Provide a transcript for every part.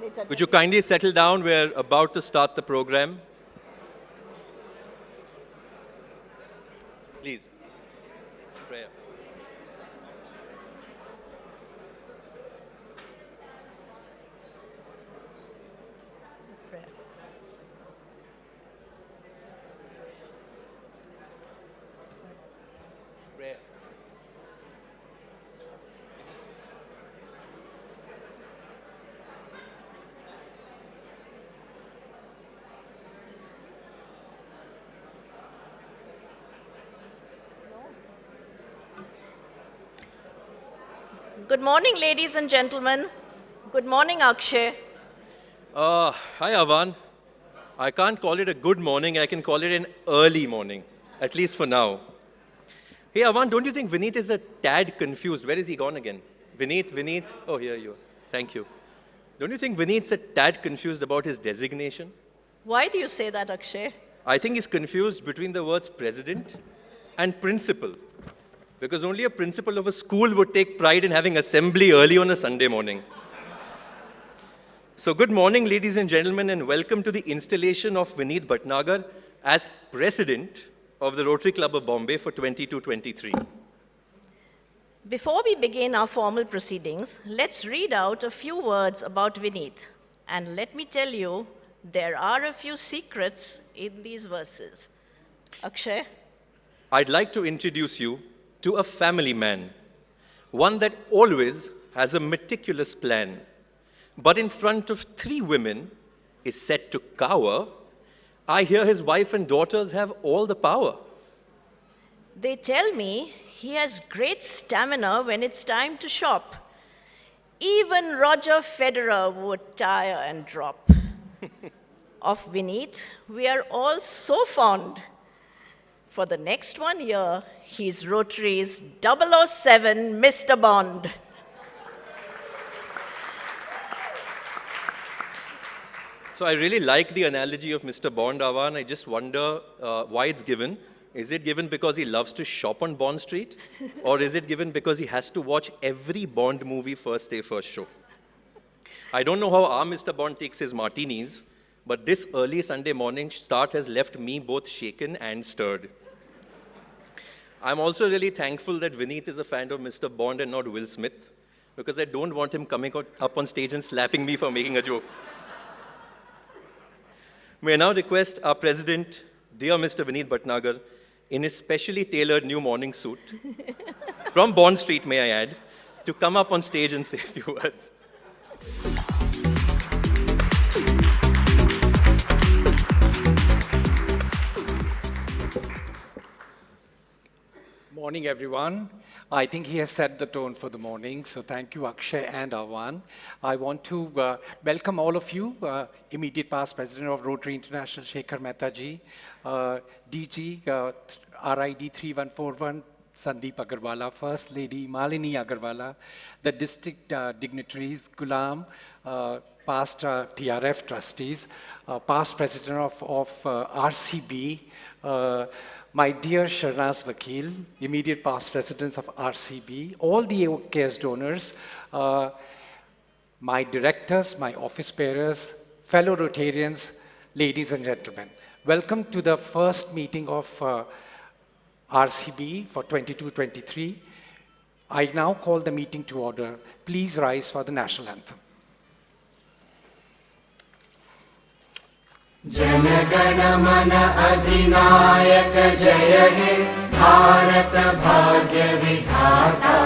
Could you kindly settle down? We're about to start the program. Please. Prayer. Prayer. Good morning, ladies and gentlemen. Good morning, Akshay. Hi, Avan. I can't call it a good morning. I can call it an early morning, at least for now. Hey, Avan, don't you think Vineet is a tad confused? Where is he gone again? Vineet. Oh, here you are. Thank you. Don't you think Vineet's a tad confused about his designation? Why do you say that, Akshay? I think he's confused between the words president and principal. Because only a principal of a school would take pride in having assembly early on a Sunday morning. So good morning, ladies and gentlemen, and welcome to the installation of Vineet Bhatnagar as president of the Rotary Club of Bombay for 22-23. Before we begin our formal proceedings, let's read out a few words about Vineet. And let me tell you, there are a few secrets in these verses. Akshay? I'd like to introduce you to a family man, one that always has a meticulous plan, but in front of 3 women is set to cower. I hear his wife and daughters have all the power. They tell me he has great stamina when it's time to shop. Even Roger Federer would tire and drop. Of Vineet, we are all so fond. For the next 1 year, he's Rotary's 007 Mr. Bond. So I really like the analogy of Mr. Bond, Avan. I just wonder why it's given. Is it given because he loves to shop on Bond Street? Or is it given because he has to watch every Bond movie first day, first show? I don't know how our Mr. Bond takes his martinis, but this early Sunday morning start has left me both shaken and stirred. I'm also really thankful that Vineet is a fan of Mr. Bond and not Will Smith, because I don't want him coming up on stage and slapping me for making a joke. May I now request our president, dear Mr. Vineet Bhatnagar, in his specially tailored new morning suit, from Bond Street, may I add, to come up on stage and say a few words. Morning, everyone. I think he has set the tone for the morning, so thank you, Akshay and Avan. I want to welcome all of you, immediate past president of Rotary International, Shekhar Mehta ji, DG, RID 3141, Sandip Agarwalla, First Lady Malini Agarwalla, the district dignitaries, Gulam, past TRF trustees, past president of RCB, my dear Sharnaz Vakil, immediate past presidents of RCB, all the AOKS donors, my directors, my office bearers, fellow Rotarians, ladies and gentlemen. Welcome to the first meeting of RCB for 22-23. I now call the meeting to order. Please rise for the national anthem. Jana Gana मन अधिनायक जय हे भारत भाग्य विधाता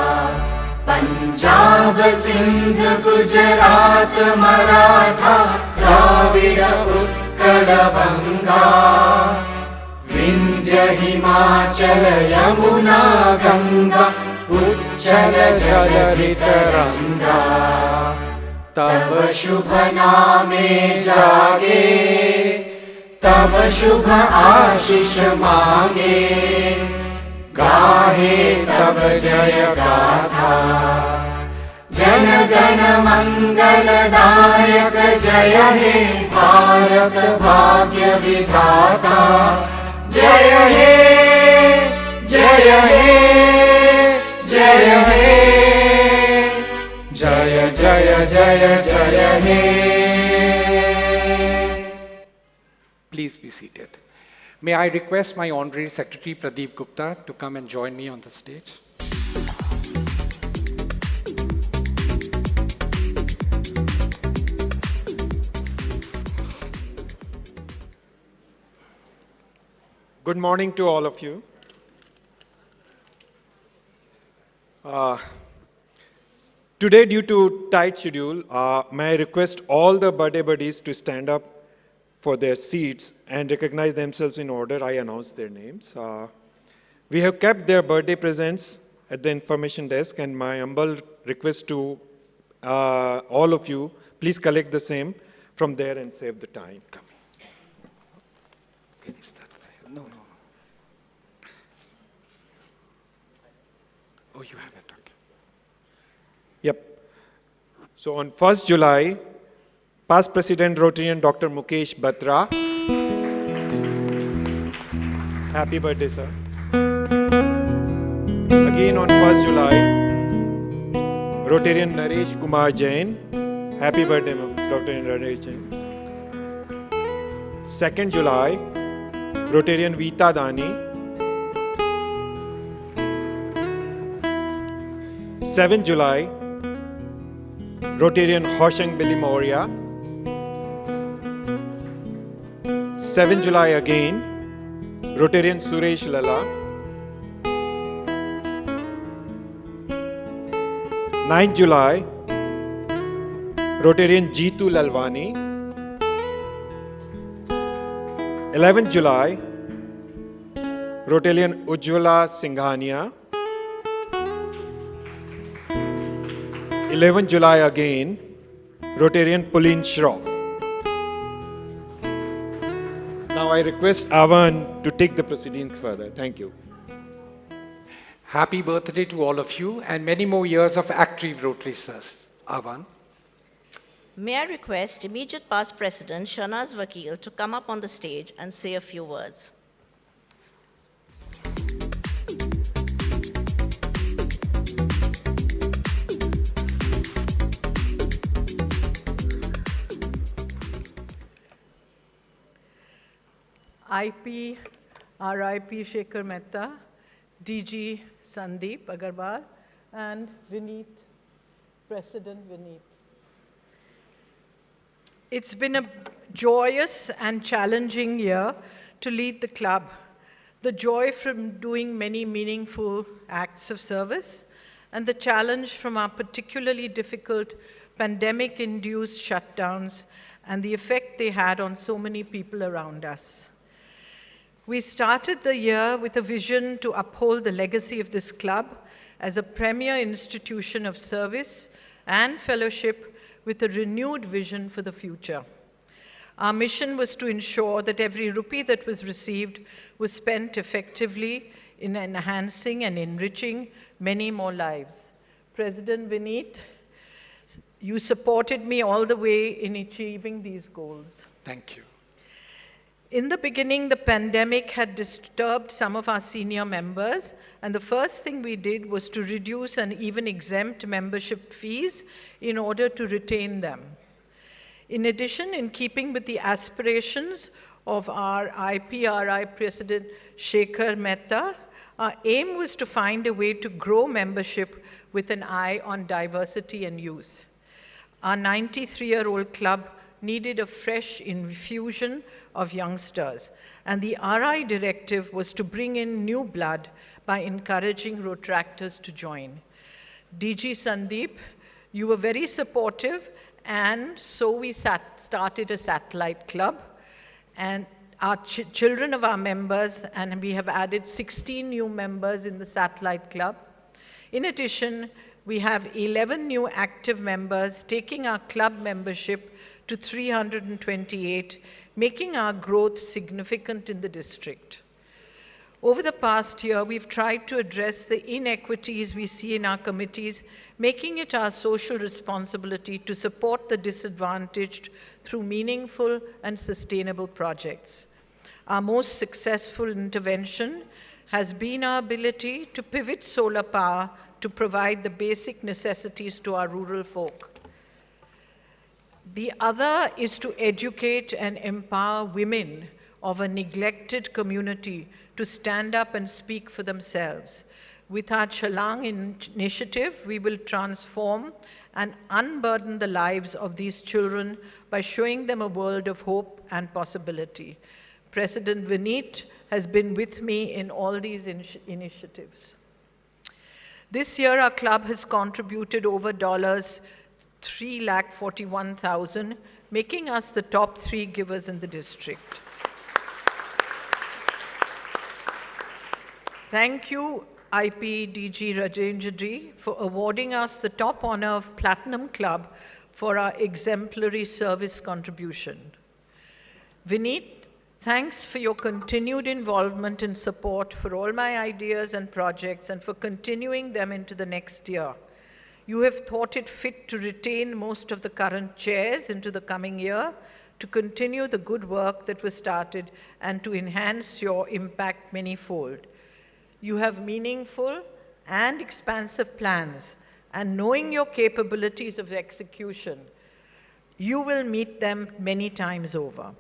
पंजाब सिंध गुजरात मराठा द्राविड उत्कल बंगा विंध्य हिमाचल यमुना गंगा उच्चल जलधि तरंगा तब शुभ नामे जागे तब शुभ आशीष मांगे गाहे तब जय गाथा जन गण मंगलदायक जय हे भारत भाग्य विधाता जय हे जय हे जय हे जय जय जय जय हे Please be seated. May I request my Honorary Secretary Pradeep Gupta to come and join me on the stage. Good morning to all of you. Today, due to tight schedule, may I request all the birthday buddies to stand up for their seats and recognize themselves in order I announce their names. We have kept their birthday presents at the information desk, and my humble request to all of you, please collect the same from there and save the time. No. Oh, you have it. Okay. Yep. So on 1st July, past President Rotarian Dr. Mukesh Batra. Happy birthday, sir. Again on 1st July, Rotarian Naresh Kumar Jain. Happy birthday, Dr. Naresh Jain. 2nd July, Rotarian Veeta Dani. 7th July, Rotarian Hoshang Billy Moria. 7th July again, Rotarian Suresh Lala. 9th July, Rotarian Jeetu Lalwani. 11th July, Rotarian Ujjwala Singhania. 11th July again, Rotarian Pauline Shroff. Now I request Avan to take the proceedings further. Thank you. Happy birthday to all of you and many more years of active Rotary service. Avan. May I request immediate past President Shanaz Vakil to come up on the stage and say a few words. IP, RIP Shekhar Mehta, DG Sandip Agarwalla, and Vineet, President Vineet. It's been a joyous and challenging year to lead the club. The joy from doing many meaningful acts of service, and the challenge from our particularly difficult pandemic-induced shutdowns and the effect they had on so many people around us. We started the year with a vision to uphold the legacy of this club as a premier institution of service and fellowship with a renewed vision for the future. Our mission was to ensure that every rupee that was received was spent effectively in enhancing and enriching many more lives. President Vineet, you supported me all the way in achieving these goals. Thank you. In the beginning, the pandemic had disturbed some of our senior members, and the first thing we did was to reduce and even exempt membership fees in order to retain them. In addition, in keeping with the aspirations of our IPRI President Shekhar Mehta, our aim was to find a way to grow membership with an eye on diversity and youth. Our 93-year-old club needed a fresh infusion of youngsters, and the RI directive was to bring in new blood by encouraging Rotractors to join. DG Sandip, you were very supportive, and so we started a satellite club, and our children of our members, and we have added 16 new members in the satellite club. In addition, we have 11 new active members, taking our club membership to 328, making our growth significant in the district. Over the past year, we've tried to address the inequities we see in our committees, making it our social responsibility to support the disadvantaged through meaningful and sustainable projects. Our most successful intervention has been our ability to pivot solar power to provide the basic necessities to our rural folk. The other is to educate and empower women of a neglected community to stand up and speak for themselves. With our Chalang initiative, we will transform and unburden the lives of these children by showing them a world of hope and possibility. President Vineet has been with me in all these initiatives. This year, our club has contributed over $341,000, making us the top 3 givers in the district. Thank you, IPDG Rajendra, for awarding us the top honor of Platinum Club for our exemplary service contribution. Vineet, thanks for your continued involvement and support for all my ideas and projects and for continuing them into the next year. You have thought it fit to retain most of the current chairs into the coming year, to continue the good work that was started, and to enhance your impact manyfold. You have meaningful and expansive plans, and knowing your capabilities of execution, you will meet them many times over.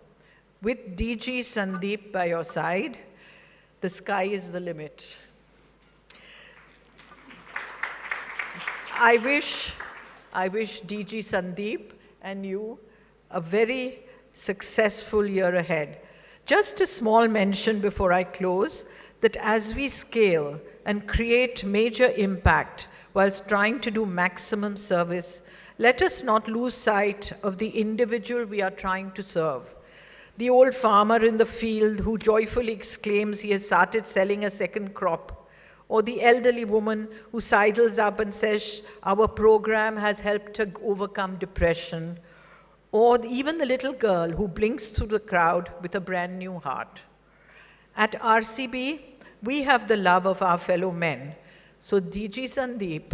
With DG Sandip by your side, the sky is the limit. I wish DG Sandip and you a very successful year ahead. Just a small mention before I close, that as we scale and create major impact whilst trying to do maximum service, let us not lose sight of the individual we are trying to serve. The old farmer in the field who joyfully exclaims he has started selling a second crop, or the elderly woman who sidles up and says our program has helped her overcome depression, or even the little girl who blinks through the crowd with a brand new heart. At RCB, we have the love of our fellow men. So DG Sandip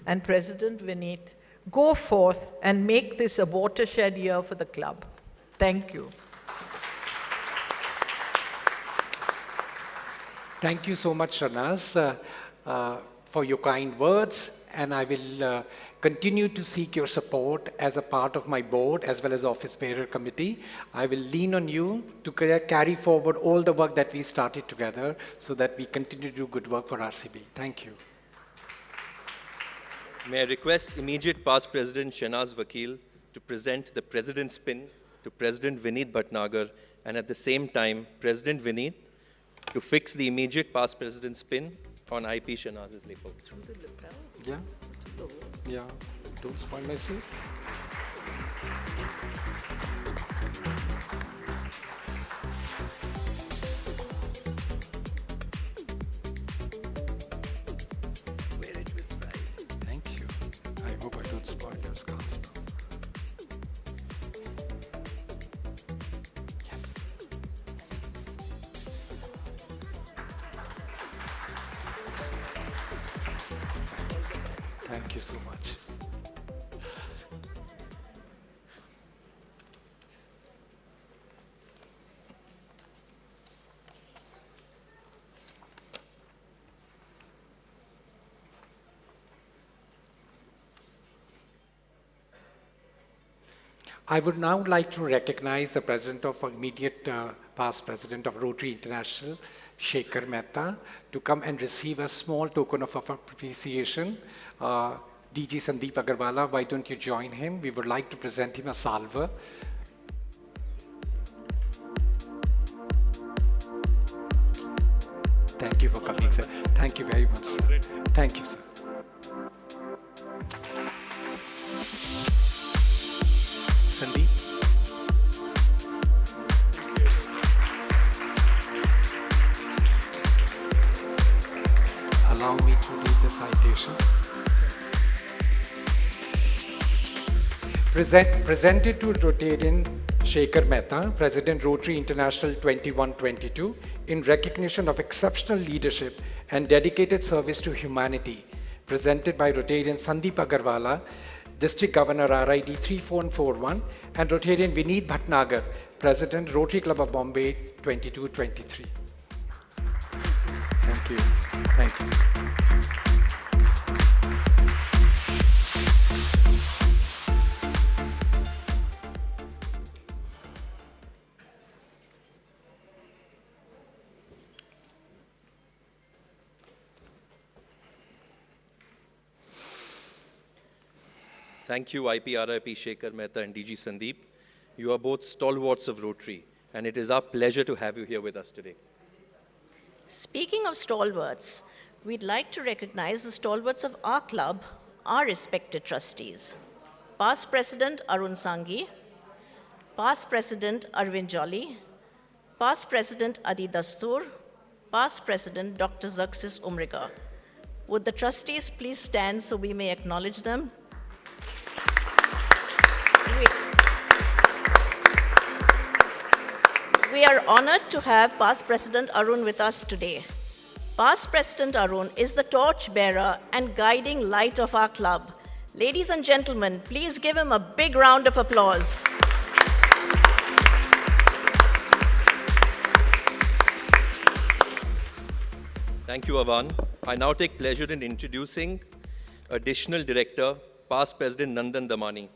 and President Vineet, go forth and make this a watershed year for the club. Thank you. Thank you so much, Shanaz, for your kind words, and I will continue to seek your support as a part of my board as well as Office Bearer Committee. I will lean on you to carry forward all the work that we started together so that we continue to do good work for RCB. Thank you. May I request immediate past President Shanaz Vakil to present the President's Pin to President Vineet Bhatnagar, and at the same time, President Vineet to fix the immediate past President's Pin on IP Shanaz's lapel. Through the lapel? Yeah. Yeah. Don't spoil my suit. Wear it with pride. Thank you. I hope I don't spoil your scarf now. Yes. Thank you so much. I would now like to recognize the President of immediate past President of Rotary International, Shekhar Mehta, to come and receive a small token of appreciation. DG Sandip Agarwalla, why don't you join him? We would like to present him a salver. Thank you for coming, sir. Thank you very much, sir. Thank you, sir. Sandeep. Allow me to read the citation. Presented to Rotarian Shekhar Mehta, President Rotary International 2122, in recognition of exceptional leadership and dedicated service to humanity, presented by Rotarian Sandip Agarwalla, District Governor RID 3141, and Rotarian Vineet Bhatnagar, President Rotary Club of Bombay 2223. Thank you. Thank you, sir. Thank you, IPRIP Shekhar Mehta and DG Sandip. You are both stalwarts of Rotary, and it is our pleasure to have you here with us today. Speaking of stalwarts, we'd like to recognize the stalwarts of our club, our respected trustees. Past President Arun Sanghi, Past President Arvind Jolly, Past President Adi Dastur, Past President Dr. Zaxis Umriga. Would the trustees please stand so we may acknowledge them? We are honored to have Past President Arun with us today. Past President Arun is the torchbearer and guiding light of our club. Ladies and gentlemen, please give him a big round of applause. Thank you, Avan. I now take pleasure in introducing Additional Director, Past President Nandan Damani.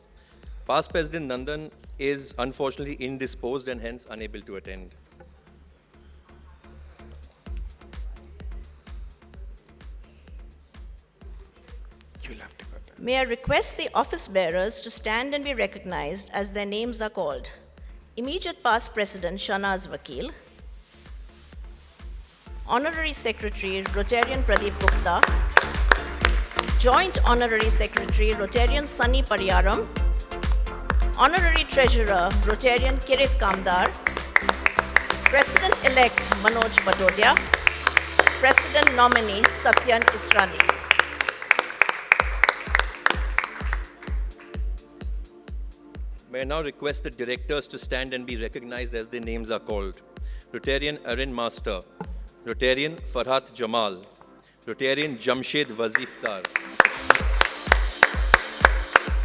Past President Nandan is unfortunately indisposed and hence unable to attend. May I request the office bearers to stand and be recognized as their names are called. Immediate Past President Shanaz Vakil, Honorary Secretary Rotarian Pradeep Gupta, Joint Honorary Secretary Rotarian Sunny Pariyaram, Honorary Treasurer Rotarian Kirit Kamdar, President-elect Manoj Patodia, President nominee Satyan Israni. May I now request the directors to stand and be recognized as their names are called. Rotarian Arin Master, Rotarian Farhat Jamal, Rotarian Jamshed Wazifdar,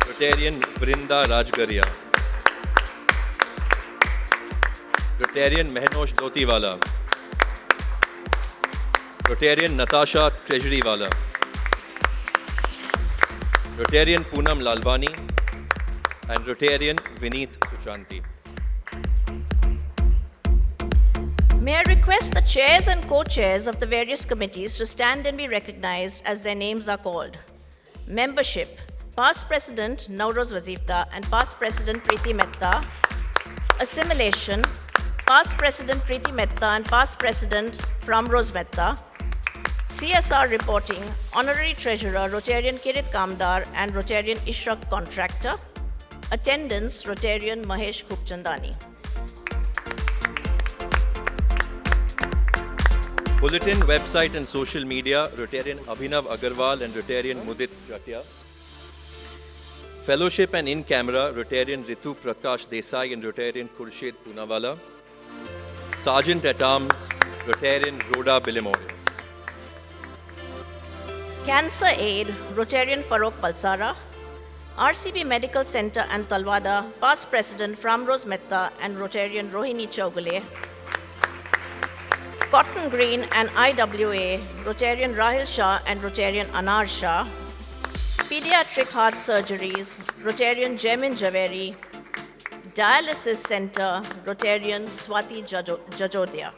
Rotarian Vrinda Rajgaria, Rotarian Mehnosh Dotiwala, Rotarian Natasha Treasurywala, Rotarian Poonam Lalwani, and Rotarian Vineet Suchanti. May I request the chairs and co-chairs of the various committees to stand and be recognized as their names are called. Membership, Past President Nauroz Wazifda and Past President Preeti Mehta. Assimilation, Past President Preeti Mehta and Past President Pramroz Mehta. CSR reporting, Honorary Treasurer Rotarian Kirit Kamdar and Rotarian Ishraq Contractor. Attendance, Rotarian Mahesh Khupchandani. Bulletin, website and social media, Rotarian Abhinav Agarwal and Rotarian Mudit Jatia. Fellowship and in-camera, Rotarian Ritu Prakash Desai and Rotarian Khurshid Poonawala. Sergeant at Arms, Rotarian Rhoda Bilimore. Cancer Aid, Rotarian Farokh Palsara. RCB Medical Center and Talwada, Past President Pramroz Mehta and Rotarian Rohini Chaugule. Cotton Green and IWA, Rotarian Rahil Shah and Rotarian Anar Shah. Pediatric Heart Surgeries, Rotarian Jaimin Javeri. Dialysis Center, Rotarian Swati Jajodia.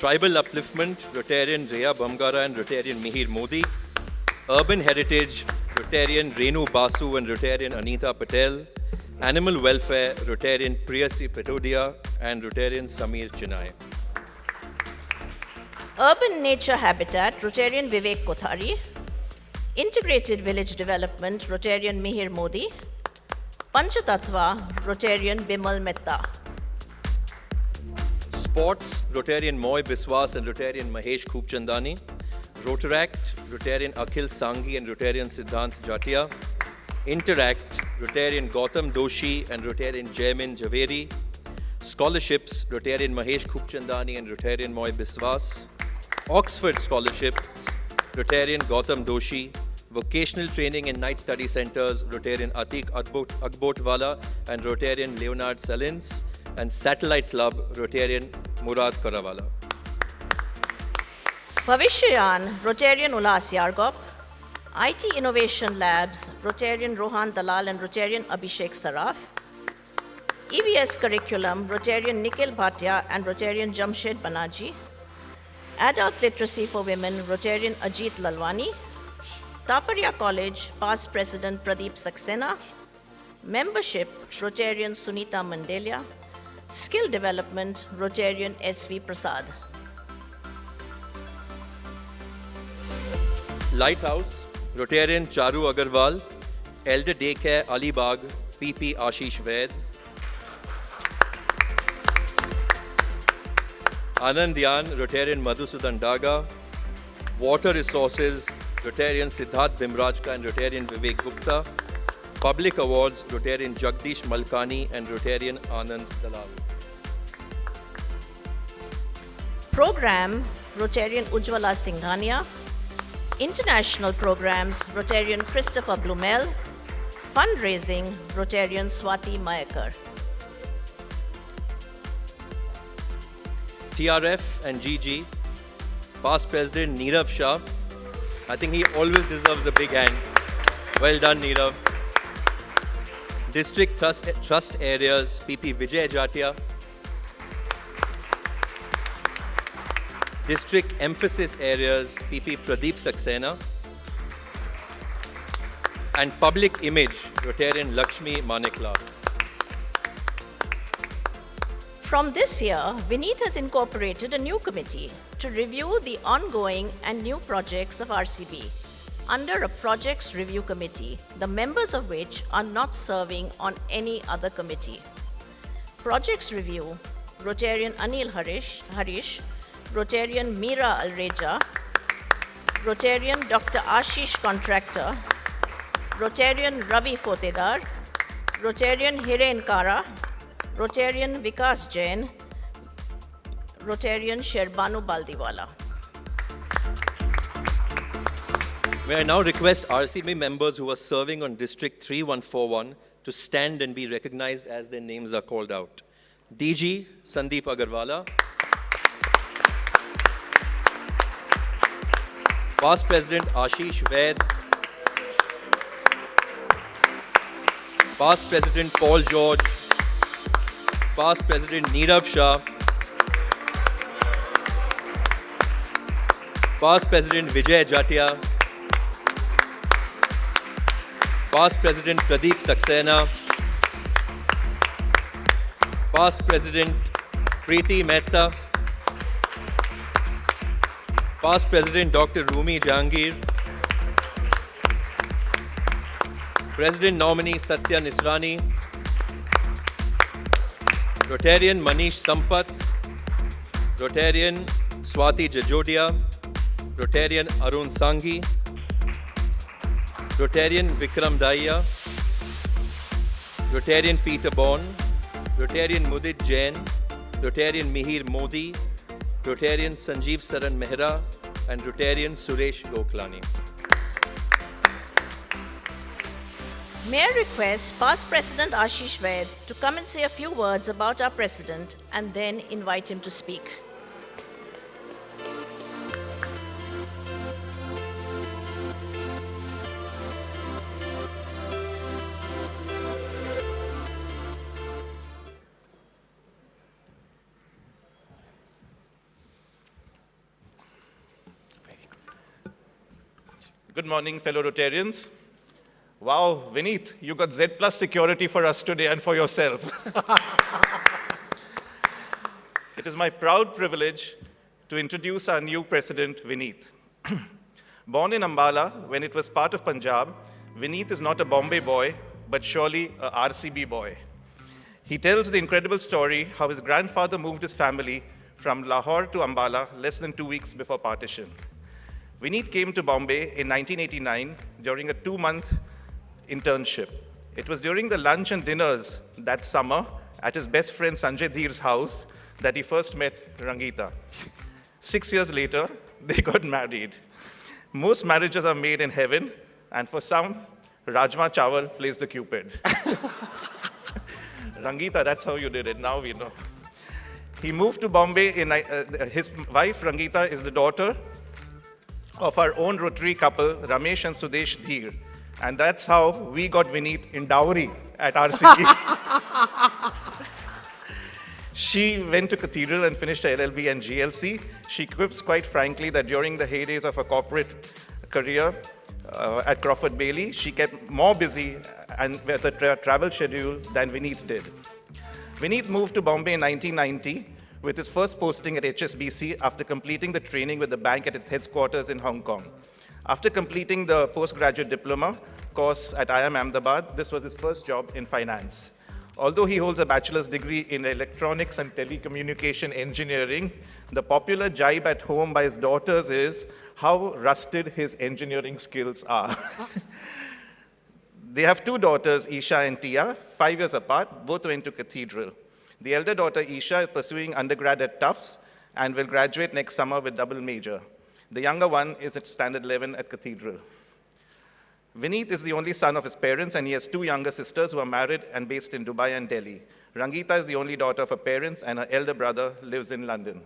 Tribal Upliftment, Rotarian Rhea Bamgara and Rotarian Mihir Modi. Urban Heritage, Rotarian Renu Basu and Rotarian Anita Patel. Animal Welfare, Rotarian Priyasi Petodia and Rotarian Samir Chinai. Urban Nature Habitat, Rotarian Vivek Kothari. Integrated Village Development, Rotarian Mihir Modi. Panchatattva, Rotarian Bimal Mehta. Sports, Rotarian Moy Biswas and Rotarian Mahesh Khupchandani. Rotaract, Rotarian Akhil Sanghi and Rotarian Siddhant Jatia. Interact, Rotarian Gautam Doshi and Rotarian Jaimin Javeri. Scholarships, Rotarian Mahesh Khupchandani and Rotarian Moy Biswas. Oxford Scholarships, Rotarian Gautam Doshi. Vocational Training and Night Study Centers, Rotarian Atik Agbotwala and Rotarian Leonard Salins. And Satellite Club, Rotarian Murad Karawala. Bhavishyayan, Rotarian Ulas Yargop. IT Innovation Labs, Rotarian Rohan Dalal and Rotarian Abhishek Saraf. EVS Curriculum, Rotarian Nikhil Bhatia and Rotarian Jamshed Banaji. Adult Literacy for Women, Rotarian Ajit Lalwani. Taparia College, past President Pradeep Saxena. Membership, Rotarian Sunita Mandelia. Skill Development, Rotarian S.V. Prasad. Lighthouse, Rotarian Charu Agarwal. Elder Daycare Alibag, PP Ashish Ved. Anandyan, Rotarian Madhusudan Daga. Water Resources, Rotarian Siddharth Bimrajka and Rotarian Vivek Gupta. Public Awards, Rotarian Jagdish Malkani and Rotarian Anand Dalal. Program, Rotarian Ujjwala Singhania. International programs, Rotarian Christopher Blumel. Fundraising, Rotarian Swati Mayakar. TRF and GG, past President Neerav Shah. I think he always deserves a big hand. Well done, Neerav. District Trust Areas, PP Vijay Jatia. District Emphasis Areas, PP Pradeep Saxena. And Public Image, Rotarian Lakshmi Manekla. From this year, Vineet has incorporated a new committee to review the ongoing and new projects of RCB under a projects review committee, the members of which are not serving on any other committee. Projects review, Rotarian Anil Harish, Rotarian Meera Alreja, Rotarian Dr. Ashish Contractor, Rotarian Ravi Fotedar, Rotarian Hiren Kara, Rotarian Vikas Jain, Rotarian Sherbanu Baldiwala. May I now request RCB members who are serving on District 3141 to stand and be recognized as their names are called out. DG Sandip Agarwalla. Past President Ashish Ved. Past President Paul George. Past President Neerav Shah. Past President Vijay Jatia. Past President Pradeep Saxena. Past President Preeti Mehta. Past President Dr. Rumi Jahangir. President nominee Satya Nisrani. Rotarian Manish Sampath. Rotarian Swati Jajodia. Rotarian Arun Sanghi. Rotarian Vikram Daiya. Rotarian Peter Bond. Rotarian Mudit Jain. Rotarian Mihir Modi. Rotarian Sanjeev Saran Mehra. And Rotarian Suresh Goklani. May I request past President Ashish Ved to come and say a few words about our President and then invite him to speak. Good morning, fellow Rotarians. Wow, Vineet, you got Z plus security for us today and for yourself. It is my proud privilege to introduce our new president, Vineet. Born in Ambala, when it was part of Punjab, Vineet is not a Bombay boy, but surely a RCB boy. He tells the incredible story how his grandfather moved his family from Lahore to Ambala less than 2 weeks before partition. Vineet came to Bombay in 1989 during a 2-month internship. It was during the lunch and dinners that summer at his best friend Sanjay Dheer's house that he first met Rangita. 6 years later, they got married. Most marriages are made in heaven, and for some, Rajma Chawal plays the Cupid. Rangita, that's how you did it, now we know. He moved to Bombay, his wife Rangita is the daughter of our own Rotary couple, Ramesh and Sudesh Dheer. And that's how we got Vineet in dowry at RCB. She went to Cathedral and finished her LLB and GLC. She quips quite frankly that during the heydays of her corporate career, at Crawford Bailey, she kept more busy and with a travel schedule than Vineet did. Vineet moved to Bombay in 1990 with his first posting at HSBC after completing the training with the bank at its headquarters in Hong Kong. After completing the postgraduate diploma course at IIM Ahmedabad, this was his first job in finance. Although he holds a bachelor's degree in electronics and telecommunication engineering, the popular jibe at home by his daughters is how rusted his engineering skills are. They have two daughters, Isha and Tia, 5 years apart, both went to Cathedral. The elder daughter, Isha, is pursuing undergrad at Tufts and will graduate next summer with double major. The younger one is at Standard 11 at Cathedral. Vineet is the only son of his parents, and he has two younger sisters who are married and based in Dubai and Delhi. Rangita is the only daughter of her parents, and her elder brother lives in London.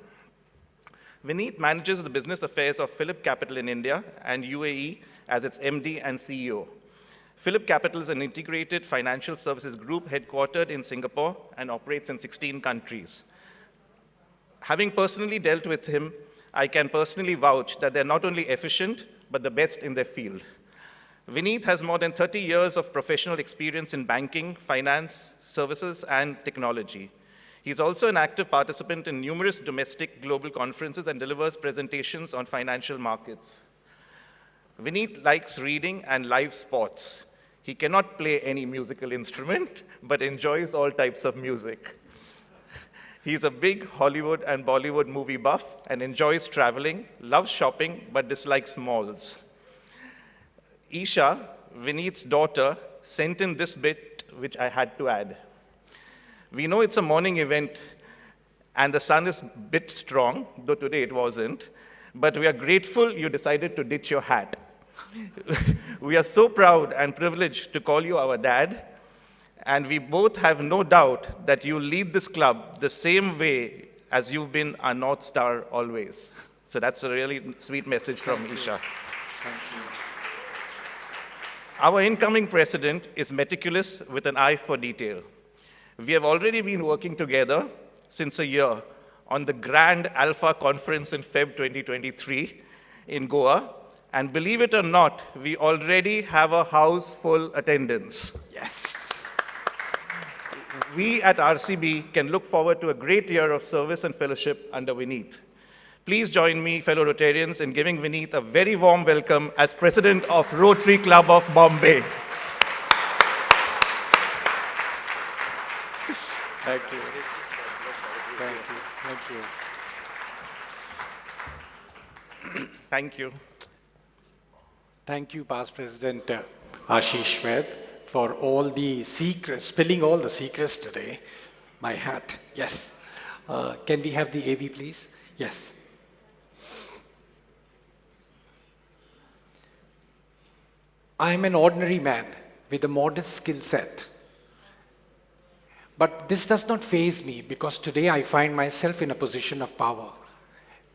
Vineet manages the business affairs of Phillip Capital in India and UAE as its MD and CEO. Phillip Capital is an integrated financial services group headquartered in Singapore and operates in 16 countries. Having personally dealt with him, I can personally vouch that they're not only efficient, but the best in their field. Vineet has more than 30 years of professional experience in banking, finance, services, and technology. He's also an active participant in numerous domestic global conferences and delivers presentations on financial markets. Vineet likes reading and live sports. He cannot play any musical instrument, but enjoys all types of music. He's a big Hollywood and Bollywood movie buff and enjoys traveling, loves shopping, but dislikes malls. Isha, Vineet's daughter, sent in this bit, which I had to add. We know it's a morning event, and the sun is a bit strong, though today it wasn't, but we are grateful you decided to ditch your hat. We are so proud and privileged to call you our dad, and we both have no doubt that you lead this club the same way as you've been our North Star always. So that's a really sweet message from Isha. Thank you. Our incoming president is meticulous with an eye for detail. We have already been working together since a year on the Grand Alpha Conference in Feb 2023 in Goa, and believe it or not, we already have a house full attendance. Yes. We at RCB can look forward to a great year of service and fellowship under Vineet. Please join me, fellow Rotarians, in giving Vineet a very warm welcome as President of Rotary Club of Bombay. Thank you. Thank you. Thank you. Thank you. Thank you, Past President Ashish Ved, for all the secrets, spilling all the secrets today. My hat, yes. Can we have the AV, please? Yes. I am an ordinary man with a modest skill set. But this does not faze me because today I find myself in a position of power.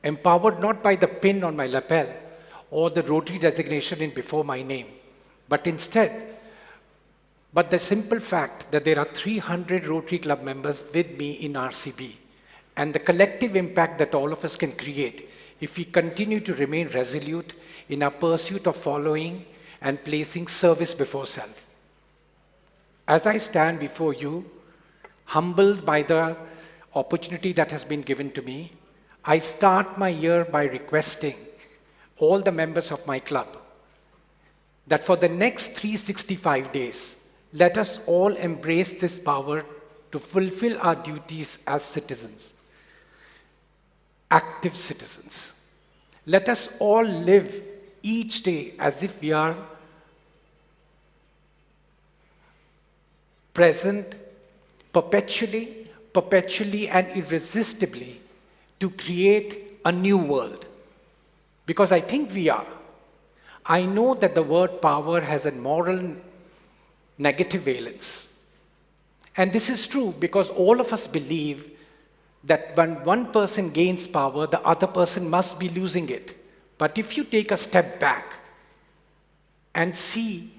Empowered not by the pin on my lapel or the Rotary designation in before my name, but the simple fact that there are 300 Rotary Club members with me in RCB and the collective impact that all of us can create if we continue to remain resolute in our pursuit of following and placing service before self. As I stand before you, humbled by the opportunity that has been given to me, I start my year by requesting all the members of my club that for the next 365 days, let us all embrace this power to fulfill our duties as citizens, active citizens. Let us all live each day as if we are present perpetually and irresistibly to create a new world. Because I think we are. I know that the word power has a moral negative valence. And this is true because all of us believe that when one person gains power, the other person must be losing it. But if you take a step back and see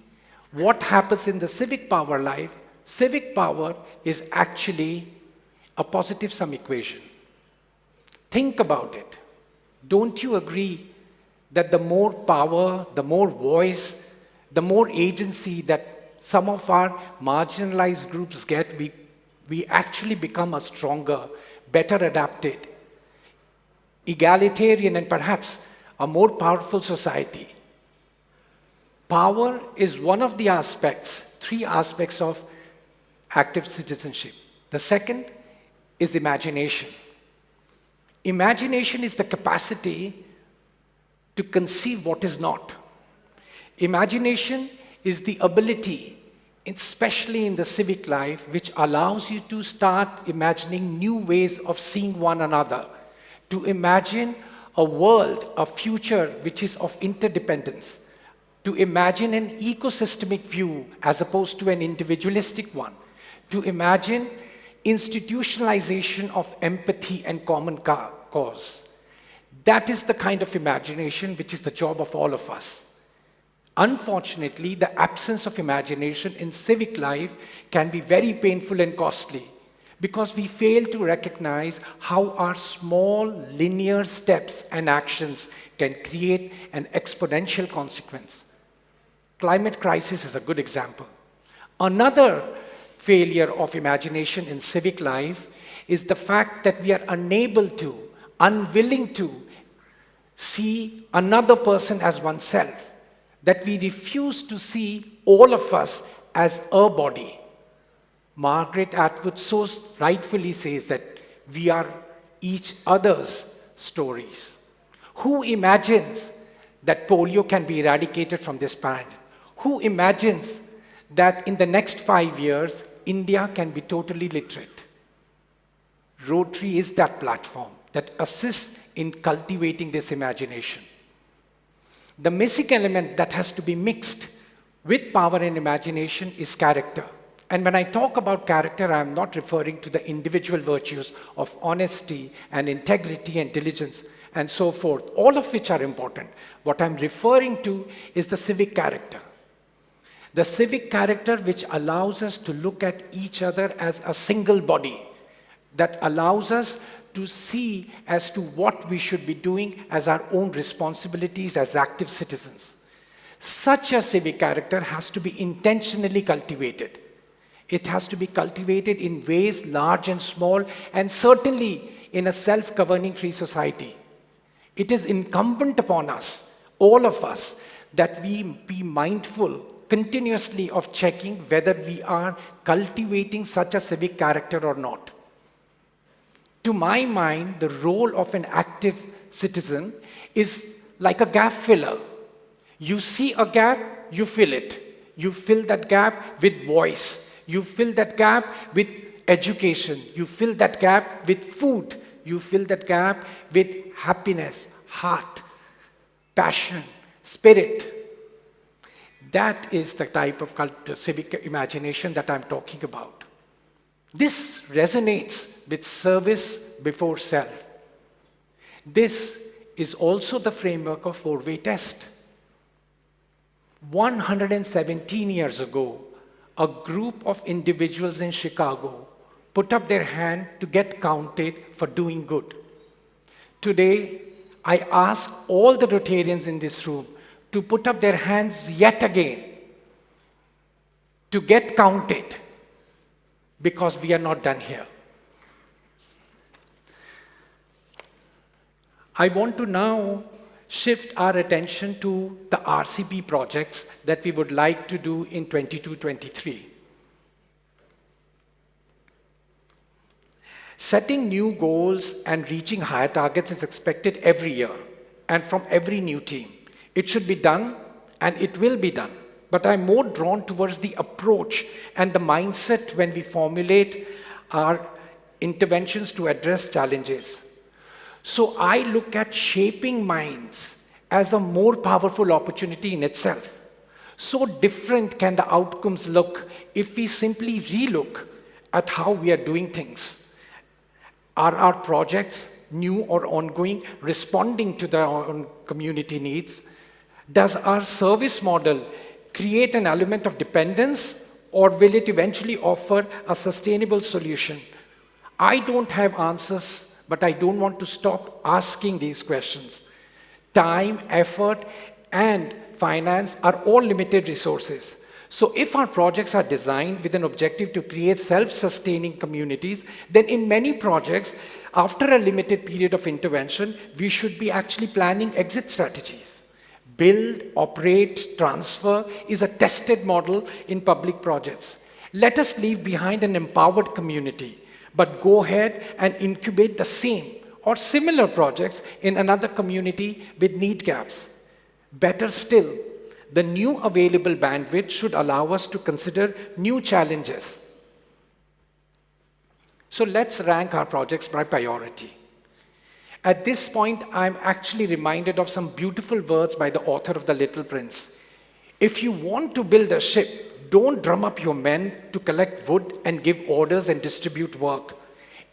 what happens in the civic power life, civic power is actually a positive sum equation. Think about it. Don't you agree that the more power, the more voice, the more agency that some of our marginalized groups get, we actually become a stronger, better adapted, egalitarian, and perhaps a more powerful society. Power is one of the aspects, 3 aspects of active citizenship. The second is imagination. Imagination is the capacity to conceive what is not. Imagination is the ability, especially in the civic life, which allows you to start imagining new ways of seeing one another, to imagine a world, a future which is of interdependence, to imagine an ecosystemic view as opposed to an individualistic one, to imagine institutionalization of empathy and common cause. That is the kind of imagination which is the job of all of us. Unfortunately, the absence of imagination in civic life can be very painful and costly because we fail to recognize how our small linear steps and actions can create an exponential consequence. Climate crisis is a good example. Another failure of imagination in civic life is the fact that we are unable to, unwilling to see another person as oneself, that we refuse to see all of us as a body. Margaret Atwood so rightfully says that we are each other's stories. Who imagines that polio can be eradicated from this planet? Who imagines that in the next 5 years, India can be totally literate? Rotary is that platform that assists in cultivating this imagination. The missing element that has to be mixed with power and imagination is character. And when I talk about character, I'm not referring to the individual virtues of honesty and integrity and diligence and so forth, all of which are important. What I'm referring to is the civic character. The civic character which allows us to look at each other as a single body, that allows us to see as to what we should be doing as our own responsibilities as active citizens. Such a civic character has to be intentionally cultivated. It has to be cultivated in ways large and small, and certainly in a self-governing free society. It is incumbent upon us, all of us, that we be mindful continuously of checking whether we are cultivating such a civic character or not. To my mind, the role of an active citizen is like a gap filler. You see a gap, you fill it. You fill that gap with voice. You fill that gap with education. You fill that gap with food. You fill that gap with happiness, heart, passion, spirit. That is the type of civic imagination that I'm talking about. This resonates with service before self. This is also the framework of four-way test. 117 years ago, a group of individuals in Chicago put up their hand to get counted for doing good. Today, I ask all the Rotarians in this room to put up their hands yet again to get counted, because we are not done here. I want to now shift our attention to the RCP projects that we would like to do in 22-23. Setting new goals and reaching higher targets is expected every year and from every new team. It should be done and it will be done. But I'm more drawn towards the approach and the mindset when we formulate our interventions to address challenges. So I look at shaping minds as a more powerful opportunity in itself. So different can the outcomes look if we simply relook at how we are doing things. Are our projects, new or ongoing, responding to their own community needs? Does our service model create an element of dependence, or will it eventually offer a sustainable solution? I don't have answers, but I don't want to stop asking these questions. Time, effort, and finance are all limited resources. So if our projects are designed with an objective to create self-sustaining communities, then in many projects, after a limited period of intervention, we should be actually planning exit strategies. Build, operate, transfer is a tested model in public projects. Let us leave behind an empowered community, but go ahead and incubate the same or similar projects in another community with need gaps. Better still, the new available bandwidth should allow us to consider new challenges. So let's rank our projects by priority. At this point, I'm actually reminded of some beautiful words by the author of The Little Prince. If you want to build a ship, don't drum up your men to collect wood and give orders and distribute work.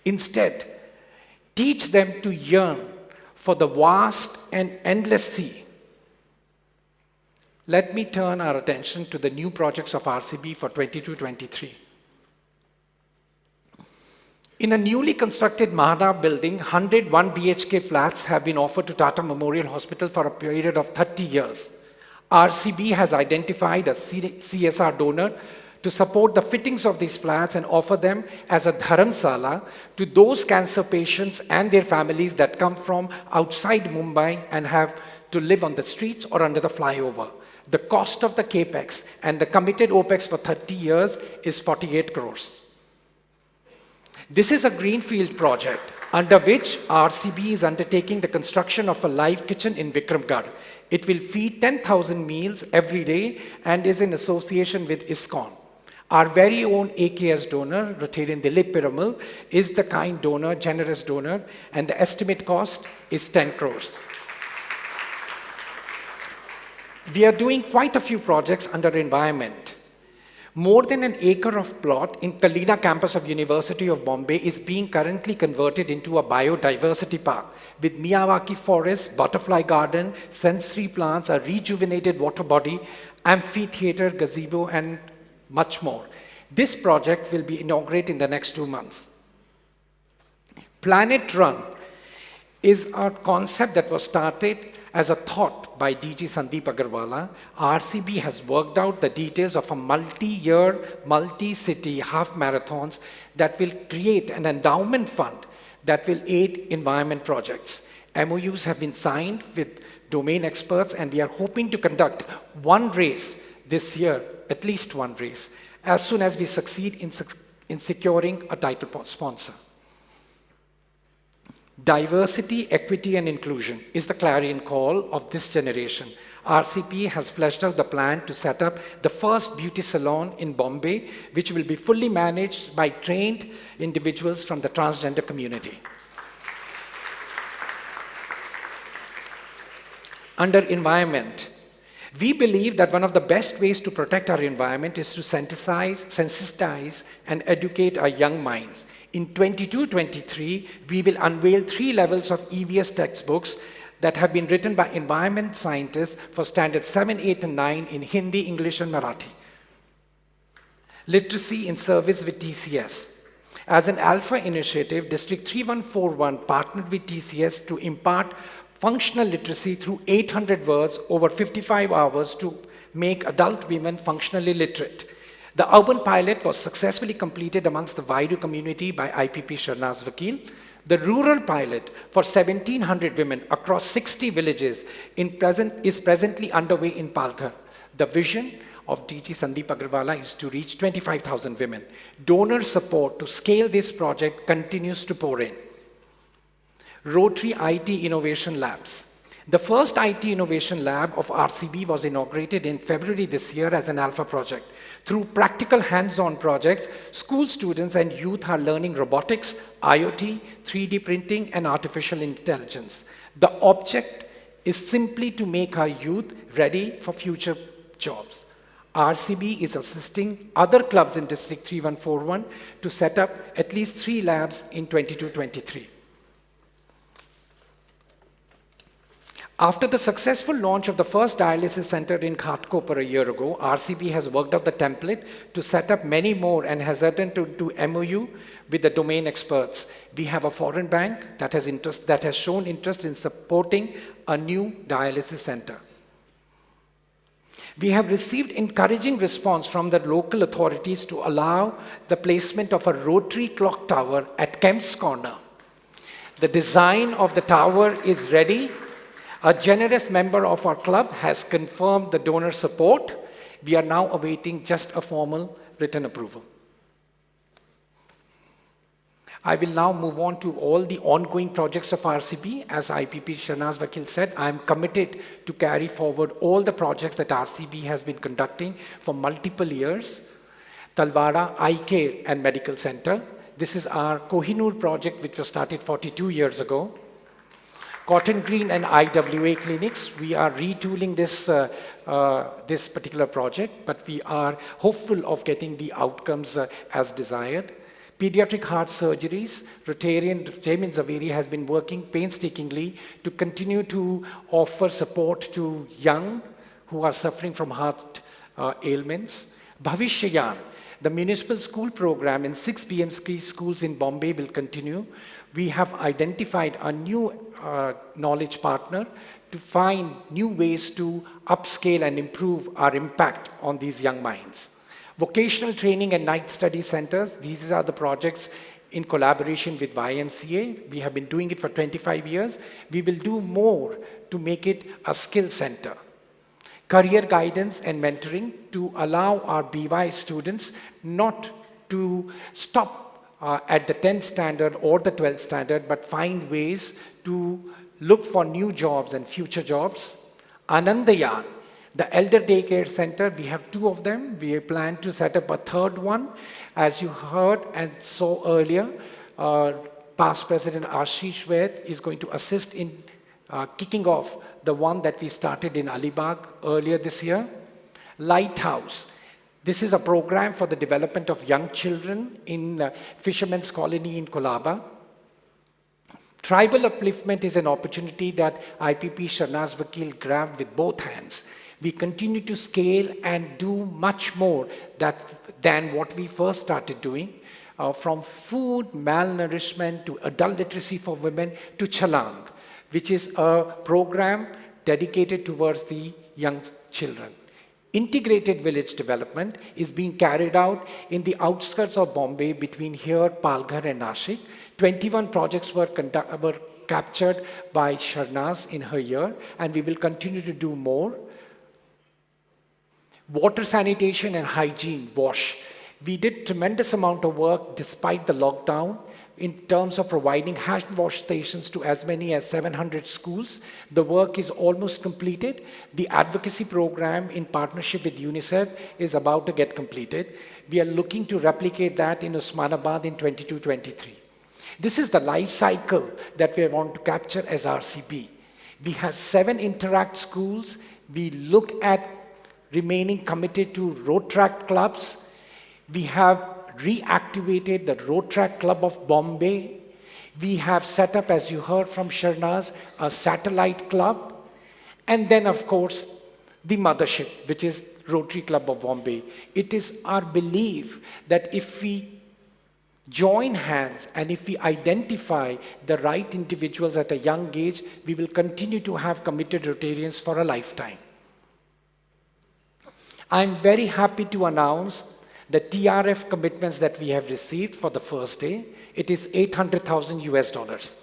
Instead, teach them to yearn for the vast and endless sea. Let me turn our attention to the new projects of RCB for 22-23. In a newly constructed Mahana building, 101 BHK flats have been offered to Tata Memorial Hospital for a period of 30 years. RCB has identified a CSR donor to support the fittings of these flats and offer them as a dharamsala to those cancer patients and their families that come from outside Mumbai and have to live on the streets or under the flyover. The cost of the capex and the committed OPEX for 30 years is 48 crores. This is a greenfield project under which RCB is undertaking the construction of a live kitchen in Vikramgarh. It will feed 10,000 meals every day and is in association with ISKCON. Our very own AKS donor, Rotarian Dilip Piramal, is the kind donor, generous donor, and the estimate cost is 10 crores. We are doing quite a few projects under environment. More than an acre of plot in Kalina campus of University of Bombay is being currently converted into a biodiversity park with Miyawaki forest, butterfly garden, sensory plants, a rejuvenated water body, amphitheater, gazebo, and much more. This project will be inaugurated in the next 2 months. Planet Run is a concept that was started as a thought by DG Sandip Agarwalla. RCB has worked out the details of a multi-year, multi-city half marathons that will create an endowment fund that will aid environment projects. MOUs have been signed with domain experts, and we are hoping to conduct one race this year, at least one race, as soon as we succeed in securing a title sponsor. Diversity, equity, and inclusion is the clarion call of this generation. RCP has fleshed out the plan to set up the first beauty salon in Bombay, which will be fully managed by trained individuals from the transgender community. Under environment, we believe that one of the best ways to protect our environment is to sensitize and educate our young minds. In 22-23, we will unveil 3 levels of EVS textbooks that have been written by environment scientists for standards 7, 8, and 9 in Hindi, English, and Marathi. Literacy in service with TCS. As an alpha initiative, District 3141 partnered with TCS to impart functional literacy through 800 words over 55 hours to make adult women functionally literate. The urban pilot was successfully completed amongst the Vaidu community by IPP Sharnaz Vakil. The rural pilot for 1,700 women across 60 villages is presently underway in Palghar. The vision of DG Sandip Agarwalla is to reach 25,000 women. Donor support to scale this project continues to pour in. Rotary IT Innovation Labs. The first IT Innovation Lab of RCB was inaugurated in February this year as an alpha project. Through practical hands-on projects, school students and youth are learning robotics, IoT, 3D printing, and artificial intelligence. The object is simply to make our youth ready for future jobs. RCB is assisting other clubs in District 3141 to set up at least 3 labs in 22-23. After the successful launch of the first dialysis center in Ghatkopar a year ago, RCB has worked out the template to set up many more and has entered into MOU with the domain experts. We have a foreign bank that has shown interest in supporting a new dialysis center. We have received encouraging response from the local authorities to allow the placement of a Rotary clock tower at Kemp's Corner. The design of the tower is ready. A generous member of our club has confirmed the donor support. We are now awaiting just a formal written approval. I will now move on to all the ongoing projects of RCB. As IPP Shahnaz Vakil said, I am committed to carry forward all the projects that RCB has been conducting for multiple years. Talwara Eye Care and Medical Center. This is our Kohinoor project, which was started 42 years ago. Cotton Green and IWA clinics, we are retooling this particular project, but we are hopeful of getting the outcomes as desired. Pediatric heart surgeries, Rotarian Jamin Zaveri has been working painstakingly to continue to offer support to young who are suffering from heart ailments. Bhavishyayan, the municipal school program in 6 PMC schools in Bombay will continue. We have identified a new knowledge partner to find new ways to upscale and improve our impact on these young minds. Vocational training and night study centers, these are the projects in collaboration with YMCA. We have been doing it for 25 years. We will do more to make it a skill center. Career guidance and mentoring to allow our BY students not to stop at the 10th standard or the 12th standard, but find ways to look for new jobs and future jobs. Anandayan, the elder daycare center, we have 2 of them. We plan to set up a 3rd one. As you heard and saw earlier, past President Ashish Vaid is going to assist in kicking off the one that we started in Alibag earlier this year. Lighthouse. This is a program for the development of young children in Fishermen's Colony in Kolaba. Tribal upliftment is an opportunity that IPP Shahnaz Vakil grabbed with both hands. We continue to scale and do much more than what we first started doing, from food malnourishment to adult literacy for women to Chalang, which is a program dedicated towards the young children. Integrated village development is being carried out in the outskirts of Bombay between here, Palghar and Nashik. 21 projects were captured by Shahnaz in her year, and we will continue to do more. Water sanitation and hygiene, WASH. We did tremendous amount of work despite the lockdown in terms of providing hand wash stations to as many as 700 schools. The work is almost completed. The advocacy program in partnership with UNICEF is about to get completed. We are looking to replicate that in Osmanabad in 22-23. This is the life cycle that we want to capture as RCB. We have 7 Interact schools. We look at remaining committed to road track clubs. We have reactivated the Road Track Club of Bombay. We have set up, as you heard from Shahnaz, a satellite club. And then, of course, the mothership, which is Rotary Club of Bombay. It is our belief that if we join hands and if we identify the right individuals at a young age, we will continue to have committed Rotarians for a lifetime. I'm very happy to announce the TRF commitments that we have received for the first day. It is $800,000 US.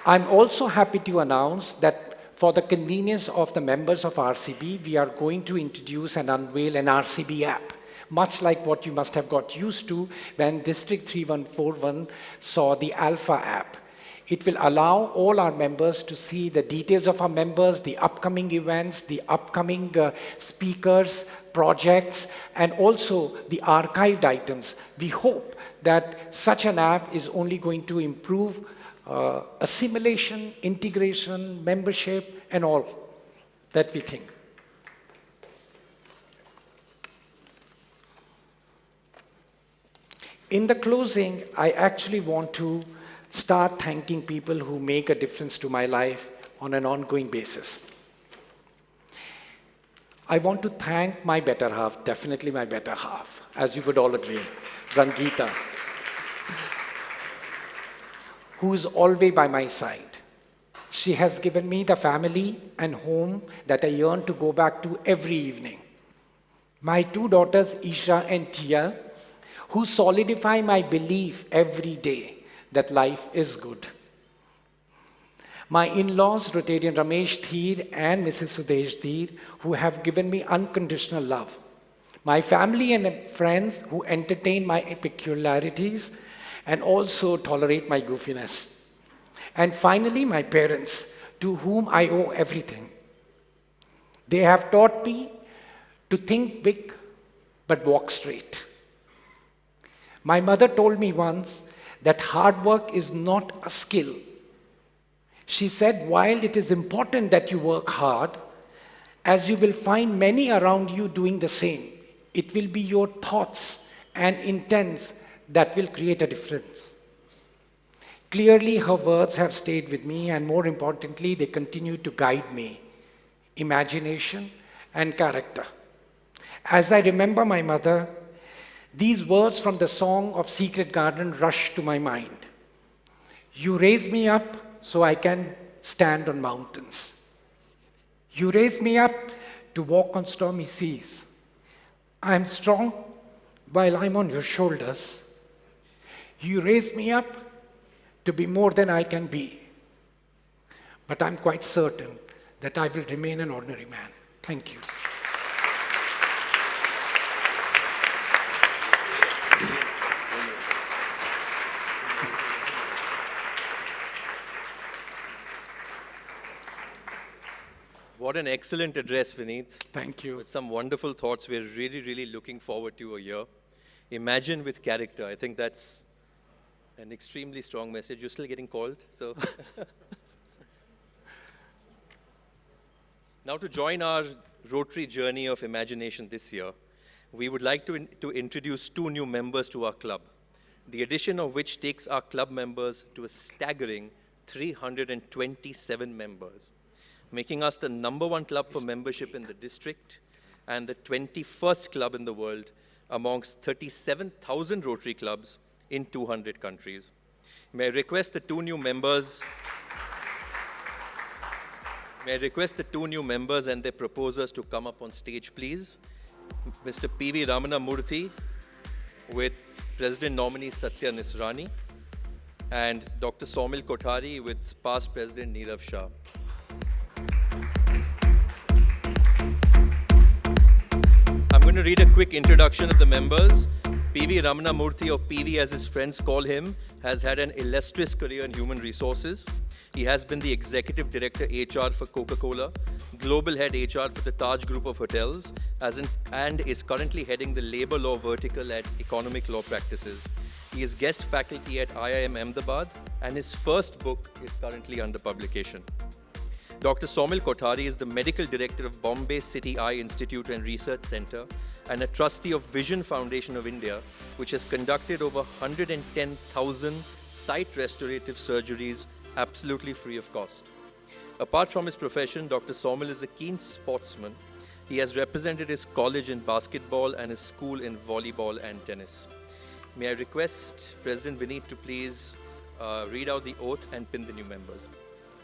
I'm also happy to announce that for the convenience of the members of RCB, we are going to introduce and unveil an RCB app, much like what you must have got used to when District 3141 saw the Alpha app. It will allow all our members to see the details of our members, the upcoming events, the upcoming speakers, projects, and also the archived items. We hope that such an app is only going to improve assimilation, integration, membership, and all that we think. In the closing, I actually want to start thanking people who make a difference to my life on an ongoing basis. I want to thank my better half, definitely my better half, as you would all agree, Rangita, who is always by my side. She has given me the family and home that I yearn to go back to every evening. My two daughters, Isha and Tia, who solidify my belief every day that life is good. My in-laws, Rotarian Ramesh Dheer and Mrs. Sudesh Dheer, who have given me unconditional love. My family and friends who entertain my peculiarities and also tolerate my goofiness. And finally, my parents, to whom I owe everything. They have taught me to think big, but walk straight. My mother told me once that hard work is not a skill. She said, while it is important that you work hard, as you will find many around you doing the same, it will be your thoughts and intents that will create a difference. Clearly, her words have stayed with me, and more importantly, they continue to guide me, imagination and character. As I remember my mother, these words from the song of Secret Garden rush to my mind. You raise me up so I can stand on mountains. You raise me up to walk on stormy seas. I am strong while I'm on your shoulders. You raise me up to be more than I can be. But I'm quite certain that I will remain an ordinary man. Thank you. What an excellent address, Vineet. Thank you. With some wonderful thoughts. We're really, really looking forward to a year. Imagine with character. I think that's an extremely strong message. You're still getting called, so. Now to join our Rotary journey of imagination this year, we would like to introduce two new members to our club, the addition of which takes our club members to a staggering 327 members, making us the #1 club for membership in the district and the 21st club in the world amongst 37,000 Rotary clubs in 200 countries. May I request the two new members and their proposers to come up on stage, please. Mr. P.V. Ramanamurthy with President nominee Satya Nisrani and Dr. Saumil Kothari with past President Nirav Shah. I'm going to read a quick introduction of the members. P.V. Ramanamurthy, or PV as his friends call him, has had an illustrious career in human resources. He has been the Executive Director HR for Coca-Cola, Global Head HR for the Taj Group of Hotels, and is currently heading the Labor Law Vertical at Economic Law Practices. He is guest faculty at IIM Ahmedabad, and his first book is currently under publication. Dr. Saumil Kothari is the Medical Director of Bombay City Eye Institute and Research Center and a trustee of Vision Foundation of India, which has conducted over 110,000 sight restorative surgeries absolutely free of cost. Apart from his profession, Dr. Saumil is a keen sportsman. He has represented his college in basketball and his school in volleyball and tennis. May I request President Vineet to please read out the oath and pin the new members.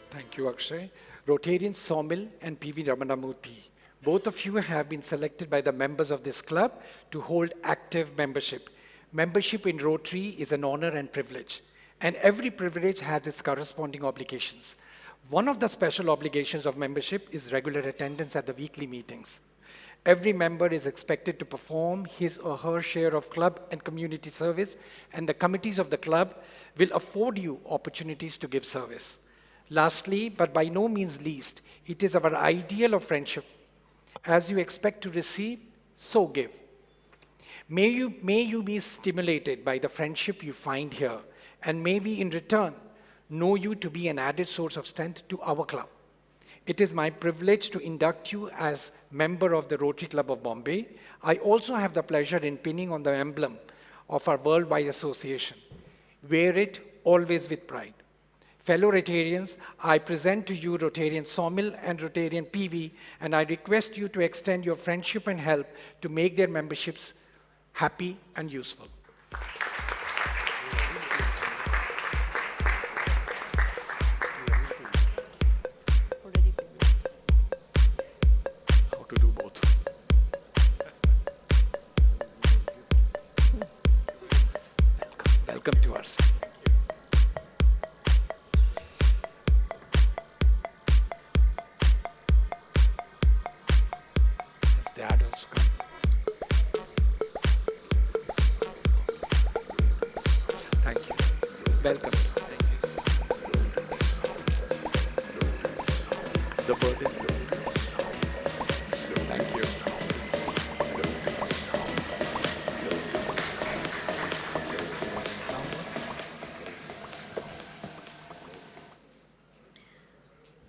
Thank you, Akshay. Rotarian Saumil and P.V. Ramanamurthy, both of you have been selected by the members of this club to hold active membership. Membership in Rotary is an honor and privilege, and every privilege has its corresponding obligations. One of the special obligations of membership is regular attendance at the weekly meetings. Every member is expected to perform his or her share of club and community service, and the committees of the club will afford you opportunities to give service. Lastly, but by no means least, it is our ideal of friendship. As you expect to receive, so give. May you be stimulated by the friendship you find here, and may we in return know you to be an added source of strength to our club. It is my privilege to induct you as member of the Rotary Club of Bombay. I also have the pleasure in pinning on the emblem of our worldwide association. Wear it always with pride. Fellow Rotarians, I present to you Rotarian Sawmill and Rotarian PV, and I request you to extend your friendship and help to make their memberships happy and useful. How to do both. Welcome to us. Has Dad also come? Thank you. Welcome. The birthday. Thank you.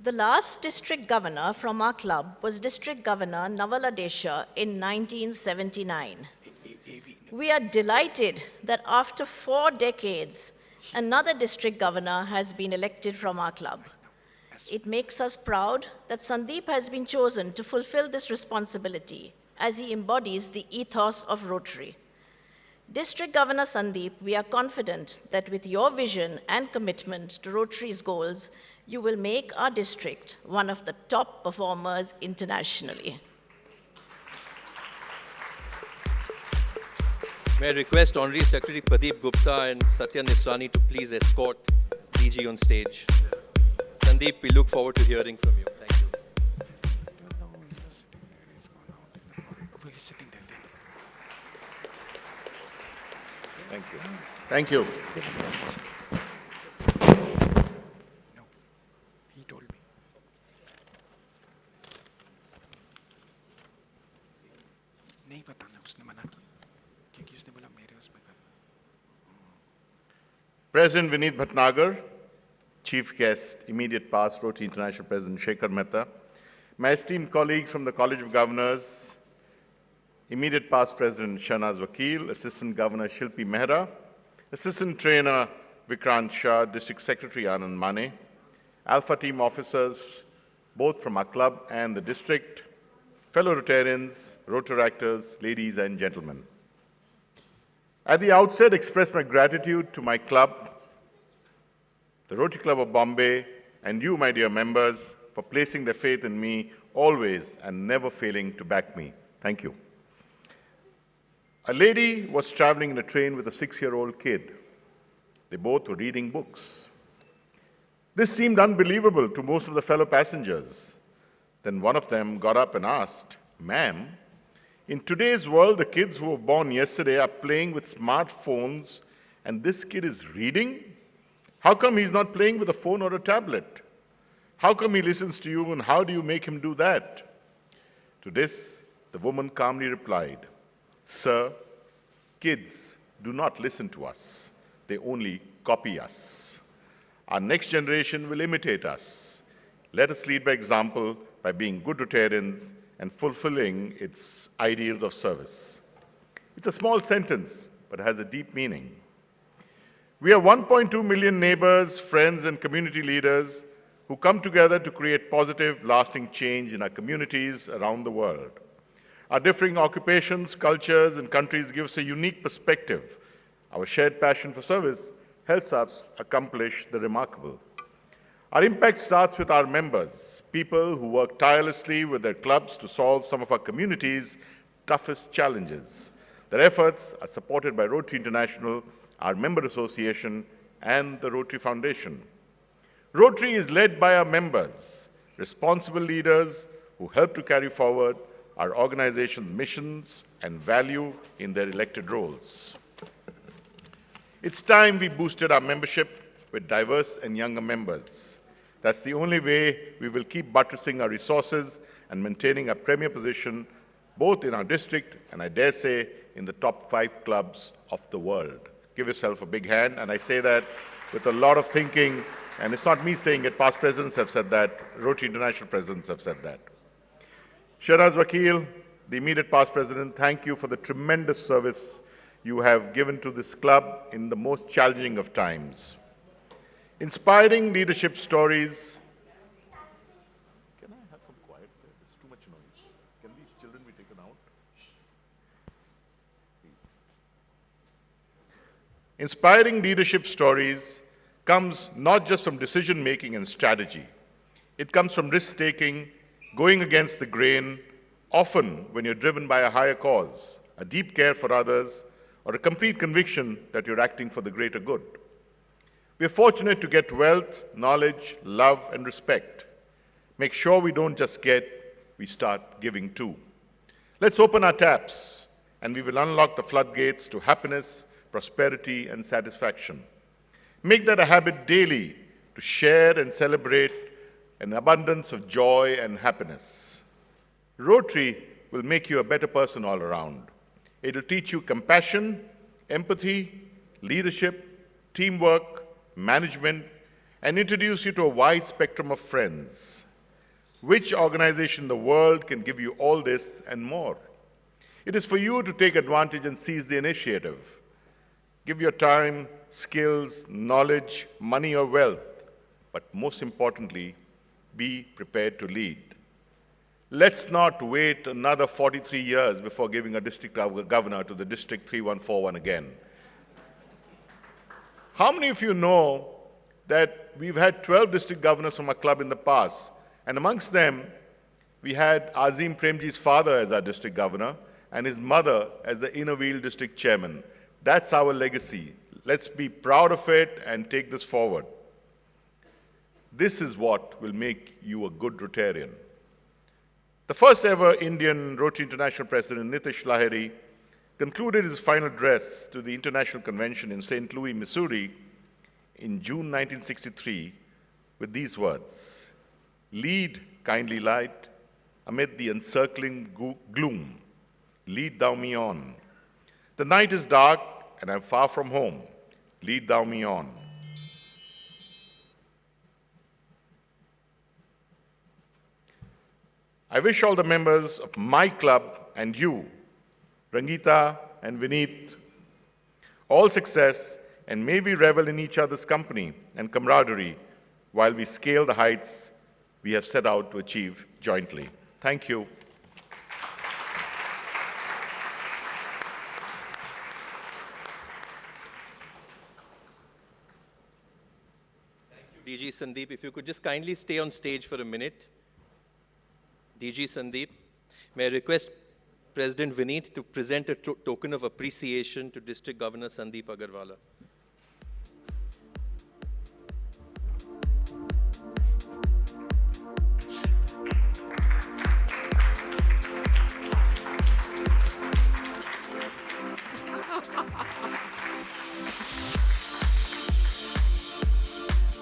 The last district governor from our club was District Governor Navala Desha in 1979. We are delighted that after 4 decades, another district governor has been elected from our club. It makes us proud that Sandip has been chosen to fulfill this responsibility as he embodies the ethos of Rotary. District Governor Sandip, we are confident that with your vision and commitment to Rotary's goals, you will make our district one of the top performers internationally. May I request Honorary Secretary Pradeep Gupta and Satya Nisrani to please escort DG on stage. Sandip, we look forward to hearing from you. Thank you. Thank you. Thank you. No, he told me. नहीं बताना उसने मना किया क्योंकि उसने बोला मेरे उसमें कर. President Vineet Bhatnagar, Chief Guest, immediate past Rotary International President Shekhar Mehta, my esteemed colleagues from the College of Governors, immediate past President Shahnaz Vakil, Assistant Governor Shilpi Mehra, Assistant Trainer Vikrant Shah, District Secretary Anand Mane, Alpha Team officers, both from our club and the district, fellow Rotarians, Rotaractors, ladies and gentlemen. At the outset, express my gratitude to my club, the Rotary Club of Bombay, and you, my dear members, for placing their faith in me always and never failing to back me. Thank you. A lady was traveling in a train with a 6-year-old kid. They both were reading books. This seemed unbelievable to most of the fellow passengers. Then one of them got up and asked, "Ma'am, in today's world, the kids who were born yesterday are playing with smartphones, and this kid is reading? How come he's not playing with a phone or a tablet? How come he listens to you, and how do you make him do that?" To this, the woman calmly replied, "Sir, kids do not listen to us. They only copy us. Our next generation will imitate us. Let us lead by example by being good Rotarians and fulfilling its ideals of service." It's a small sentence, but it has a deep meaning. We are 1.2 million neighbors, friends, and community leaders who come together to create positive, lasting change in our communities around the world. Our differing occupations, cultures, and countries give us a unique perspective. Our shared passion for service helps us accomplish the remarkable. Our impact starts with our members, people who work tirelessly with their clubs to solve some of our community's toughest challenges. Their efforts are supported by Rotary International, our member association, and the Rotary Foundation. Rotary is led by our members, responsible leaders who help to carry forward our organization's missions and value in their elected roles. It's time we boosted our membership with diverse and younger members. That's the only way we will keep buttressing our resources and maintaining a premier position both in our district and, I dare say, in the top 5 clubs of the world. Give yourself a big hand, and I say that with a lot of thinking, and it's not me saying it, past presidents have said that, Rotary International presidents have said that. Shahnaz Vakil, the immediate past president, thank you for the tremendous service you have given to this club in the most challenging of times. Inspiring leadership stories. Can I have some quiet there? There's too much noise. Can these children be taken out? Inspiring leadership stories comes not just from decision-making and strategy. It comes from risk-taking, going against the grain, often when you're driven by a higher cause, a deep care for others, or a complete conviction that you're acting for the greater good. We're fortunate to get wealth, knowledge, love, and respect. Make sure we don't just get, we start giving too. Let's open our taps, and we will unlock the floodgates to happiness, prosperity, and satisfaction. Make that a habit daily to share and celebrate an abundance of joy and happiness. Rotary will make you a better person all around. It'll teach you compassion, empathy, leadership, teamwork, management, and introduce you to a wide spectrum of friends. Which organization in the world can give you all this and more? It is for you to take advantage and seize the initiative. Give your time, skills, knowledge, money, or wealth, but most importantly, be prepared to lead. Let's not wait another 43 years before giving a district governor to the District 3141 again. How many of you know that we've had 12 district governors from our club in the past, and amongst them, we had Azim Premji's father as our district governor and his mother as the Inner Wheel district chairman. That's our legacy. Let's be proud of it and take this forward. This is what will make you a good Rotarian. The first ever Indian Rotary International President, Nitish Lahiri, concluded his final address to the International Convention in St. Louis, Missouri in June 1963 with these words: "Lead, kindly light, amid the encircling gloom. Lead thou me on. The night is dark and I'm far from home. Lead thou me on." I wish all the members of my club and you, Rangita and Vineet, all success, and may we revel in each other's company and camaraderie while we scale the heights we have set out to achieve jointly. Thank you. DG Sandip, if you could just kindly stay on stage for a minute. DG Sandip, may I request President Vineet to present a token of appreciation to District Governor Sandip Agarwalla.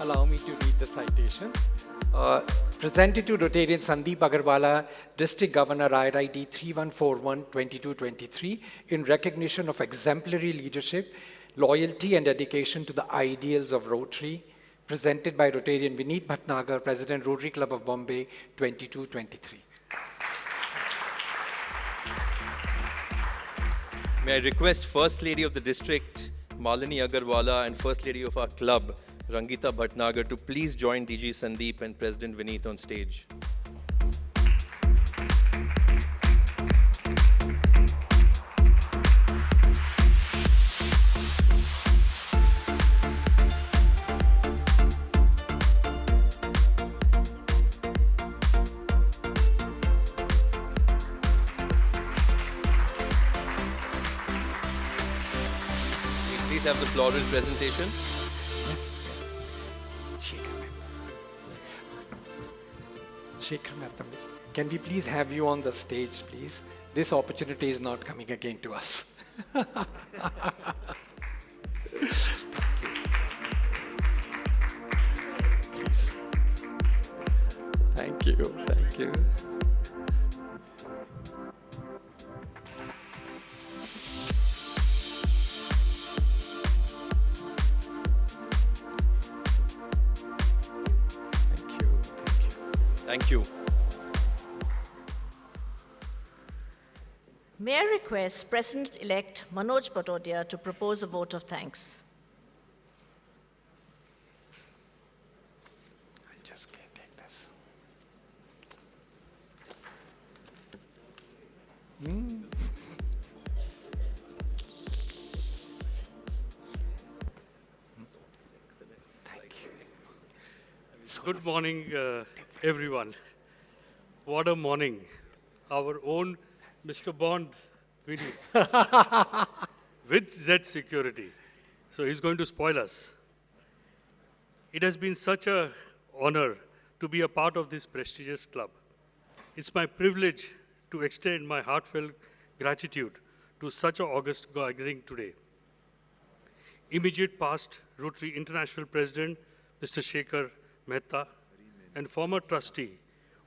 Allow me to read the citation. Presented to Rotarian Sandip Agarwalla, District Governor ID 3141-2223, in recognition of exemplary leadership, loyalty and dedication to the ideals of Rotary, presented by Rotarian Vineet Bhatnagar, President Rotary Club of Bombay, 2223. May I request First Lady of the District, Malini Agarwalla, and First Lady of our club, Rangita Bhatnagar, to please join DG Sandip and President Vineet on stage. Please have the floral presentation. Shekhar Mehta, can we please have you on the stage, please? This opportunity is not coming again to us. Please. Thank you, thank you. Thank you. May I request President-elect Manoj Patodia to propose a vote of thanks? I just can't take this. Good morning, everyone. What a morning. Our own Mr. Bond, Vineet, with Z security. So he's going to spoil us. It has been such an honor to be a part of this prestigious club. It's my privilege to extend my heartfelt gratitude to such an august gathering today. Immediate past Rotary International President, Mr. Shekhar Mehta, and former trustee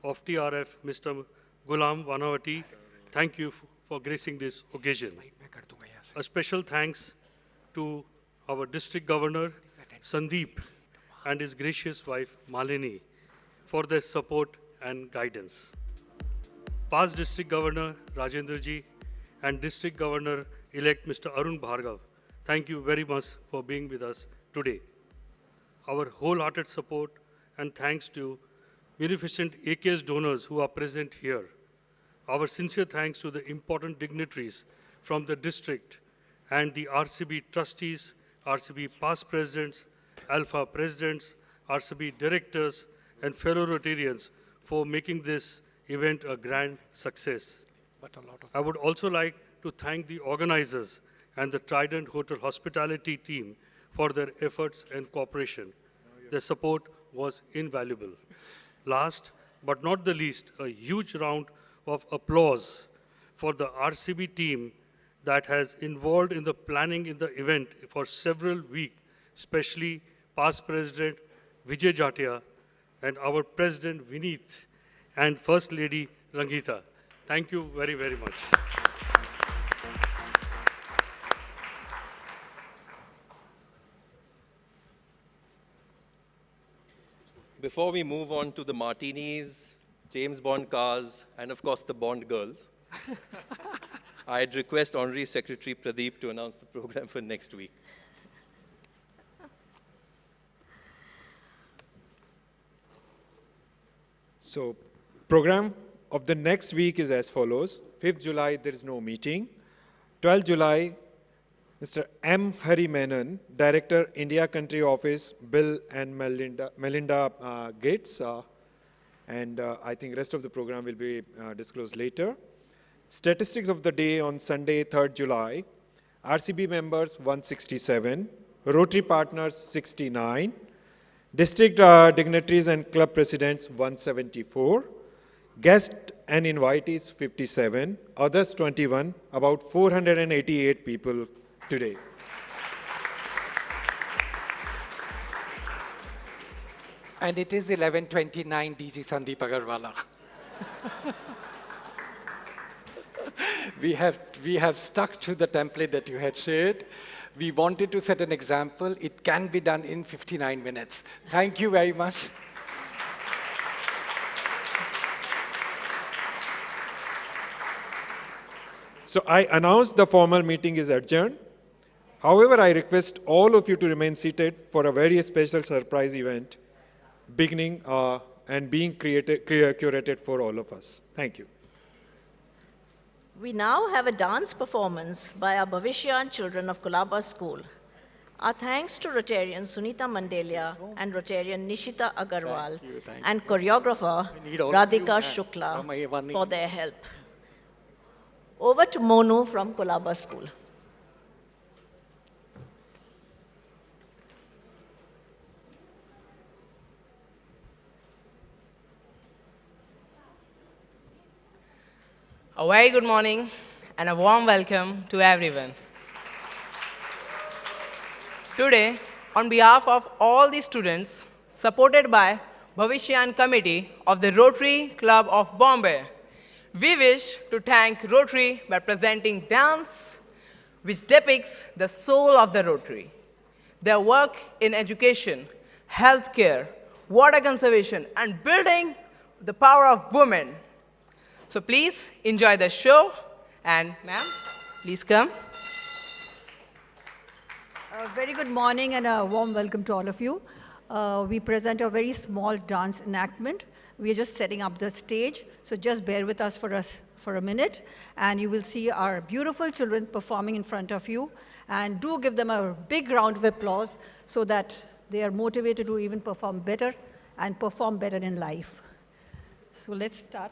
of TRF, Mr. Ghulam Vanawati, thank you for gracing this occasion. A special thanks to our district governor, Sandip, and his gracious wife, Malini, for their support and guidance. Past district governor, Rajendra ji, and district governor-elect, Mr. Arun Bhargav, thank you very much for being with us today. Our wholehearted support and thanks to beneficent AKS donors who are present here. Our sincere thanks to the important dignitaries from the district and the RCB trustees, RCB past presidents, Alpha presidents, RCB directors, and fellow Rotarians for making this event a grand success. I would also like to thank the organizers and the Trident Hotel hospitality team for their efforts and cooperation. Their support was invaluable. Last but not the least, a huge round of applause for the RCB team that has involved in the planning in the event for several weeks, especially past President Vijay Jatia and our President Vineet and First Lady Rangita. Thank you very, very much. Before we move on to the martinis, James Bond cars, and of course the Bond girls, I'd request Honorary Secretary Pradeep to announce the program for next week. So, program of the next week is as follows. 5th July, there is no meeting. 12th July, Mr. M. Hari Menon, Director, India Country Office, Bill and Melinda Gates. And I think rest of the program will be disclosed later. Statistics of the day on Sunday, 3rd July. RCB members, 167. Rotary partners, 69. District dignitaries and club presidents, 174. Guests and invitees, 57. Others, 21. About 488 people today. And it is 11:29 DG Sandip Agarwalla. we have stuck to the template that you had shared. We wanted to set an example. It can be done in 59 minutes. Thank you very much. So I announce the formal meeting is adjourned. However, I request all of you to remain seated for a very special surprise event beginning and being curated for all of us. Thank you. We now have a dance performance by our Bhavishyan children of Kolaba School. Our thanks to Rotarian Sunita Mandelia and Rotarian Nishita Agarwal and choreographer Radhika Shukla for their help. Over to Monu from Kolaba School. A very good morning and a warm welcome to everyone. Today, on behalf of all the students, supported by Bhavishyan Committee of the Rotary Club of Bombay, we wish to thank Rotary by presenting dance, which depicts the soul of the Rotary. Their work in education, healthcare, water conservation, and building the power of women. So please enjoy the show And ma'am, please come. A very good morning and a warm welcome to all of you. We present a very small dance enactment. We are just setting up the stage, so just bear with us for a minute, and you will see our beautiful children performing in front of you. And do give them a big round of applause so that they are motivated to even perform better and perform better in life. So let's start.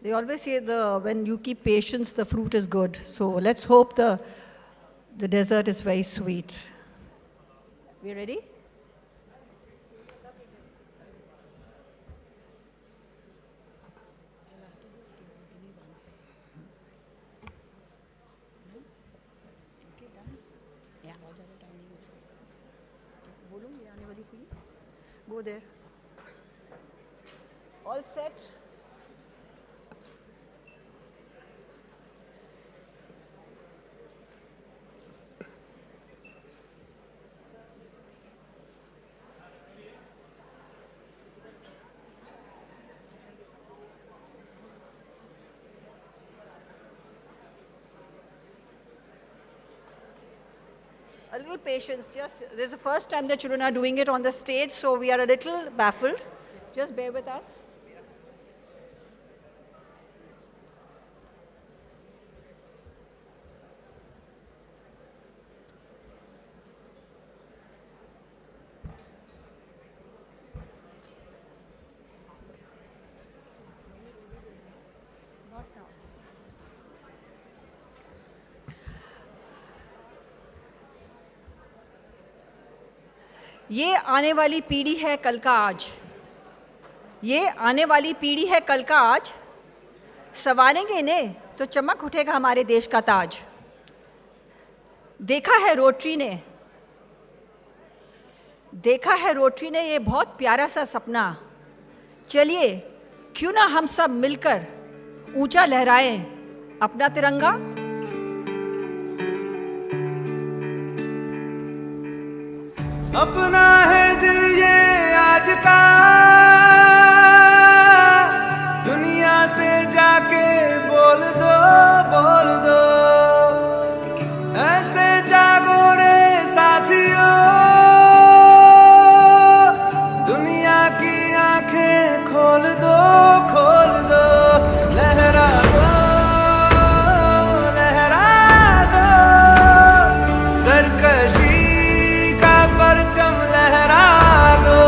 They always say when you keep patience, the fruit is good. So let's hope the dessert is very sweet. We ready? Go there. All set? A little patience, this is the first time the children are doing it on the stage, so we are a little baffled. Just bear with us. ये आने वाली पीढ़ी है कल का आज, ये आने वाली पीढ़ी है कल का आज, संवारेंगे इन्हें तो चमक उठेगा हमारे देश का ताज। देखा है रोटरी ने ये बहुत प्यारा सा सपना, चलिए क्यों ना हम सब मिलकर ऊंचा लहराएं अपना तिरंगा। अपना है दिल ये आज का, दुनिया से जाके बोल दो, ऐसे जागो रे साथियों, दुनिया की आंखें खोल दो, लहरा दो सरकशी परचम लहरा दो,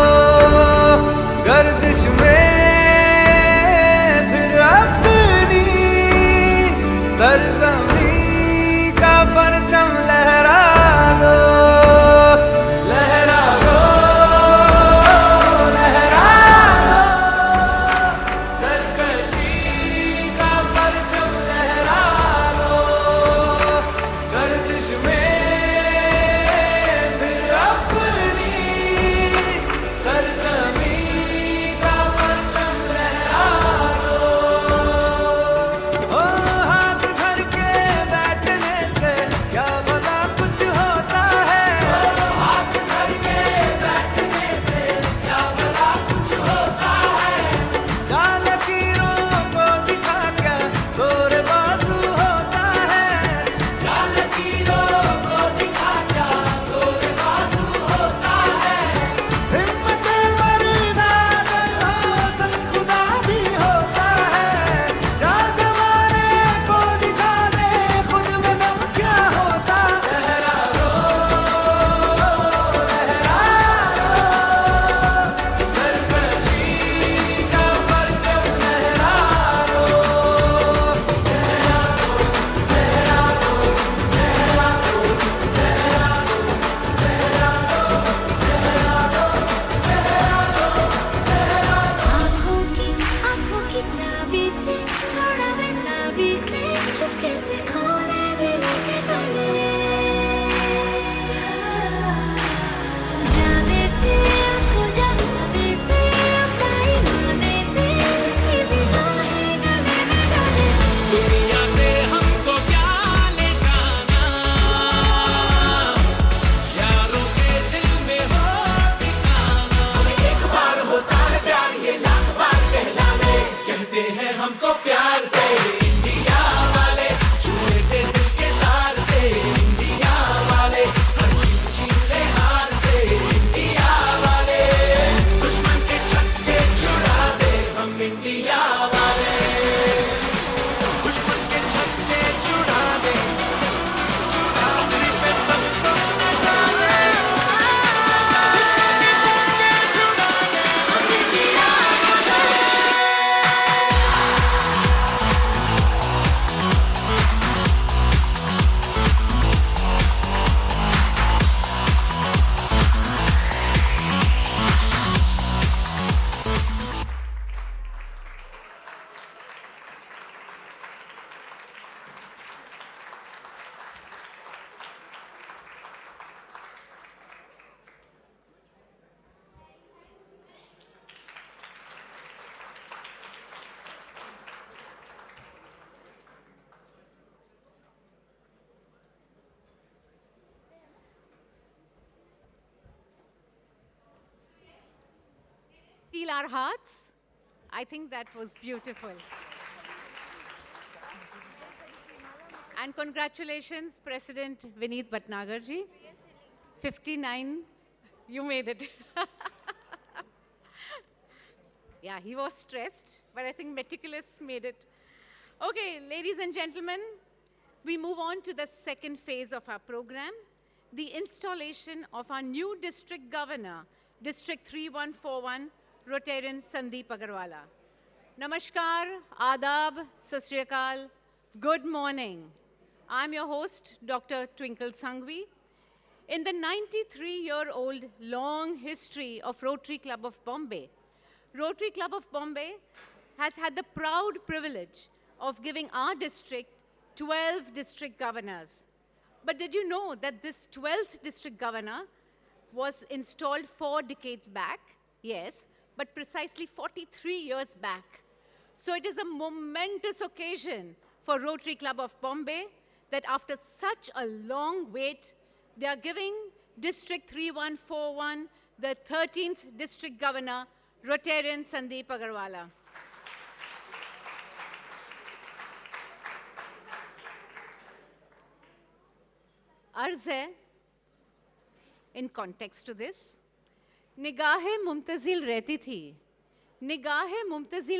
steal our hearts. I think that was beautiful. And congratulations, President Vineet Bhatnagar ji. 59, you made it. Yeah, he was stressed, but I think meticulous made it. Okay, ladies and gentlemen, we move on to the second phase of our program, the installation of our new district governor, District 3141, Rotarian Sandip Agarwalla. Namaskar, Adab, Sat Sri Akal, good morning. I'm your host, Dr. Twinkle Sanghvi. In the 93-year-old long history of Rotary Club of Bombay, Rotary Club of Bombay has had the proud privilege of giving our district 12 district governors. But did you know that this 12th district governor was installed 4 decades back? Yes, but precisely 43 years back. So it is a momentous occasion for Rotary Club of Bombay that after such a long wait, they are giving District 3141 the 13th district governor, Rotarian Sandip Agarwalla. अर्ज है, in context to this, निगाहें मुमतजिल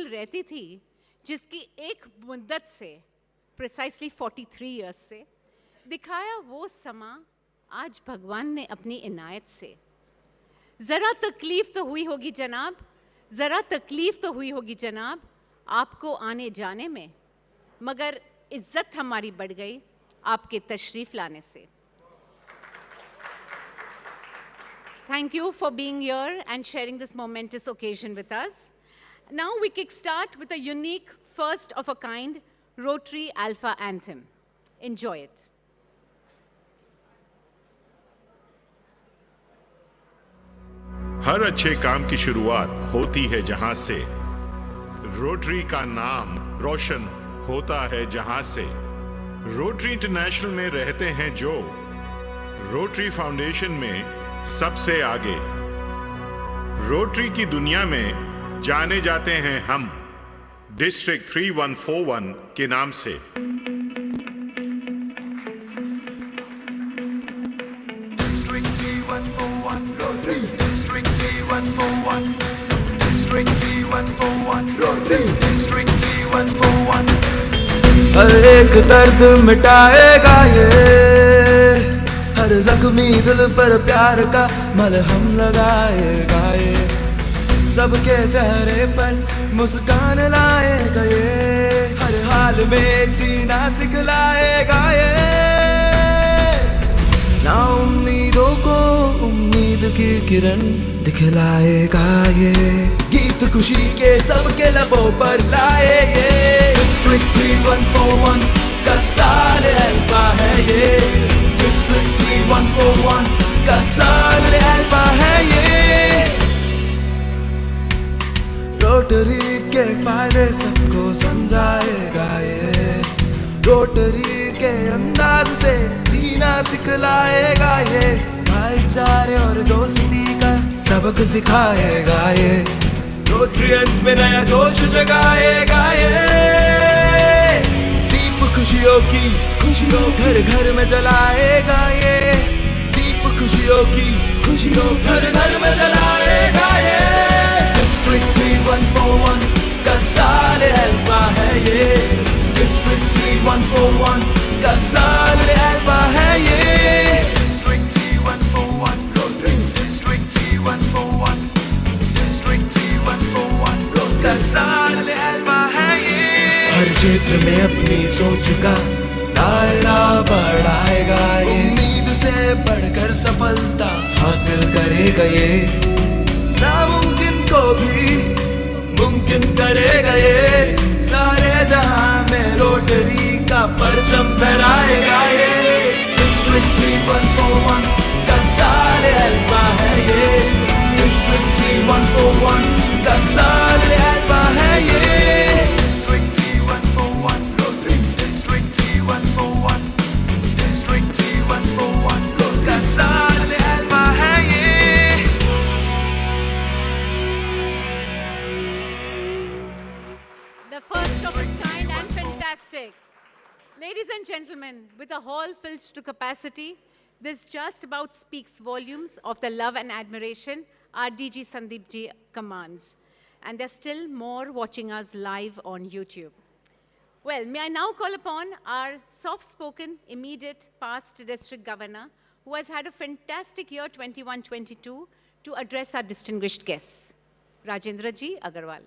रहती थी, जिसकी एक मुद्दत से, precisely 43 years से, दिखाया वो समा आज भगवान ने अपनी इनायत से. ज़रा तकलीफ तो हुई होगी जनाब, आपको आने जाने में, मगर इज्जत हमारी बढ़ गई आपके तशरीफ लाने से. Thank you for being here and sharing this momentous occasion with us. Now we kickstart with a unique, first-of-a-kind Rotary Alpha Anthem. Enjoy it. हर अच्छे काम की शुरुआत होती है जहां से, रोटरी का नाम रोशन होता है जहां से. रोटरी इंटरनेशनल में रहते हैं जो, रोटरी फाउंडेशन में सबसे आगे. रोटरी की दुनिया में जाने जाते हैं हम, डिस्ट्रिक्ट 3141 के नाम से. District 3141 Rotary. District 3141 District 3141 Rotary. District 3141. हर एक दर्द मिटाएगा ये, हर जख्मी दिल पर प्यार का मलहम लगाएगा ये, सबके चेहरे पर मुस्कान लाएगा ये, हर हाल में जीना सिखलाएगा ये. ना उम्मीदों को उम्मीद की किरण दिखलाएगा ये, गीत खुशी के सबके लबों पर लाए ये. District 3141 का साल अल्फा है ये, District 3141 का साल अल्फा है ये. रोटरी के फायदे सबको समझाएगा ये, रोटरी के अंदाज से जीना सिखलाएगा ये, भाईचारे और दोस्ती का सबक सिखाएगा ये, रोटरियंस में नया जोश जगाएगा ये. दीप खुशियों की खुशियों घर घर में जलाएगा ये, दीप खुशियों की खुशियों घर घर में जलाएगा ये. District 3141 का साल अल्फा है ये, District 3141 का साल अल्फा है ये. District 3141 Rotary. District 3141 District 3141 Rotary. का साल अल्फा है ये. हर क्षेत्र में अपनी सोच का दायरा बढ़ाएगा ये, उम्मीद से बढ़कर सफलता हासिल करेगा ये, नामुमकिन को भी मुमकिन करेगा ये, सारे जहां में रोटरी का परचम फहराएगा ये. District 3141 का साल अल्फा है ये, District 3141 का साल अल्फा है ये. District 3141 Rotary. District 3141 District 3141 Rotary. का साल अल्फा है ये. Fantastic. Ladies and gentlemen, with a hall filled to capacity, this just about speaks volumes of the love and admiration our DG Sandip ji commands. And there's still more watching us live on YouTube. Well, may I now call upon our soft-spoken, immediate past district governor, who has had a fantastic year 21-22, to address our distinguished guests. Rajendra ji Agarwalla.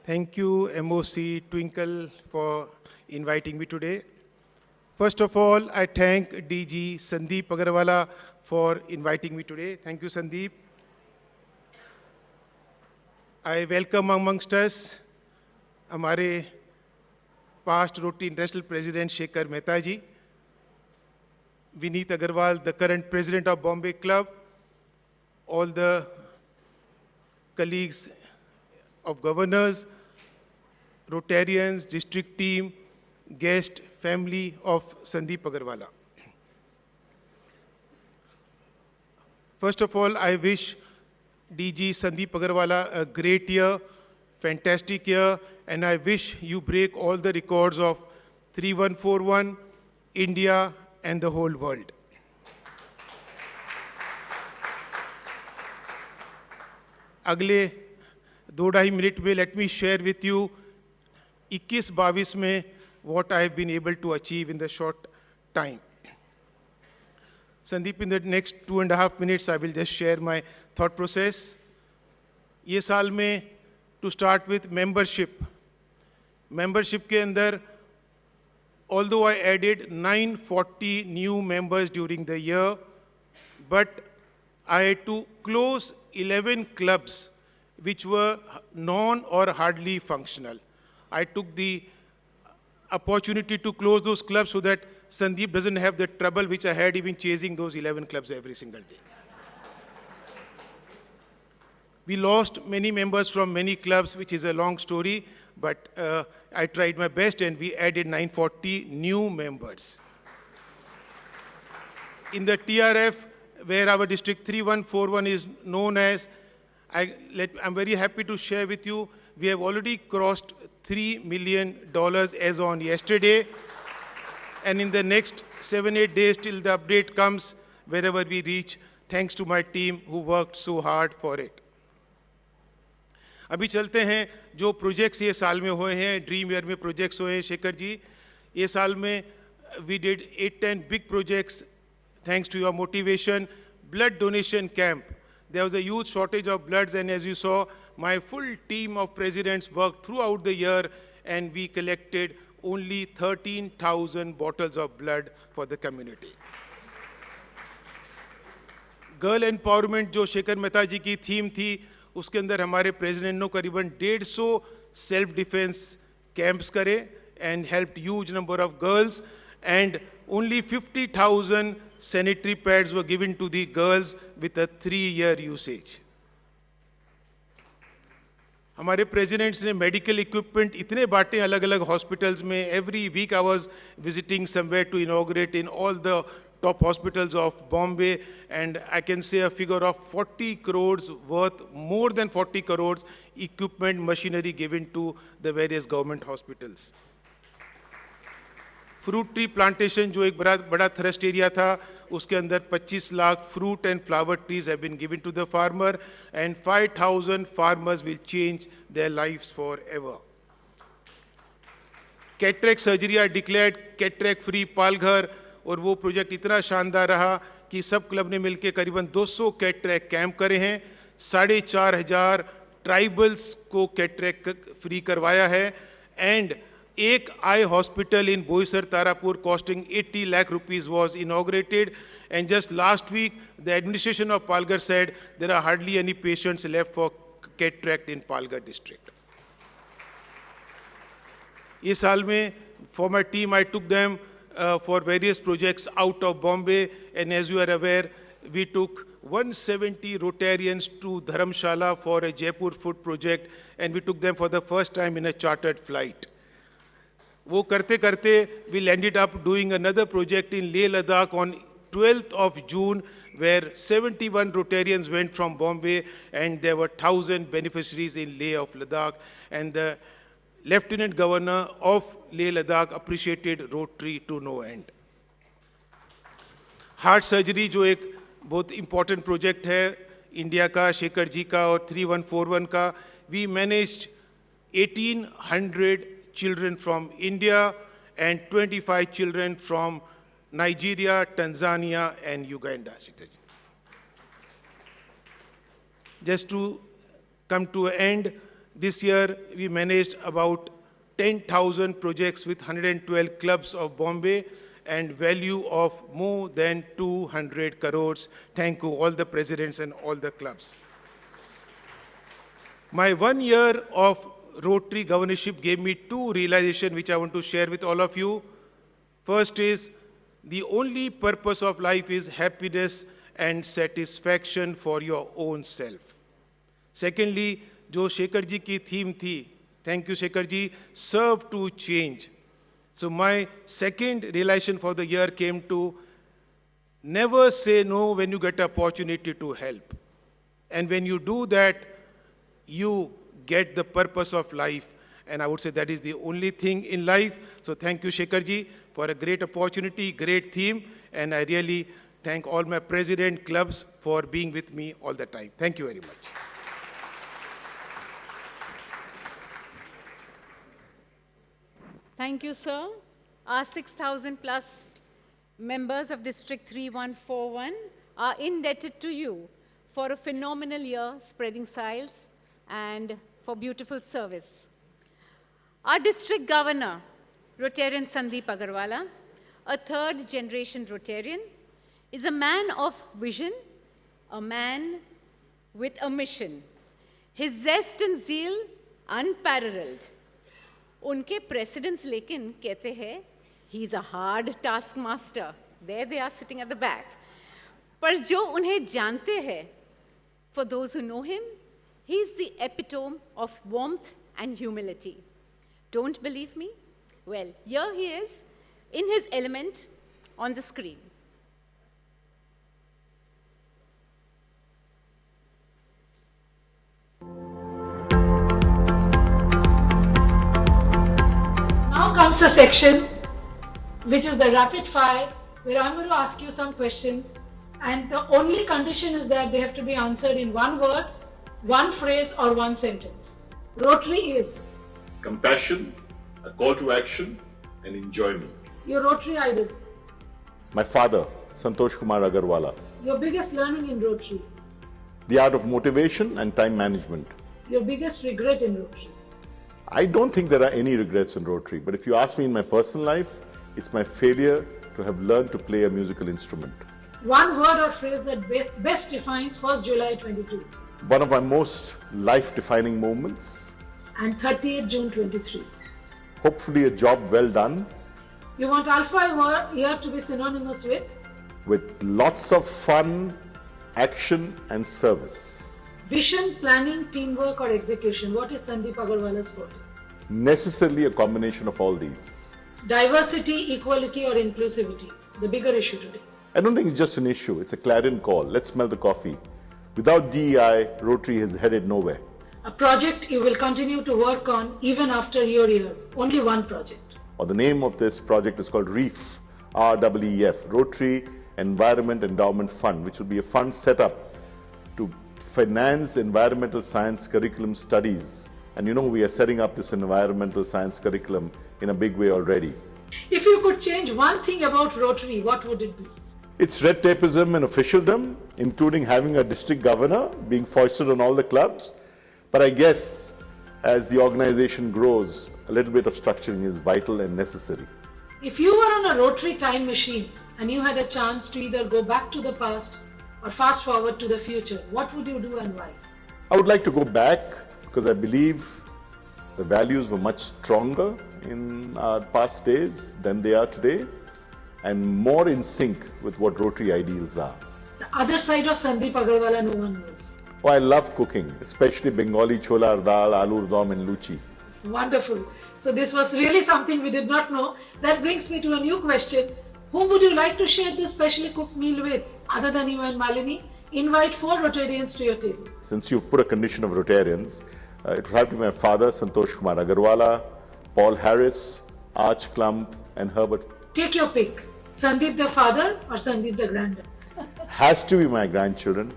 Thank you, MOC Twinkle, for inviting me today. First of all, I thank DG Sandip Agarwalla for inviting me today. Thank you, Sandip. I welcome amongst us हमारे past Rotary International President Shekhar Mehta ji, Vineet Agarwal, the current President of Bombay Club, all the colleagues of governors, Rotarians, district team, guest, family of Sandip Agarwalla. First of all, I wish DG Sandip Agarwalla a great year, fantastic year, and I wish you break all the records of 3141, India, and the whole world. अगले 2-2.5 minute में let me share with you 21-22 में what I have been able to achieve in the short time. Sandeep, in the next 2.5 minutes, I will just share my thought process. ये साल में to start with membership. Membership के अंदर, although I added 940 new members during the year, but I had to close 11 clubs which were non or hardly functional. I took the opportunity to close those clubs so that Sandip doesn't have the trouble which I had even chasing those 11 clubs every single day. We lost many members from many clubs, which is a long story, but I tried my best and we added 940 new members. In the TRF, where our district 3141 is known as, I'm very happy to share with you, we have already crossed $3 million as on yesterday. And in the next 7-8 days till the update comes, wherever we reach, thanks to my team who worked so hard for it. अभी चलते हैं जो projects ये साल में हुए हैं, dream year में प्रोजेक्ट्स हुए हैं, शेखर जी, ये साल में we did 8-10 big projects thanks to your motivation. Blood donation camp. There was a huge shortage of bloods, and as you saw, my full team of presidents worked throughout the year, and we collected only 13,000 bottles of blood for the community. Girl empowerment, जो शेखर मेहता जी की theme थी, उसके अंदर हमारे president ने करीबन 150 self defence camps करे and helped huge number of girls, and only 50,000 sanitary pads were given to the girls with a 3-year usage. हमारे प्रेसिडेंट्स ने मेडिकल इक्विपमेंट इतने बांटे अलग अलग हॉस्पिटल्स में. Every week I was visiting somewhere to inaugurate in all the top hospitals of Bombay, and I can say a figure of 40 crores worth, more than 40 crores equipment, machinery given to the various government hospitals. Fruit tree plantation जो एक बड़ा thrust area था, उसके अंदर 25 lakh fruit and flower trees have been given to the farmer, and 5,000 farmers will change their lives forever. Cataract surgery are declared cataract free Palghar, और वो project इतना शानदार रहा कि सब क्लब ने मिलकर करीबन 200 कैटरैक्ट कैंप करे हैं, 4,500 ट्राइबल्स को कैटरैक्ट फ्री करवाया है, एंड एक eye hospital in Boisar Tarapur costing 80 lakh rupees was inaugurated, and just last week the administration of Palghar said there are hardly any patients left for cataract in Palghar district. इस साल में for my team I took them for various projects out of Bombay, and as you are aware, we took 170 Rotarians to Dharamshala for a Jaipur food project, and we took them for the first time in a chartered flight. वो करते करते we ended up doing another project in Leh Ladakh on 12th of June, where 71 Rotarians went from Bombay, and there were 1,000 beneficiaries in Leh of Ladakh. And the Lieutenant Governor of Leh Ladakh appreciated Rotary to no end. Heart surgery जो एक बहुत important project है India का, शेखर जी का और 3141 का, we managed 1800 children from India and 25 children from Nigeria, Tanzania, and Uganda. Just to come to an end, this year we managed about 10,000 projects with 112 clubs of Bombay and value of more than 200 crores. Thank you all the presidents and all the clubs. My 1 year of Rotary governorship gave me two realizations which I want to share with all of you. First is, the only purpose of life is happiness and satisfaction for your own self. Secondly, जो शेखर जी की theme थी, thank you Shekhar ji, serve to change. So my second realization for the year came to never say no when you get an opportunity to help. And when you do that, you get the purpose of life. And I would say that is the only thing in life. So thank you, Shekhar ji, for a great opportunity, great theme. And I really thank all my president clubs for being with me all the time. Thank you very much. Thank you, sir. Our 6,000 plus members of District 3141 are indebted to you for a phenomenal year spreading science and for beautiful service. Our district governor, Rotarian Sandip Agarwalla, a third generation Rotarian, is a man of vision, a man with a mission. His zest and zeal unparalleled. उनके presidents लेकिन कहते हैं, he is a hard taskmaster. There they are sitting at the back. पर जो उन्हें जानते हैं, for those who know him, he is the epitome of warmth and humility. Don't believe me? Well, here he is in his element on the screen. Now comes a section which is the rapid fire, where I'm going to ask you some questions, and the only condition is that they have to be answered in one word, one phrase, or one sentence. Rotary is? Compassion, a call to action, and enjoyment. Your Rotary idol? My father, Santosh Kumar Agarwalla. Your biggest learning in Rotary? The art of motivation and time management. Your biggest regret in Rotary? I don't think there are any regrets in Rotary, but if you ask me in my personal life, it's my failure to have learned to play a musical instrument. One word or phrase that best defines 1st July 22. One of my most life-defining moments. And 30th June 23. Hopefully a job well done. You want Alpha year to be synonymous with? With lots of fun, action and service. Vision, planning, teamwork or execution. What is Sandip Agarwalla's forte? Necessarily a combination of all these. Diversity, equality or inclusivity. The bigger issue today. I don't think it's just an issue. It's a clarion call. Let's smell the coffee. Without DEI, Rotary has headed nowhere. A project you will continue to work on even after your year. Only one project. Or the name of this project is called REEF, REEF, Rotary Environment Endowment Fund, which will be a fund set up to finance environmental science curriculum studies. And you know, we are setting up this environmental science curriculum in a big way already. If you could change one thing about Rotary, what would it be? It's red tapeism and officialdom, including having a district governor being foisted on all the clubs. But I guess as the organization grows, a little bit of structuring is vital and necessary. If you were on a Rotary time machine and you had a chance to either go back to the past or fast forward to the future, what would you do and why? I would like to go back because I believe the values were much stronger in our past days than they are today and more in sync with what Rotary ideals are. The other side of Sandip Agarwalla no one knows. Oh, I love cooking, especially Bengali cholar dal, aloo dom and luchi. Wonderful. So this was really something we did not know. That brings me to a new question. Whom would you like to share this specially cooked meal with, other than you and Malini? Invite 4 Rotarians to your table. Since you've put a condition of Rotarians, it will have to be my father, Santosh Kumar Agarwalla, Paul Harris, Arch Clump, and Herbert. Take your pick. Sandip the father or Sandip the granddad? Has to be my grandchildren,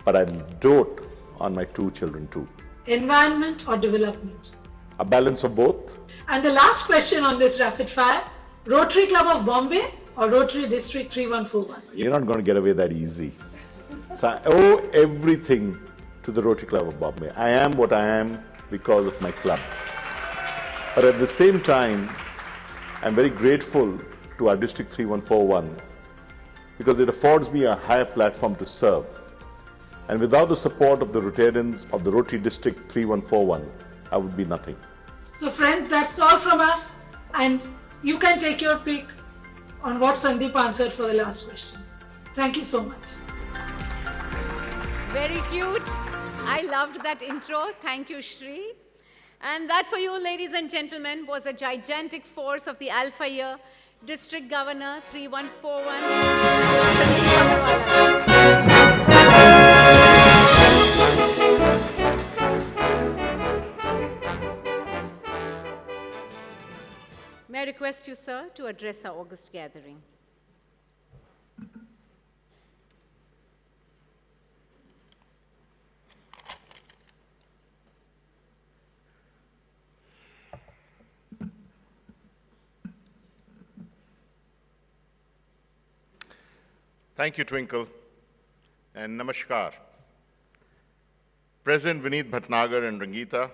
but I dote on my 2 children too. Environment or development? A balance of both. And the last question on this rapid fire, Rotary Club of Bombay or Rotary District 3141? You're not going to get away that easy. So I owe everything to the Rotary Club of Bombay. I am what I am because of my club. But at the same time, I'm very grateful to our District 3141 because it affords me a higher platform to serve. And without the support of the Rotarians of the Rotary District 3141, I would be nothing. So friends, that's all from us. And you can take your pick on what Sandip answered for the last question. Thank you so much. Very cute. I loved that intro. Thank you, Shri. And that for you, ladies and gentlemen, was a gigantic force of the Alpha Year, District Governor 3141, Sandip May I request you, sir, to address our August gathering. Thank you, Twinkle, and namaskar. President Vineet Bhatnagar and Rangita,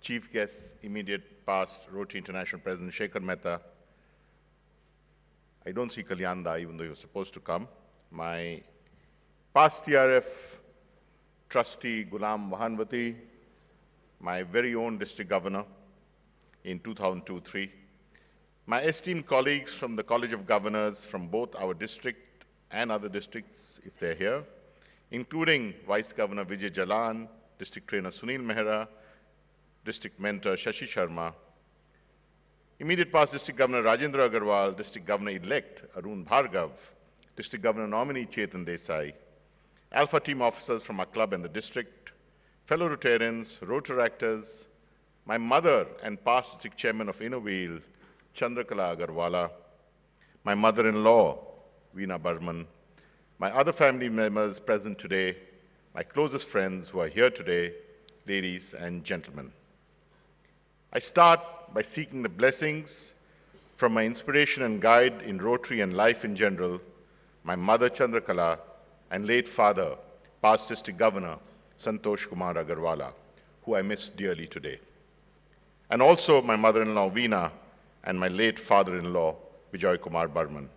Chief Guests, immediate past Rotary International President Shekhar Mehta. I don't see Kalyanda, even though he was supposed to come. My past TRF trustee, Ghulam Vahanvati, my very own district governor in 2002-03. My esteemed colleagues from the College of Governors from both our district and other districts, if they're here, including Vice Governor Vijay Jalan, District Trainer Sunil Mehra, District Mentor Shashi Sharma, immediate past District Governor Rajendra Agarwal, District Governor-elect Arun Bhargav, District Governor nominee Chetan Desai, Alpha team officers from our club and the district, fellow Rotarians, Rotaractors, my mother and past District Chairman of Innovale, Chandrakala Agarwalla, my mother-in-law, Veena Burman, my other family members present today, my closest friends who are here today, ladies and gentlemen. I start by seeking the blessings from my inspiration and guide in Rotary and life in general, my mother Chandrakala and late father, past District Governor Santosh Kumar Agarwalla, who I miss dearly today. And also my mother-in-law Veena and my late father-in-law Vijay Kumar Burman.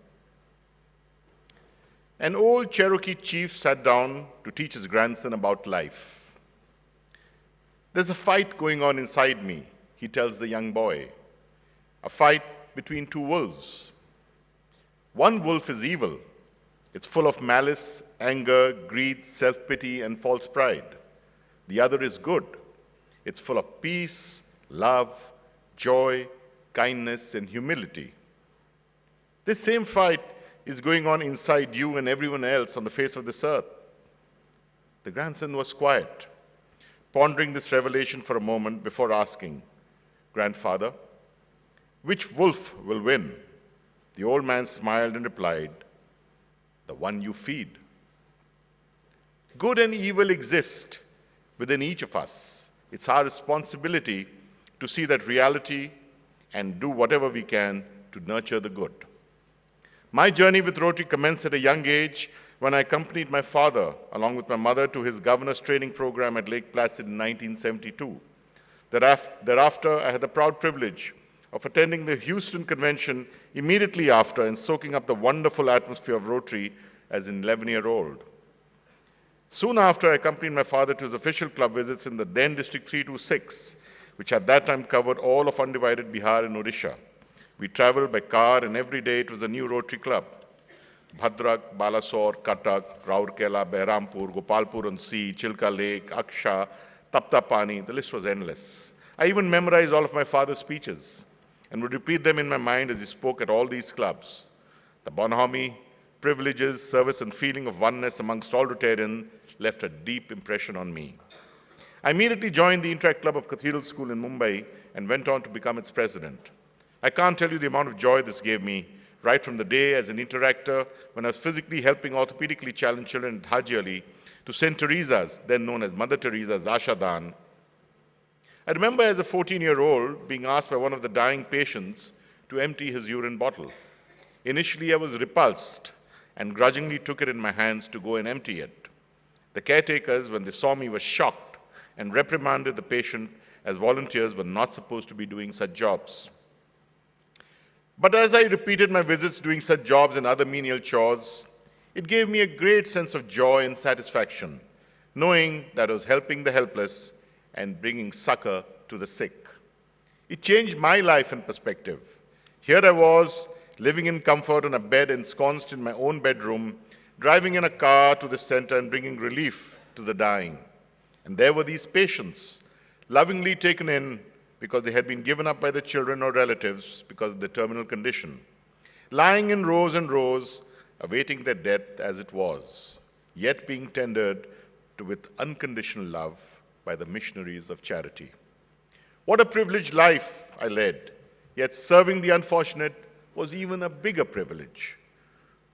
An old Cherokee chief sat down to teach his grandson about life. There's a fight going on inside me, he tells the young boy. A fight between 2 wolves. One wolf is evil. It's full of malice, anger, greed, self-pity, and false pride. The other is good. It's full of peace, love, joy, kindness, and humility. This same fight is going on inside you and everyone else on the face of this earth. The grandson was quiet, pondering this revelation for a moment before asking, "Grandfather, which wolf will win?" The old man smiled and replied, "The one you feed." Good and evil exist within each of us. It's our responsibility to see that reality and do whatever we can to nurture the good. My journey with Rotary commenced at a young age when I accompanied my father, along with my mother, to his governor's training program at Lake Placid in 1972. Thereafter, I had the proud privilege of attending the Houston Convention immediately after and soaking up the wonderful atmosphere of Rotary as an 11-year-old. Soon after, I accompanied my father to his official club visits in the then District 326, which at that time covered all of undivided Bihar and Odisha. We traveled by car, and every day it was a new Rotary club. Bhadrak, Balasore, Katak, Raurkela, Behrampur, Gopalpur on Sea, Chilka Lake, Aksha, Taptapani, the list was endless. I even memorized all of my father's speeches and would repeat them in my mind as he spoke at all these clubs. The bonhomie, privileges, service, and feeling of oneness amongst all Rotarians left a deep impression on me. I immediately joined the Interact Club of Cathedral School in Mumbai and went on to become its president. I can't tell you the amount of joy this gave me, right from the day as an interactor when I was physically helping orthopedically challenged children at Haji Ali to St. Teresa's, then known as Mother Teresa's Ashadan. I remember as a 14-year-old being asked by one of the dying patients to empty his urine bottle. Initially, I was repulsed and grudgingly took it in my hands to go and empty it. The caretakers, when they saw me, were shocked and reprimanded the patient as volunteers were not supposed to be doing such jobs. But as I repeated my visits doing such jobs and other menial chores, it gave me a great sense of joy and satisfaction, knowing that I was helping the helpless and bringing succor to the sick. It changed my life and perspective. Here I was, living in comfort on a bed ensconced in my own bedroom, driving in a car to the center and bringing relief to the dying. And there were these patients, lovingly taken in because they had been given up by the children or relatives because of their terminal condition, lying in rows and rows, awaiting their death as it was, yet being tended to with unconditional love by the missionaries of charity. What a privileged life I led, yet serving the unfortunate was even a bigger privilege.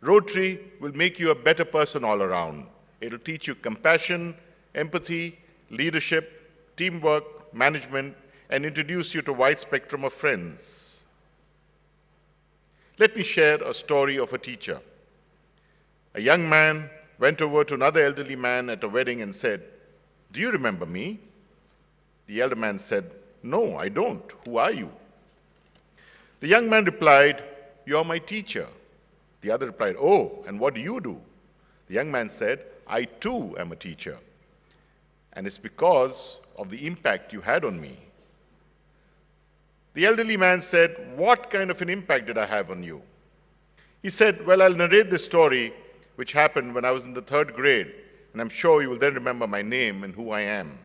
Rotary will make you a better person all around. It'll teach you compassion, empathy, leadership, teamwork, management, and introduce you to a wide spectrum of friends. Let me share a story of a teacher. A young man went over to another elderly man at a wedding and said, "Do you remember me?" The elder man said, "No, I don't. Who are you?" The young man replied, "You're my teacher." The other replied, "Oh, and what do you do?" The young man said, "I too am a teacher. And it's because of the impact you had on me." The elderly man said, "What kind of an impact did I have on you?" He said, "Well, I'll narrate this story which happened when I was in the 3rd grade, and I'm sure you will then remember my name and who I am.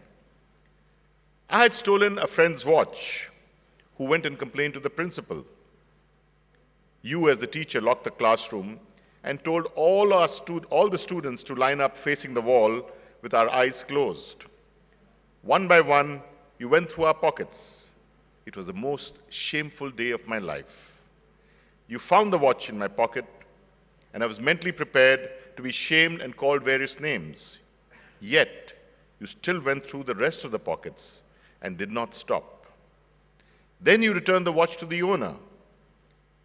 I had stolen a friend's watch who went and complained to the principal. You, as the teacher, locked the classroom and told all the students to line up facing the wall with our eyes closed. One by one, you went through our pockets. It was the most shameful day of my life. You found the watch in my pocket, and I was mentally prepared to be shamed and called various names. Yet, you still went through the rest of the pockets and did not stop. Then you returned the watch to the owner.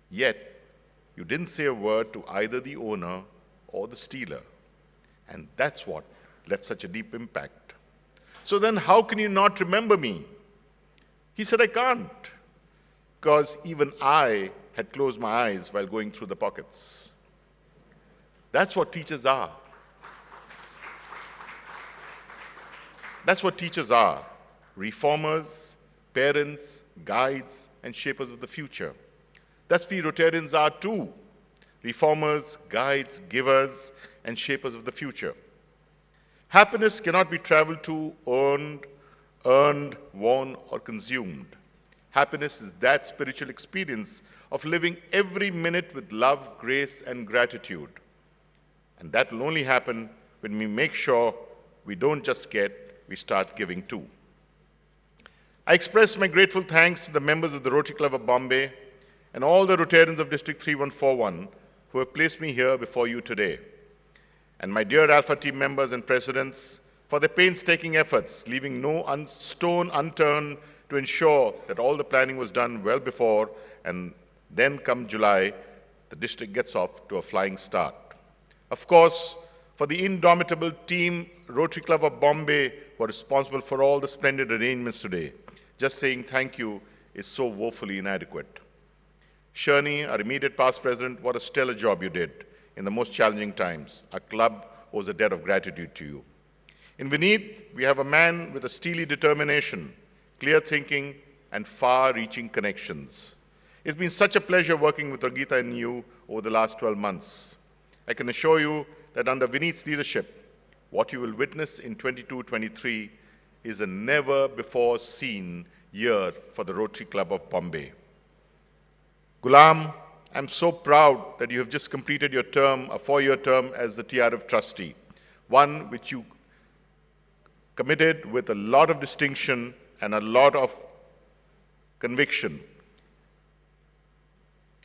Yet, you didn't say a word to either the owner or the stealer. And that's what left such a deep impact. So then how can you not remember me?" He said, "I can't, because even I had closed my eyes while going through the pockets." That's what teachers are. That's what teachers are. Reformers, parents, guides, and shapers of the future. That's what we Rotarians are too. Reformers, guides, givers, and shapers of the future. Happiness cannot be traveled to, earned, worn, or consumed. Happiness is that spiritual experience of living every minute with love, grace, and gratitude. And that will only happen when we make sure we don't just get, we start giving too. I express my grateful thanks to the members of the Rotary Club of Bombay and all the Rotarians of District 3141 who have placed me here before you today. And my dear Alpha team members and presidents, for their painstaking efforts, leaving no stone unturned to ensure that all the planning was done well before, and then come July, the district gets off to a flying start. Of course, for the indomitable team, Rotary Club of Bombay, who are responsible for all the splendid arrangements today, just saying thank you is so woefully inadequate. Shani, our immediate past president, what a stellar job you did in the most challenging times. Our club owes a debt of gratitude to you. In Vineet, we have a man with a steely determination, clear thinking, and far-reaching connections. It's been such a pleasure working with Ragita and you over the last 12 months. I can assure you that under Vineet's leadership, what you will witness in 22-23 is a never-before-seen year for the Rotary Club of Bombay. Gulam, I'm so proud that you have just completed your term, a 4-year term as the TRF trustee, one which you committed with a lot of distinction and a lot of conviction.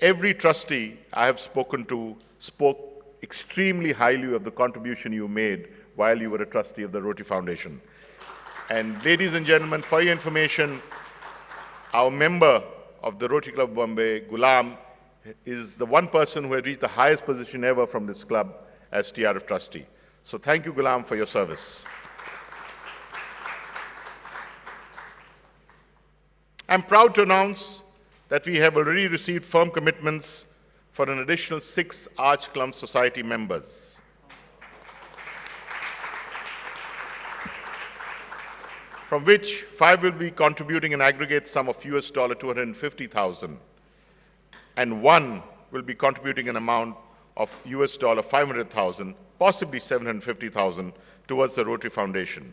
Every trustee I have spoken to spoke extremely highly of the contribution you made while you were a trustee of the Rotary Foundation. And ladies and gentlemen, for your information, our member of the Rotary Club of Bombay, Gulam, is the one person who had reached the highest position ever from this club as TRF trustee. So thank you, Gulam, for your service. I'm proud to announce that we have already received firm commitments for an additional 6 Arch Clump Society members. From which 5 will be contributing an aggregate sum of US $250,000, and 1 will be contributing an amount of US $500,000, possibly $750,000, towards the Rotary Foundation.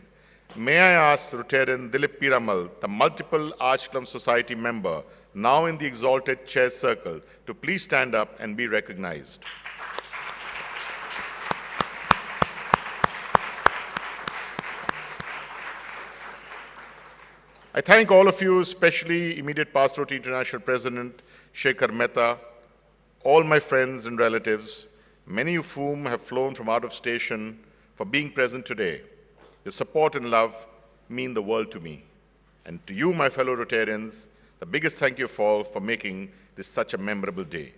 May I ask Rotarian Dilip Piramal, the multiple Arch Clump Society member, now in the exalted chair circle, to please stand up and be recognized. I thank all of you, especially immediate past Rotary International President Shekhar Mehta, all my friends and relatives, many of whom have flown from out of station, for being present today. Your support and love mean the world to me. And to you, my fellow Rotarians, the biggest thank you of all for making this such a memorable day.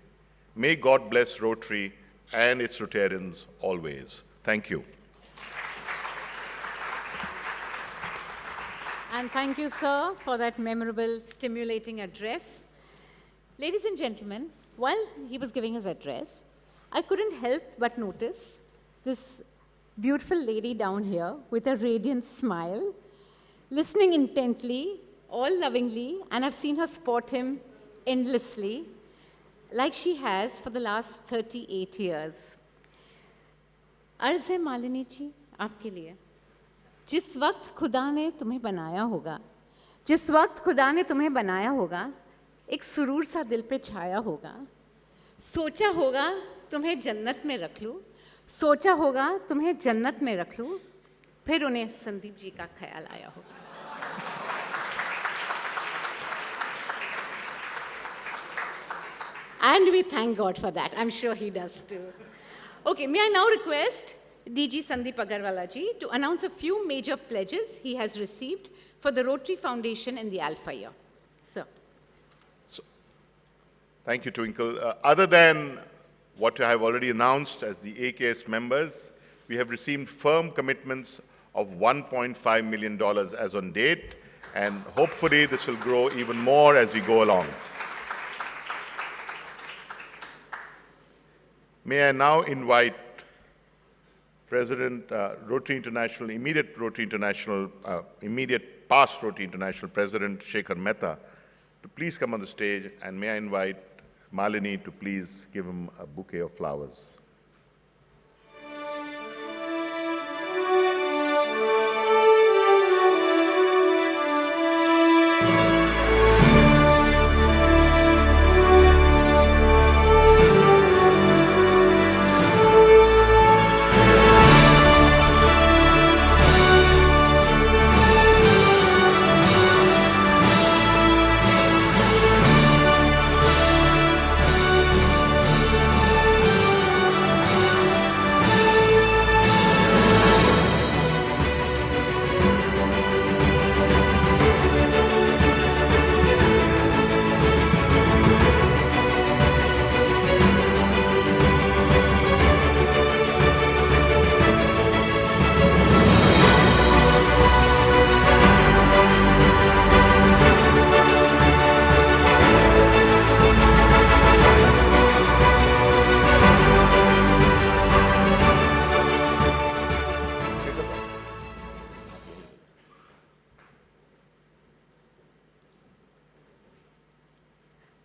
May God bless Rotary and its Rotarians always. Thank you. And thank you, sir, for that memorable, stimulating address. Ladies and gentlemen, while he was giving his address, I couldn't help but notice this beautiful lady down here with a radiant smile, listening intently, all lovingly, and I've seen her support him endlessly, like she has for the last 38 years. अर्ज़ है मालिनी जी आपके लिए, जिस वक्त खुदा ने तुम्हें बनाया होगा, जिस वक्त खुदा ने तुम्हें बनाया होगा, एक सुरूर सा दिल पे छाया होगा, सोचा होगा तुम्हें जन्नत में रख लूँ, सोचा होगा तुम्हें जन्नत में रख लूँ, फिर उन्हें संदीप जी का ख्याल आया होगा. And we thank God for that. I'm sure he does too. Okay, may I now request DG Sandip Agarwalla ji to announce a few major pledges he has received for the Rotary Foundation in the Alpha year. Sir. Thank you, Twinkle. Other than what I have already announced as the AKS members, we have received firm commitments of $1.5 million as on date, and hopefully this will grow even more as we go along. May I now invite President Rotary International, immediate past Rotary International President Shekhar Mehta to please come on the stage, and may I invite Malini to please give him a bouquet of flowers.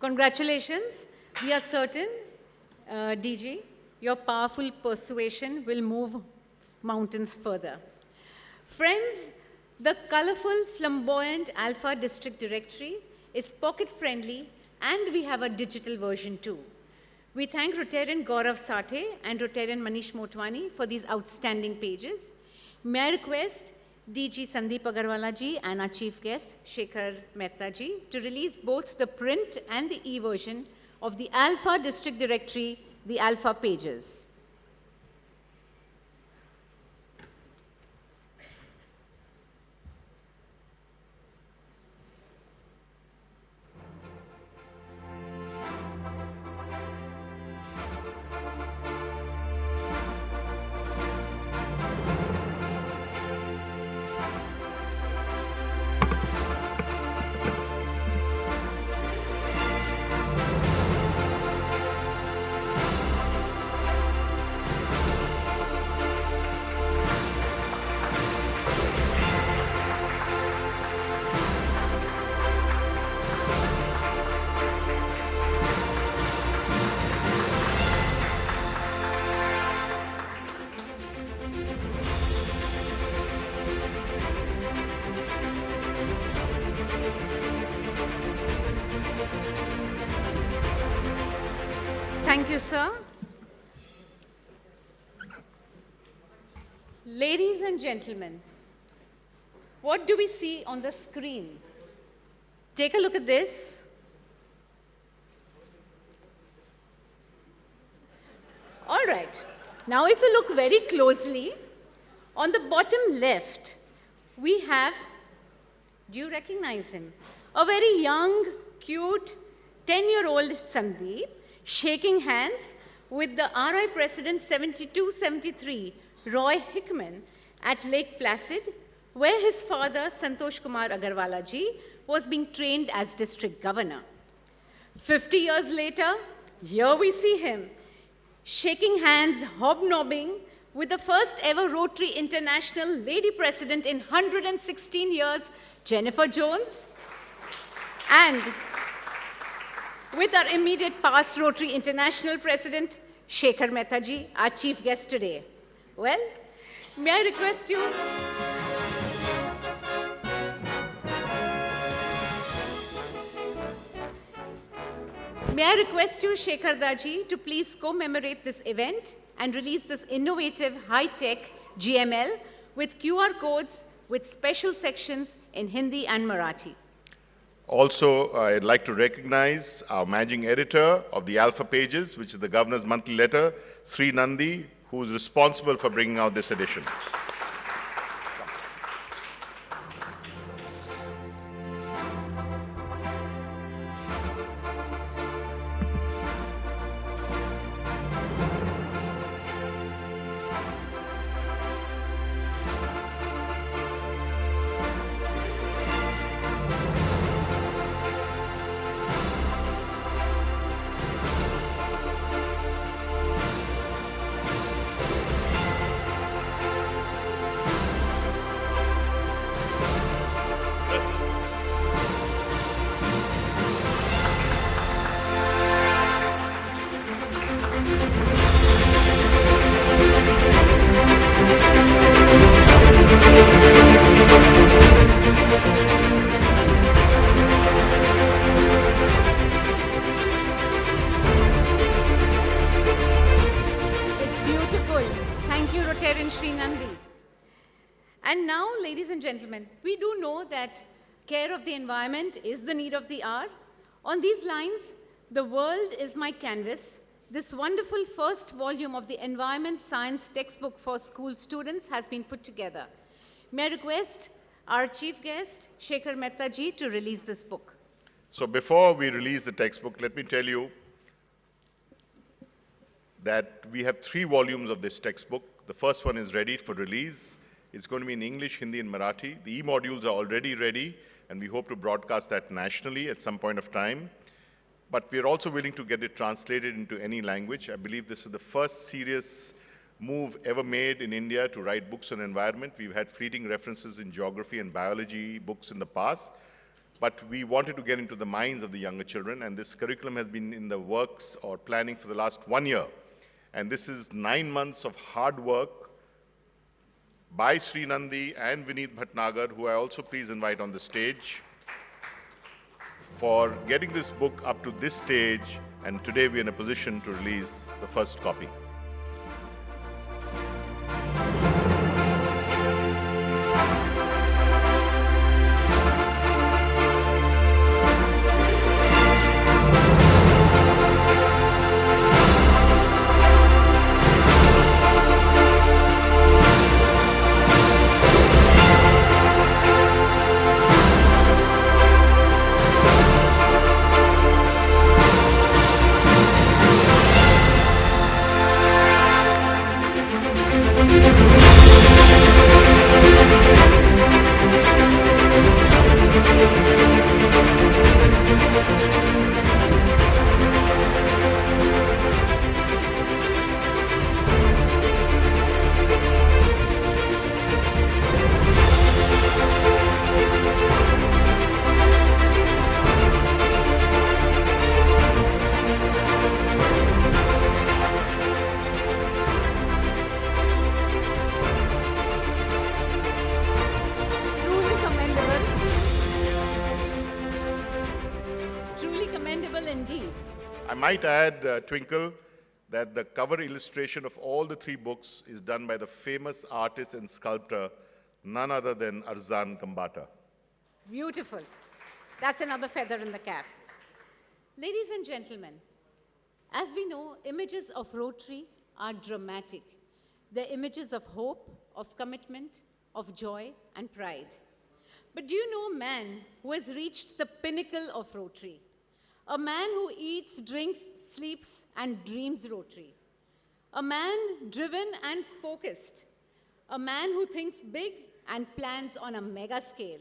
Congratulations. We are certain, DG, your powerful persuasion will move mountains further. Friends, The colorful, flamboyant Alpha District Directory is pocket-friendly, and we have a digital version too. We thank Rotarian Gaurav Sathe and Rotarian Manish Motwani for these outstanding pages. May I request DG Sandip Agarwalla ji and our chief guest, Shekhar Mehta ji, to release both the print and the e-version of the Alpha District Directory, the Alpha pages. Thank you, sir. Ladies and gentlemen, what do we see on the screen? Take a look at this. All right. Now, if you look very closely, on the bottom left, we have, do you recognize him? A very young, cute, 10-year-old Sandip, shaking hands with the RI President 7273, Roy Hickman, at Lake Placid, where his father, Santosh Kumar Agarwalla ji, was being trained as district governor. 50 years later, here we see him, shaking hands, hobnobbing with the first ever Rotary International Lady President in 116 years, Jennifer Jones, and with our immediate past Rotary International President, Shekhar Mehta ji, our chief guest today. Well, may I request you? May I request you, Shekhar Daji, to please commemorate this event and release this innovative, high-tech GML with QR codes with special sections in Hindi and Marathi. Also, I'd like to recognize our managing editor of the Alpha Pages, which is the Governor's monthly letter, Sri Nandi, who is responsible for bringing out this edition. We do know that care of the environment is the need of the hour. On these lines, The World is My Canvas, this wonderful first volume of the Environment Science textbook for school students has been put together. May I request our chief guest, Shekhar Mehta ji, to release this book. So before we release the textbook, let me tell you that we have 3 volumes of this textbook. The first one is ready for release. It's going to be in English, Hindi, and Marathi. The e-modules are already ready, and we hope to broadcast that nationally at some point of time. But we're also willing to get it translated into any language. I believe this is the first serious move ever made in India to write books on environment. We've had fleeting references in geography and biology books in the past, but we wanted to get into the minds of the younger children, and this curriculum has been in the works or planning for the last 1 year. And this is 9 months of hard work by Sri Nandi and Vineet Bhatnagar, who I also please invite on the stage, for getting this book up to this stage, and today we're in a position to release the first copy. I might add, Twinkle, that the cover illustration of all the three books is done by the famous artist and sculptor, none other than Arzan Gambata. Beautiful. That's another feather in the cap. Ladies and gentlemen, as we know, images of Rotary are dramatic. They're images of hope, of commitment, of joy and pride. But do you know a man who has reached the pinnacle of Rotary? A man who eats, drinks, sleeps, and dreams Rotary. A man driven and focused. A man who thinks big and plans on a mega scale.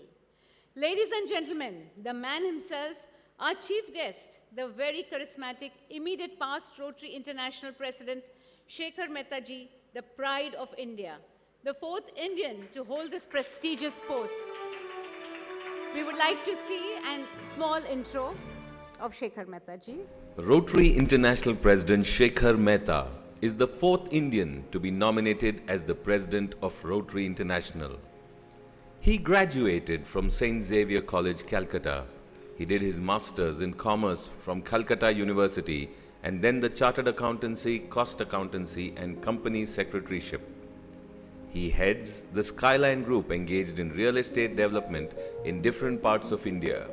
Ladies and gentlemen, the man himself, our chief guest, the very charismatic, immediate past Rotary International President, Shekhar Mehta ji, the pride of India, the fourth Indian to hold this prestigious post. We would like to see a small intro of Shekhar Mehta ji. Rotary International President Shekhar Mehta is the fourth Indian to be nominated as the President of Rotary International. He graduated from St. Xavier College, Calcutta. He did his Masters in Commerce from Calcutta University and then the Chartered Accountancy, Cost Accountancy and Company Secretaryship. He heads the Skyline Group engaged in real estate development in different parts of India.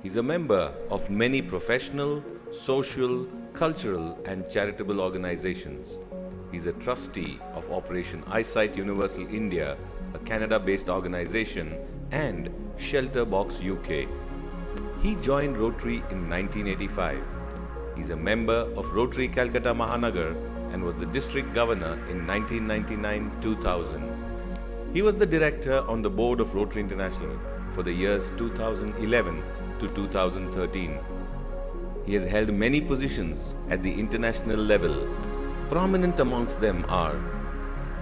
He's a member of many professional, social, cultural and charitable organizations. He's a trustee of Operation Eyesight Universal India, a Canada-based organization, and Shelter Box UK. He joined Rotary in 1985. He's a member of Rotary Calcutta Mahanagar and was the district governor in 1999-2000. He was the director on the board of Rotary International for the years 2011 to 2013. He has held many positions at the international level. Prominent amongst them are: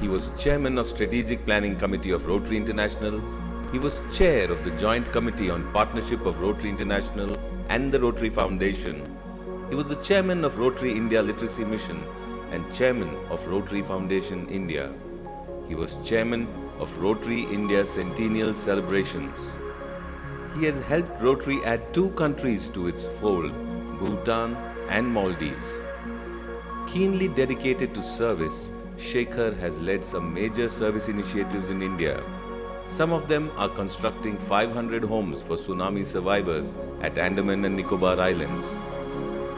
he was chairman of Strategic Planning Committee of Rotary International. He was chair of the Joint Committee on Partnership of Rotary International and the Rotary Foundation. He was the chairman of Rotary India Literacy Mission and chairman of Rotary Foundation India. He was chairman of Rotary India Centennial Celebrations. He has helped Rotary add 2 countries to its fold, Bhutan and Maldives. Keenly dedicated to service, Shekhar has led some major service initiatives in India. Some of them are constructing 500 homes for tsunami survivors at Andaman and Nicobar Islands,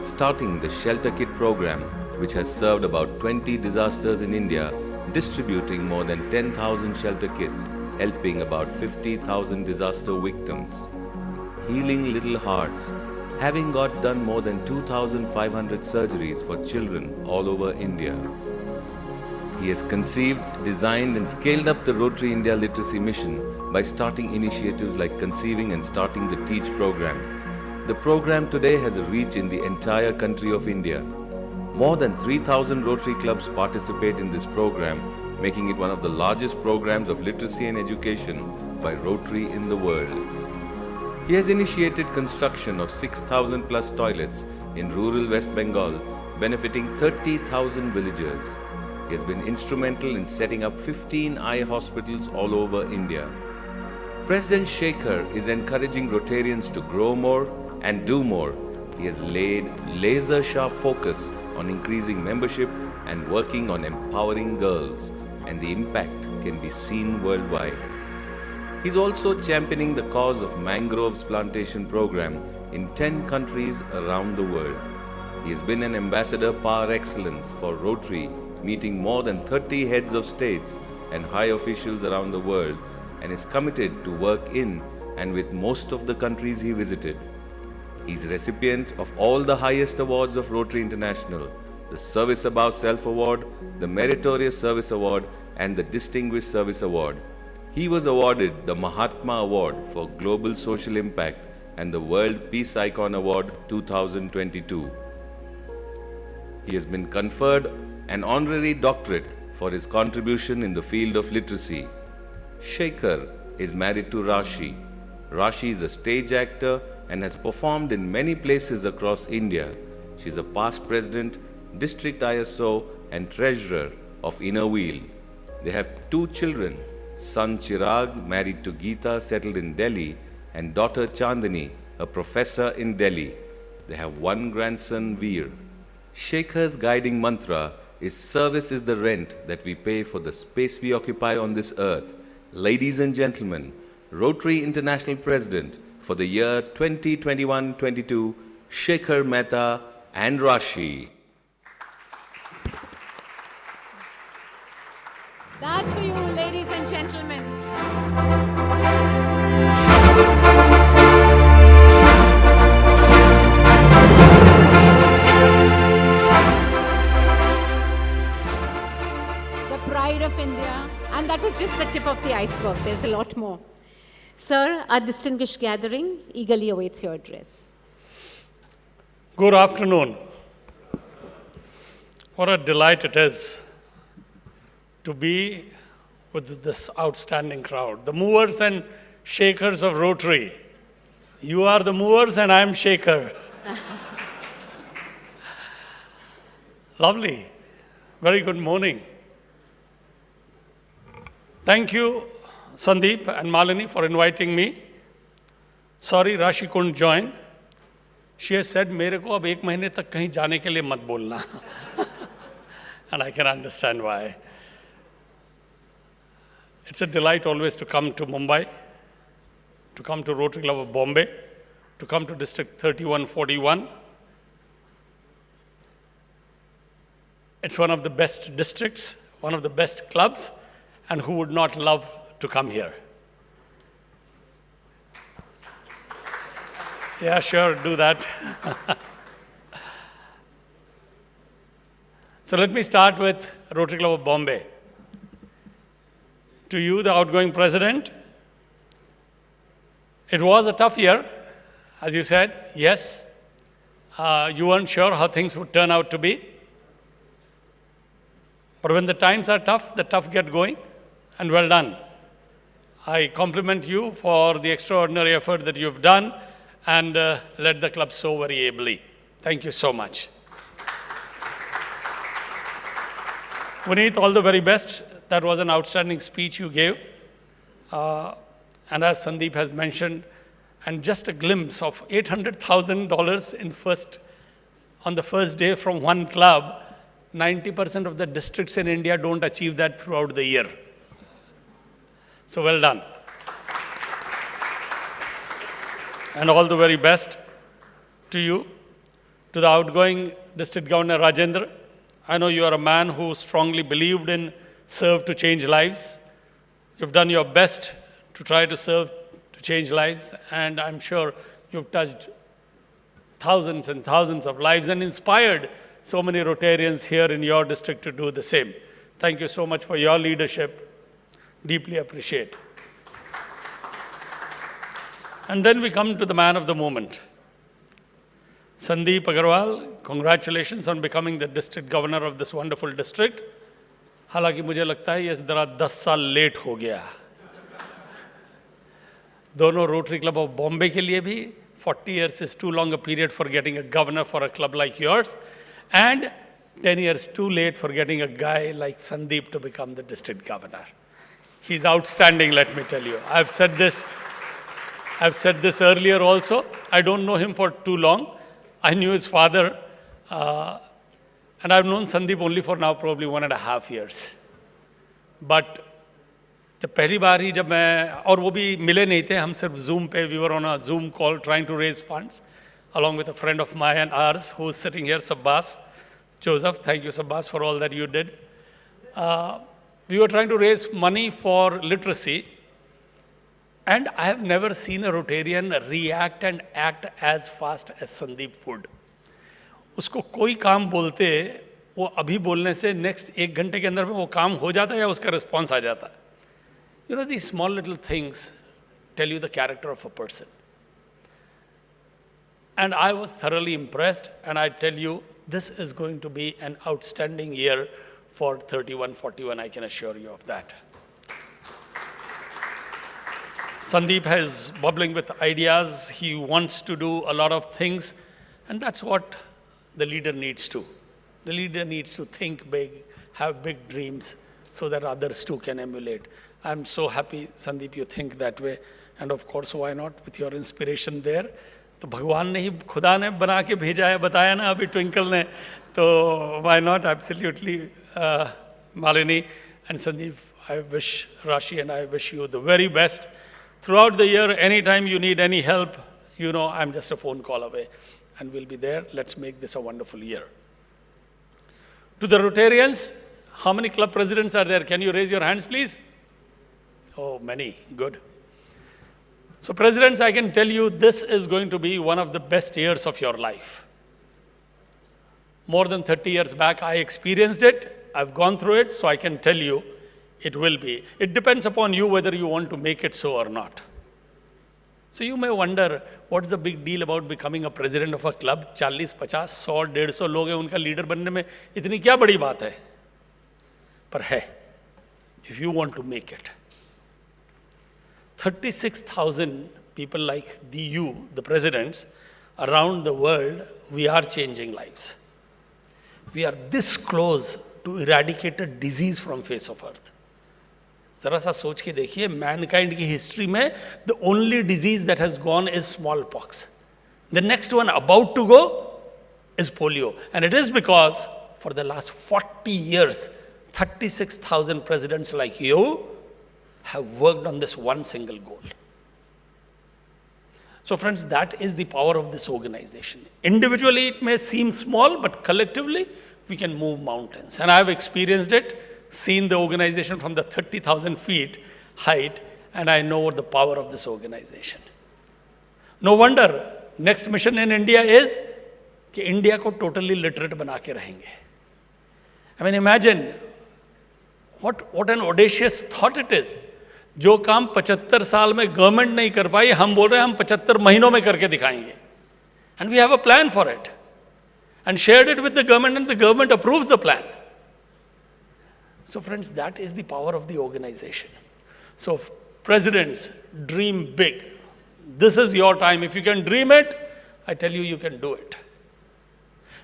starting the Shelter Kit program, which has served about 20 disasters in India, distributing more than 10,000 shelter kits, helping about 50,000 disaster victims, healing little hearts, having got done more than 2,500 surgeries for children all over India. He has conceived, designed and scaled up the Rotary India Literacy Mission by starting initiatives like conceiving and starting the TEACH program. The program today has a reach in the entire country of India. More than 3,000 Rotary clubs participate in this program, making it one of the largest programs of literacy and education by Rotary in the world. He has initiated construction of 6,000 plus toilets in rural West Bengal, benefiting 30,000 villagers. He has been instrumental in setting up 15 eye hospitals all over India. President Shekhar is encouraging Rotarians to grow more and do more. He has laid laser-sharp focus on increasing membership and working on empowering girls, and the impact can be seen worldwide. He's also championing the cause of mangroves plantation program in 10 countries around the world. He has been an ambassador par excellence for Rotary, meeting more than 30 heads of states and high officials around the world, and is committed to work in and with most of the countries he visited. He's recipient of all the highest awards of Rotary International, the Service Above Self Award, the Meritorious Service Award, and the Distinguished Service Award. He was awarded the Mahatma Award for Global Social Impact and the World Peace Icon Award 2022. He has been conferred an honorary doctorate for his contribution in the field of literacy. Shekhar is married to Rashi. Rashi is a stage actor and has performed in many places across India. She is a past president, district ISO, and treasurer of Inner Wheel. They have 2 children, son Chirag, married to Geeta, settled in Delhi, and daughter Chandani, a professor in Delhi. They have 1 grandson, Veer. Shekhar's guiding mantra is service is the rent that we pay for the space we occupy on this earth. Ladies and gentlemen, Rotary International President for the year 2021-22, Shekhar Mehta and Rashi. That's for you, ladies and gentlemen. The pride of India, and that was just the tip of the iceberg. There's a lot more. Sir, our distinguished gathering eagerly awaits your address. Good afternoon. What a delight it is to be with this outstanding crowd. The movers and shakers of Rotary. You are the movers and I am shaker. Lovely. Very good morning. Thank you, Sandip and Malini, for inviting me. Sorry, Rashi couldn't join. She has said, मेरे को अब 1 महीने तक कहीं जाने के लिए मत बोलना. And I can understand why. It's a delight always to come to Mumbai, to come to Rotary Club of Bombay, to come to District 3141. It's one of the best districts, one of the best clubs, and who would not love to come here? Yeah, sure, do that. So let me start with Rotary Club of Bombay. To you, the outgoing president, it was a tough year, as you said, yes. You weren't sure how things would turn out to be. But when the times are tough, the tough get going, and well done. I compliment you for the extraordinary effort that you've done and led the club so very ably. Thank you so much. Vineet, all the very best. That was an outstanding speech you gave. And as Sandip has mentioned, and just a glimpse of $800,000 on the first day from one club, 90% of the districts in India don't achieve that throughout the year. So well done. And all the very best to you, to the outgoing District Governor Rajendra. I know you are a man who strongly believed in serve to change lives. You've done your best to try to serve to change lives, and I'm sure you've touched thousands and thousands of lives and inspired so many Rotarians here in your district to do the same. Thank you so much for your leadership. Deeply appreciate. And then we come to the man of the moment. Sandip Agarwalla, congratulations on becoming the district governor of this wonderful district. हालांकि मुझे लगता है ये ज़रा 10 साल late हो गया. दोनों Rotary Club of Bombay के लिए भी 40 years is too long a period for getting a governor for a club like yours. And 10 years too late for getting a guy like Sandip to become the district governor. He's outstanding, let me tell you. I've said this earlier also. I don't know him for too long. I knew his father, and I've known Sandip only for now probably 1.5 years. But जब पहली बार ही जब मैं, और वो भी मिले नहीं थे, हम सिर्फ Zoom पे, we were on a Zoom call trying to raise funds, along with a friend of mine and ours who's sitting here, Sabbas Joseph. Thank you, Sabbas, for all that you did. We were trying to raise money for literacy, and I have never seen a Rotarian react and act as fast as Sandip would. उसको कोई काम बोलते, वो अभी बोलने से next 1 घंटे के अंदर में वो काम हो जाता है या उसका response आ जाता है. You know, these small little things tell you the character of a person. And I was thoroughly impressed, and I tell you, this is going to be an outstanding year for 3141, I can assure you of that. Sandip is bubbling with ideas. He wants to do a lot of things, and that's what the leader needs to. The leader needs to think big, have big dreams, so that others too can emulate. I'm so happy, Sandip, you think that way. And of course, why not, with your inspiration there. तो भगवान ने ही खुदा ने बना के भेजा है, बताया ना अभी ट्विंकल ने, तो why not, absolutely, Malini and Sandip, I wish Rashi and I wish you the very best. Throughout the year, anytime you need any help, you know I'm just a phone call away, and we'll be there. Let's make this a wonderful year. To the Rotarians, how many club presidents are there? Can you raise your hands, please? Oh, many. Good. So, presidents, I can tell you this is going to be one of the best years of your life. More than 30 years back, I experienced it. I've gone through it, so I can tell you it will be. It depends upon you whether you want to make it so or not. So you may wonder, what's the big deal about becoming a president of a club? 40, 50, 100, 150 लोग हैं, उनका leader बनने में इतनी क्या बड़ी बात है? पर है, if you want to make it. 36,000 people like the presidents, around the world, we are changing lives. We are this close to eradicate a disease from face of earth. जरा सा सोच के देखिए, mankind की history में the only disease that has gone is smallpox. The next one about to go is polio. And it is because for the last 40 years, 36,000 presidents like you have worked on this one single goal. So friends, that is the power of this organization. Individually, it may seem small, but collectively, we can move mountains. And I have experienced it, seen the organization from the 30,000 feet height, and I know the power of this organization. No wonder, next mission in India is कि India को totally literate बना के रहेंगे. I mean, imagine what an audacious thought it is. जो काम 75 साल में government नहीं कर पाई, हम बोल रहे हैं हम 75 महीनों में करके दिखाएंगे. And we have a plan for it. And shared it with the government, and the government approves the plan. So friends, that is the power of the organization. So presidents, dream big. This is your time. If you can dream it, I tell you, you can do it.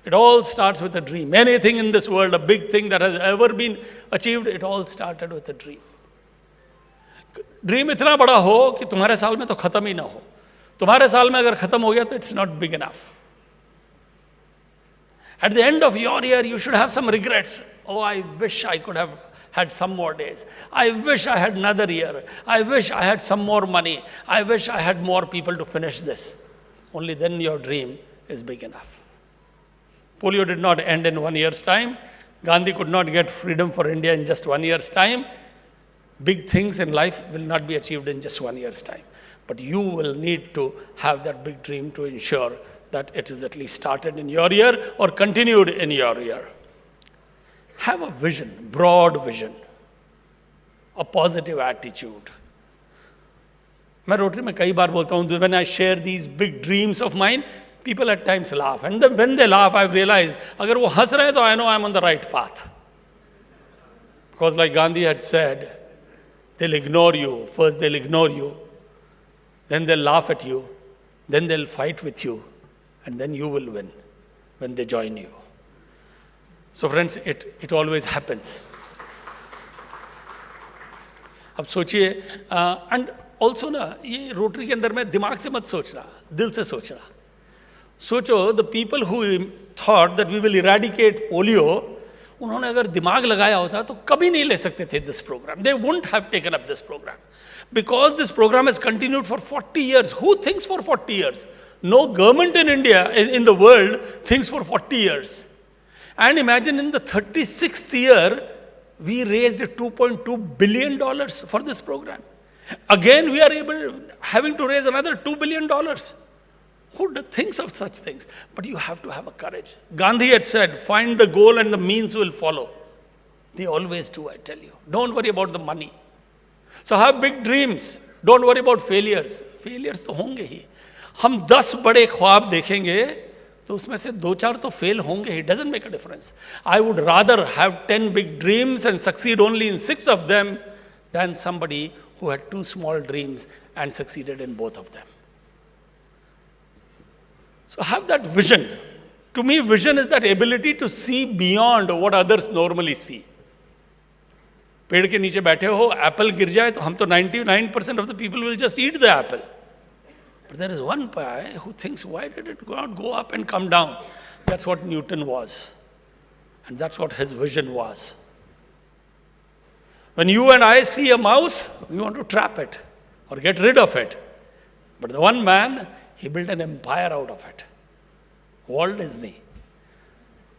It all starts with a dream. Anything in this world, a big thing that has ever been achieved, it all started with a dream. Dream इतना बड़ा हो कि तुम्हारे साल में तो खत्म ही ना हो. तुम्हारे साल में अगर खत्म हो गया तो it's not big enough. At the end of your year, you should have some regrets. Oh, I wish I could have had some more days. I wish I had another year. I wish I had some more money. I wish I had more people to finish this. Only then your dream is big enough. Polio did not end in 1 year's time. Gandhi could not get freedom for India in just 1 year's time. Big things in life will not be achieved in just 1 year's time. But you will need to have that big dream to ensure that it is at least started in your year or continued in your year. Have a vision, broad vision, a positive attitude. मैं rotary में कई बार बोलता हूँ, when I share these big dreams of mine, people at times laugh. And then when they laugh, I've realized, अगर वो हंस रहे हैं तो I know I'm on the right path. Because like Gandhi had said, they'll ignore you. First they'll ignore you, then they'll laugh at you, then they'll fight with you, and then you will win when they join you. So friends, it always happens. अब सोचिए, and also ना, ये rotary के अंदर में दिमाग से मत सोचना, दिल से सोचना. सोचो, the people who thought that we will eradicate polio, उन्होंने अगर दिमाग लगाया होता तो कभी नहीं ले सकते थे this program. They wouldn't have taken up this program. Because this program has continued for 40 years. Who thinks for 40 years? No government in India, in the world, thinks for 40 years. And imagine in the 36th year, we raised $2.2 billion for this program. Again, we are having to raise another $2 billion. Who thinks of such things? But you have to have a courage. Gandhi had said, find the goal and the means will follow. They always do, I tell you. Don't worry about the money. So have big dreams. Don't worry about failures. Failures तो होंगे ही. हम 10 बड़े ख्वाब देखेंगे, तो उसमें से 2-4 तो fail होंगे ही. Doesn't make a difference. I would rather have 10 big dreams and succeed only in 6 of them than somebody who had 2 small dreams and succeeded in both of them. So have that vision. To me, vision is that ability to see beyond what others normally see. पेड़ के नीचे बैठे हो, Apple गिर जाए तो हम तो 99% of the people will just eat the apple. But there is one guy who thinks, why did it not go up and come down? That's what Newton was. And that's what his vision was. When you and I see a mouse, we want to trap it or get rid of it. But the one man, he built an empire out of it. Walt Disney.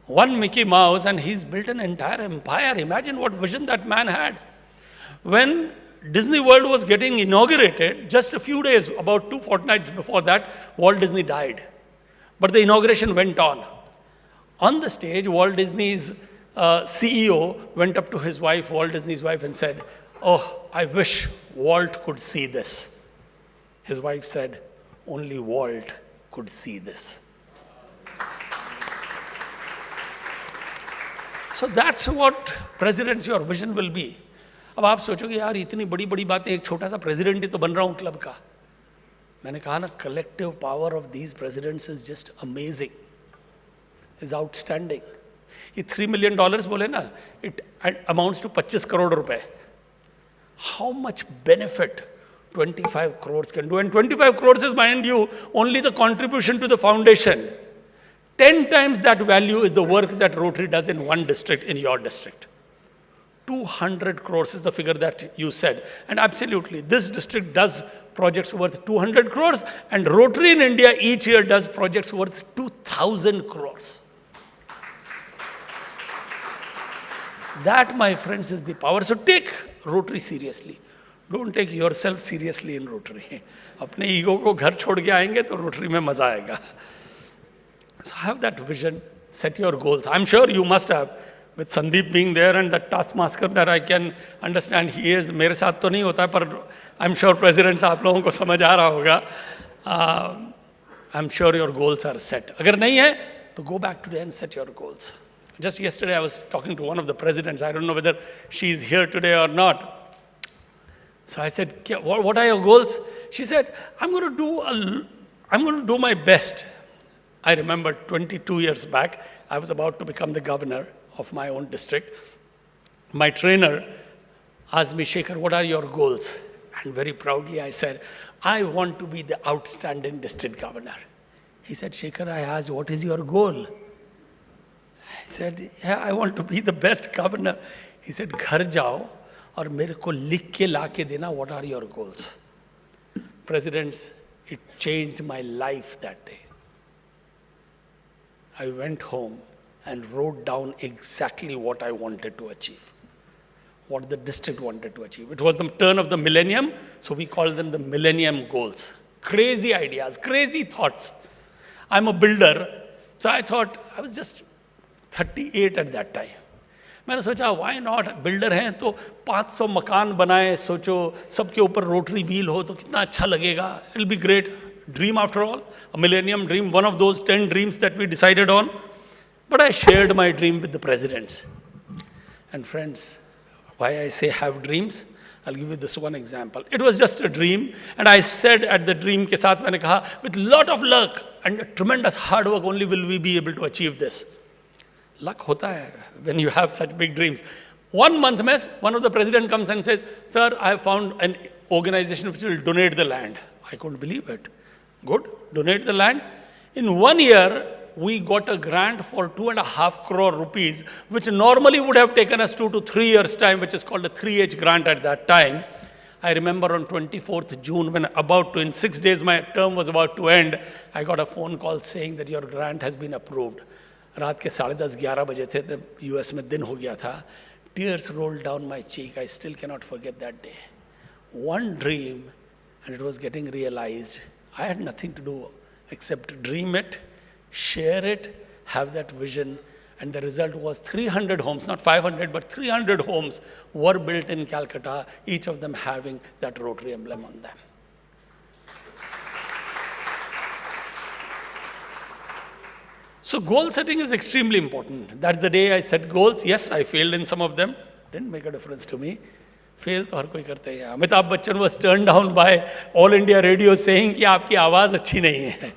One Mickey Mouse, and he's built an entire empire. Imagine what vision that man had. When Disney World was getting inaugurated, just a few days, about 2 fortnights before that, Walt Disney died. But the inauguration went on. On the stage, Walt Disney's CEO went up to his wife, Walt Disney's wife, and said, "Oh, I wish Walt could see this." His wife said, "Only Walt could see this." So that's what presidents, your vision will be. अब आप सोचोगे यार इतनी बड़ी बड़ी बातें, एक छोटा सा प्रेसिडेंट ही तो बन रहा हूँ क्लब का. मैंने कहा ना, collective power of these presidents is just amazing, is outstanding. ये $3 million बोले ना, it amounts to 25 crore रुपए. How much benefit 25 crores can do? And 25 crores is, mind you, only the contribution to the foundation. 10 times that value is the work that Rotary does in one district, in your district. 200 crores is the figure that you said. And absolutely, this district does projects worth 200 crores, and Rotary in India each year does projects worth 2,000 crores. That, my friends, is the power. So take Rotary seriously. Don't take yourself seriously in Rotary. अपने ego को घर छोड़ के आएंगे तो Rotary में मजा आएगा. So have that vision, set your goals. I'm sure you must have, with Sandip being there and the taskmaster that I can understand he is. मेरे साथ तो नहीं होता है, पर I'm sure presidents आप लोगों को समझ आ रहा होगा. I'm sure your goals are set. अगर नहीं है, तो go back today and set your goals. Just yesterday I was talking to one of the presidents. I don't know whether she's here today or not. So I said, what are your goals? She said, I'm going to do my best. I remember 22 years back, I was about to become the governor of my own district. My trainer asked me, Shekhar, what are your goals? And very proudly I said, I want to be the outstanding district governor. He said, Shekhar, I asked, what is your goal? I said, yeah, I want to be the best governor. He said, घर जाओ और मेरे को लिख के ला के देना, what are your goals? Presidents, it changed my life that day. I went home and wrote down exactly what I wanted to achieve, what the district wanted to achieve. It was the turn of the millennium, so we call them the millennium goals. Crazy ideas, crazy thoughts. I'm a builder, so I thought, I was just 38 at that time. मैंने सोचा, why not? Builder हैं तो 500 मकान बनाए, सोचो सबके ऊपर rotary wheel हो तो कितना अच्छा लगेगा. It'll be great. Dream after all, a millennium dream, one of those 10 dreams that we decided on. But I shared my dream with the presidents. And friends, why I say have dreams? I'll give you this one example. It was just a dream, and I said at the dream के साथ मैंने कहा, with lot of luck and tremendous hard work only will we be able to achieve this. Luck hota hai when you have such big dreams. 1 month mein, one of the president comes and says, sir, I have found an organization which will donate the land. I couldn't believe it. Good, donate the land. In 1 year, we got a grant for 2.5 crore rupees, which normally would have taken us 2 to 3 years' time, which is called a 3H grant at that time. I remember on 24th June, when in 6 days my term was about to end, I got a phone call saying that your grant has been approved. रात के 10:30-11 बजे थे, the US में दिन हो गया था. Tears rolled down my cheek. I still cannot forget that day. One dream, and it was getting realized. I had nothing to do except dream it, share it, have that vision, and the result was 300 homes, not 500, but 300 homes were built in Calcutta, each of them having that Rotary emblem on them. So goal setting is extremely important. That's the day I set goals. Yes, I failed in some of them. Didn't make a difference to me. Fail तो हर कोई करता है. Amitabh Bachchan was turned down by All India Radio saying कि आपकी आवाज़ अच्छी नहीं है.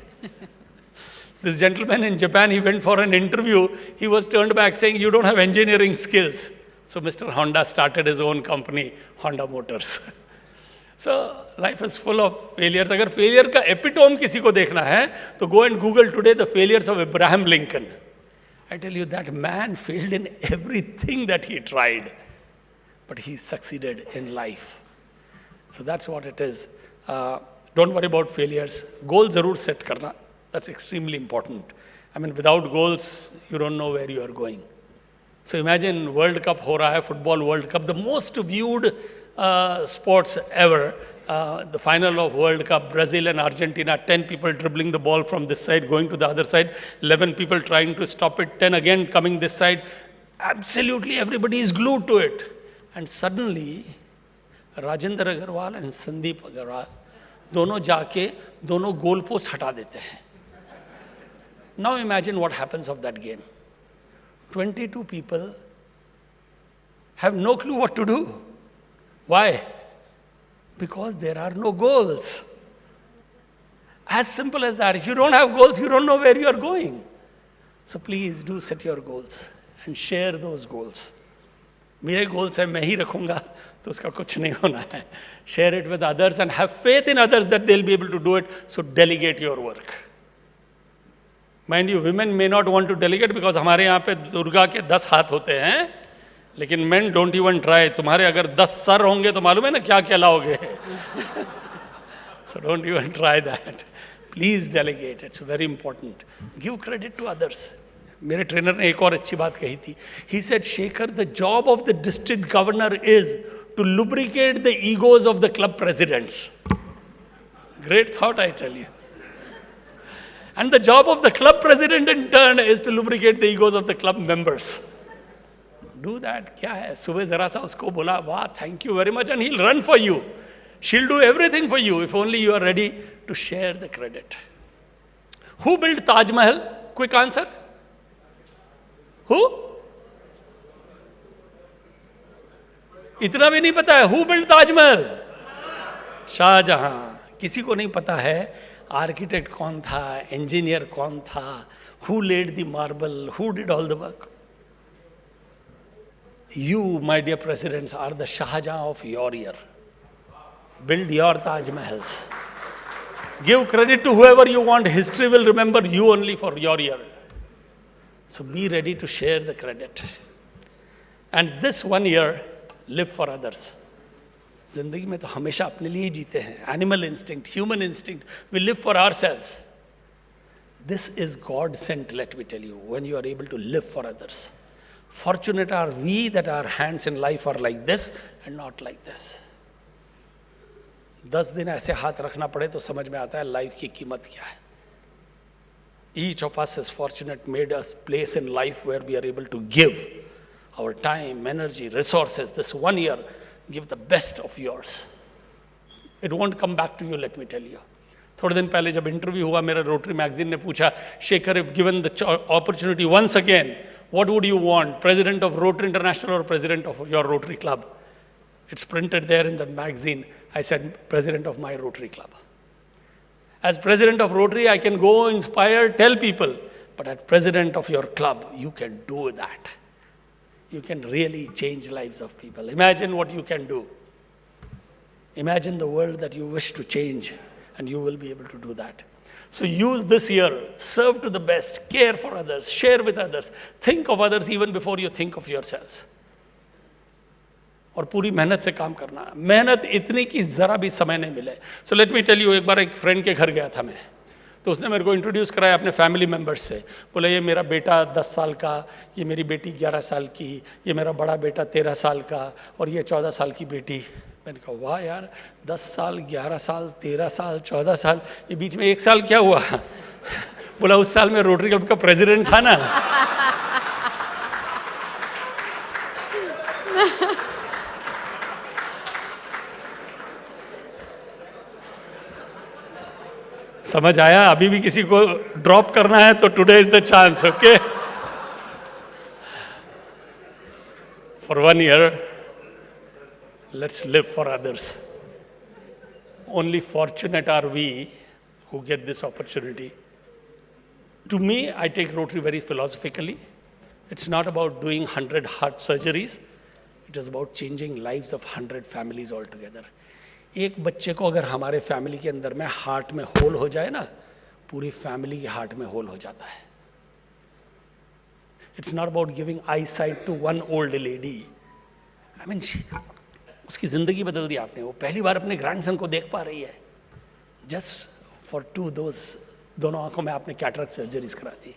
This gentleman in Japan, he went for an interview. He was turned back saying, you don't have engineering skills. So Mr. Honda started his own company, Honda Motors. So life is full of failures. अगर failure का epitome किसी को देखना है, तो go and Google today the failures of Abraham Lincoln. I tell you, that man failed in everything that he tried, but he succeeded in life. So that's what it is. Don't worry about failures. Goal ज़रूर set करना. That's extremely important. I mean, without goals, you don't know where you are going. So imagine World Cup ho raha hai, Football World Cup, the most viewed sports ever. The final of World Cup, Brazil and Argentina, 10 people dribbling the ball from this side, going to the other side, 11 people trying to stop it, 10 again coming this side. Absolutely everybody is glued to it. And suddenly, Rajendra Agarwalla and Sandip Agarwalla, दोनों जाके दोनों goal post हटा देते हैं. Now imagine what happens of that game. 22 people have no clue what to do. Why? Because there are no goals. As simple as that. If you don't have goals, you don't know where you are going. So please do set your goals and share those goals. मेरे goals है मैं ही रखूंगा तो उसका कुछ नहीं होना है. Share it with others and have faith in others that they'll be able to do it. So delegate your work. Mind you, women may not want to delegate because हमारे यहाँ पे दुर्गा के 10 हाथ होते हैं. लेकिन men don't even try. तुम्हारे अगर 10 सर होंगे तो मालूम है ना क्या कहलाओगे. So don't even try that. Please delegate. It's very important. Give credit to others. मेरे ट्रेनर ने एक और अच्छी बात कही थी. He said, Shekhar, the job of the district governor is to lubricate the egos of the club presidents. Great thought, I tell you. And the job of the club president in turn is to lubricate the egos of the club members. Do that. क्या है? सुबह जरा सा उसको बोला, वाह, thank you very much, and he'll run for you. She'll do everything for you if only you are ready to share the credit. Who built Taj Mahal? Quick answer. Who? इतना भी नहीं पता है. Who built Taj Mahal? Shahjahan. किसी को नहीं पता है आर्किटेक्ट कौन था, इंजीनियर कौन था, who laid the marble, who did all the work. You, my dear presidents, are the Shahjahan of your year. Build your Taj Mahals. Give credit to whoever you want. History will remember you only for your year. So be ready to share the credit. And this 1 year, live for others. जिंदगी में तो हमेशा अपने लिए जीते हैं. Animal instinct, human instinct. We live for ourselves. This is God sent, let me tell you, when you are able to live for others. Fortunate are we that our hands in life are like this and not like this. 10 दिन ऐसे हाथ रखना पड़े तो समझ में आता है लाइफ की कीमत क्या है. Each of us is fortunate, made a place in life where we are able to give our time, energy, resources. This 1 year, give the best of yours. It won't come back to you, let me tell you. थोड़े दिन पहले जब interview हुआ, मेरा rotary magazine ने पूछा, Shekhar, if given the opportunity once again, what would you want? President of Rotary International or president of your Rotary Club? It's printed there in the magazine. I said, president of my Rotary Club. As president of Rotary, I can go inspire, tell people, But as president of your club, you can do that. You can really change lives of people. Imagine what you can do. Imagine the world that you wish to change, and you will be able to do that. So use this year, serve to the best, care for others, share with others, think of others even before you think of yourselves. और पूरी मेहनत से काम करना, मेहनत इतनी कि ज़रा भी समय नहीं मिले. So let me tell you, एक बार एक फ्रेंड के घर गया था मैं, तो उसने मेरे को इंट्रोड्यूस कराया अपने फैमिली मेम्बर्स से. बोला ये मेरा बेटा 10 साल का, ये मेरी बेटी 11 साल की, ये मेरा बड़ा बेटा 13 साल का और ये 14 साल की बेटी. मैंने कहा वाह यार, 10 साल, 11 साल, 13 साल, 14 साल, ये बीच में 1 साल क्या हुआ? बोला उस साल में रोटरी क्लब का प्रेसिडेंट था ना. समझ आया? अभी भी किसी को ड्रॉप करना है तो today is the chance. Okay, for 1 year, let's live for others. Only fortunate are we who get this opportunity. To me, I take Rotary very philosophically. It's not about doing 100 heart surgeries. It is about changing lives of 100 families altogether. एक बच्चे को अगर हमारे family के अंदर में heart में whole हो जाए ना, पूरी फैमिली के हार्ट में होल हो जाता है. It's not about giving eyesight to one old lady. I mean, उसकी ज़िंदगी बदल दी आपने. वो पहली बार अपने ग्रैंडसन को देख पा रही है. Just for दोनों आंखों में आपने कैटरेक्ट सर्जरीज करा दी.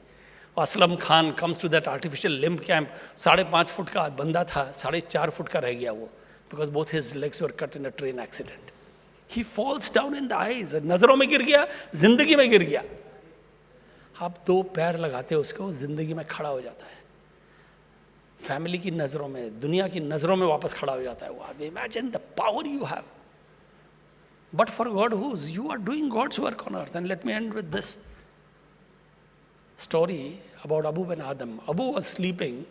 Aslam Khan comes to that artificial limb camp. 5.5 foot का बंदा था, 4.5 फुट का रह गया वो, because both his legs were cut in a train accident. He falls down in the eyes. नजरों में गिर गया, जिंदगी में गिर गया. आप 2 पैर लगाते हो उसको, जिंदगी में खड़ा हो जाता है. फैमिली की नजरों में, दुनिया की नजरों में वापस खड़ा हो जाता है वो आदमी. Imagine the power you have. But for God whose, you are doing God's work on earth. And let me end with this story about Abu bin Adam. Abu was sleeping,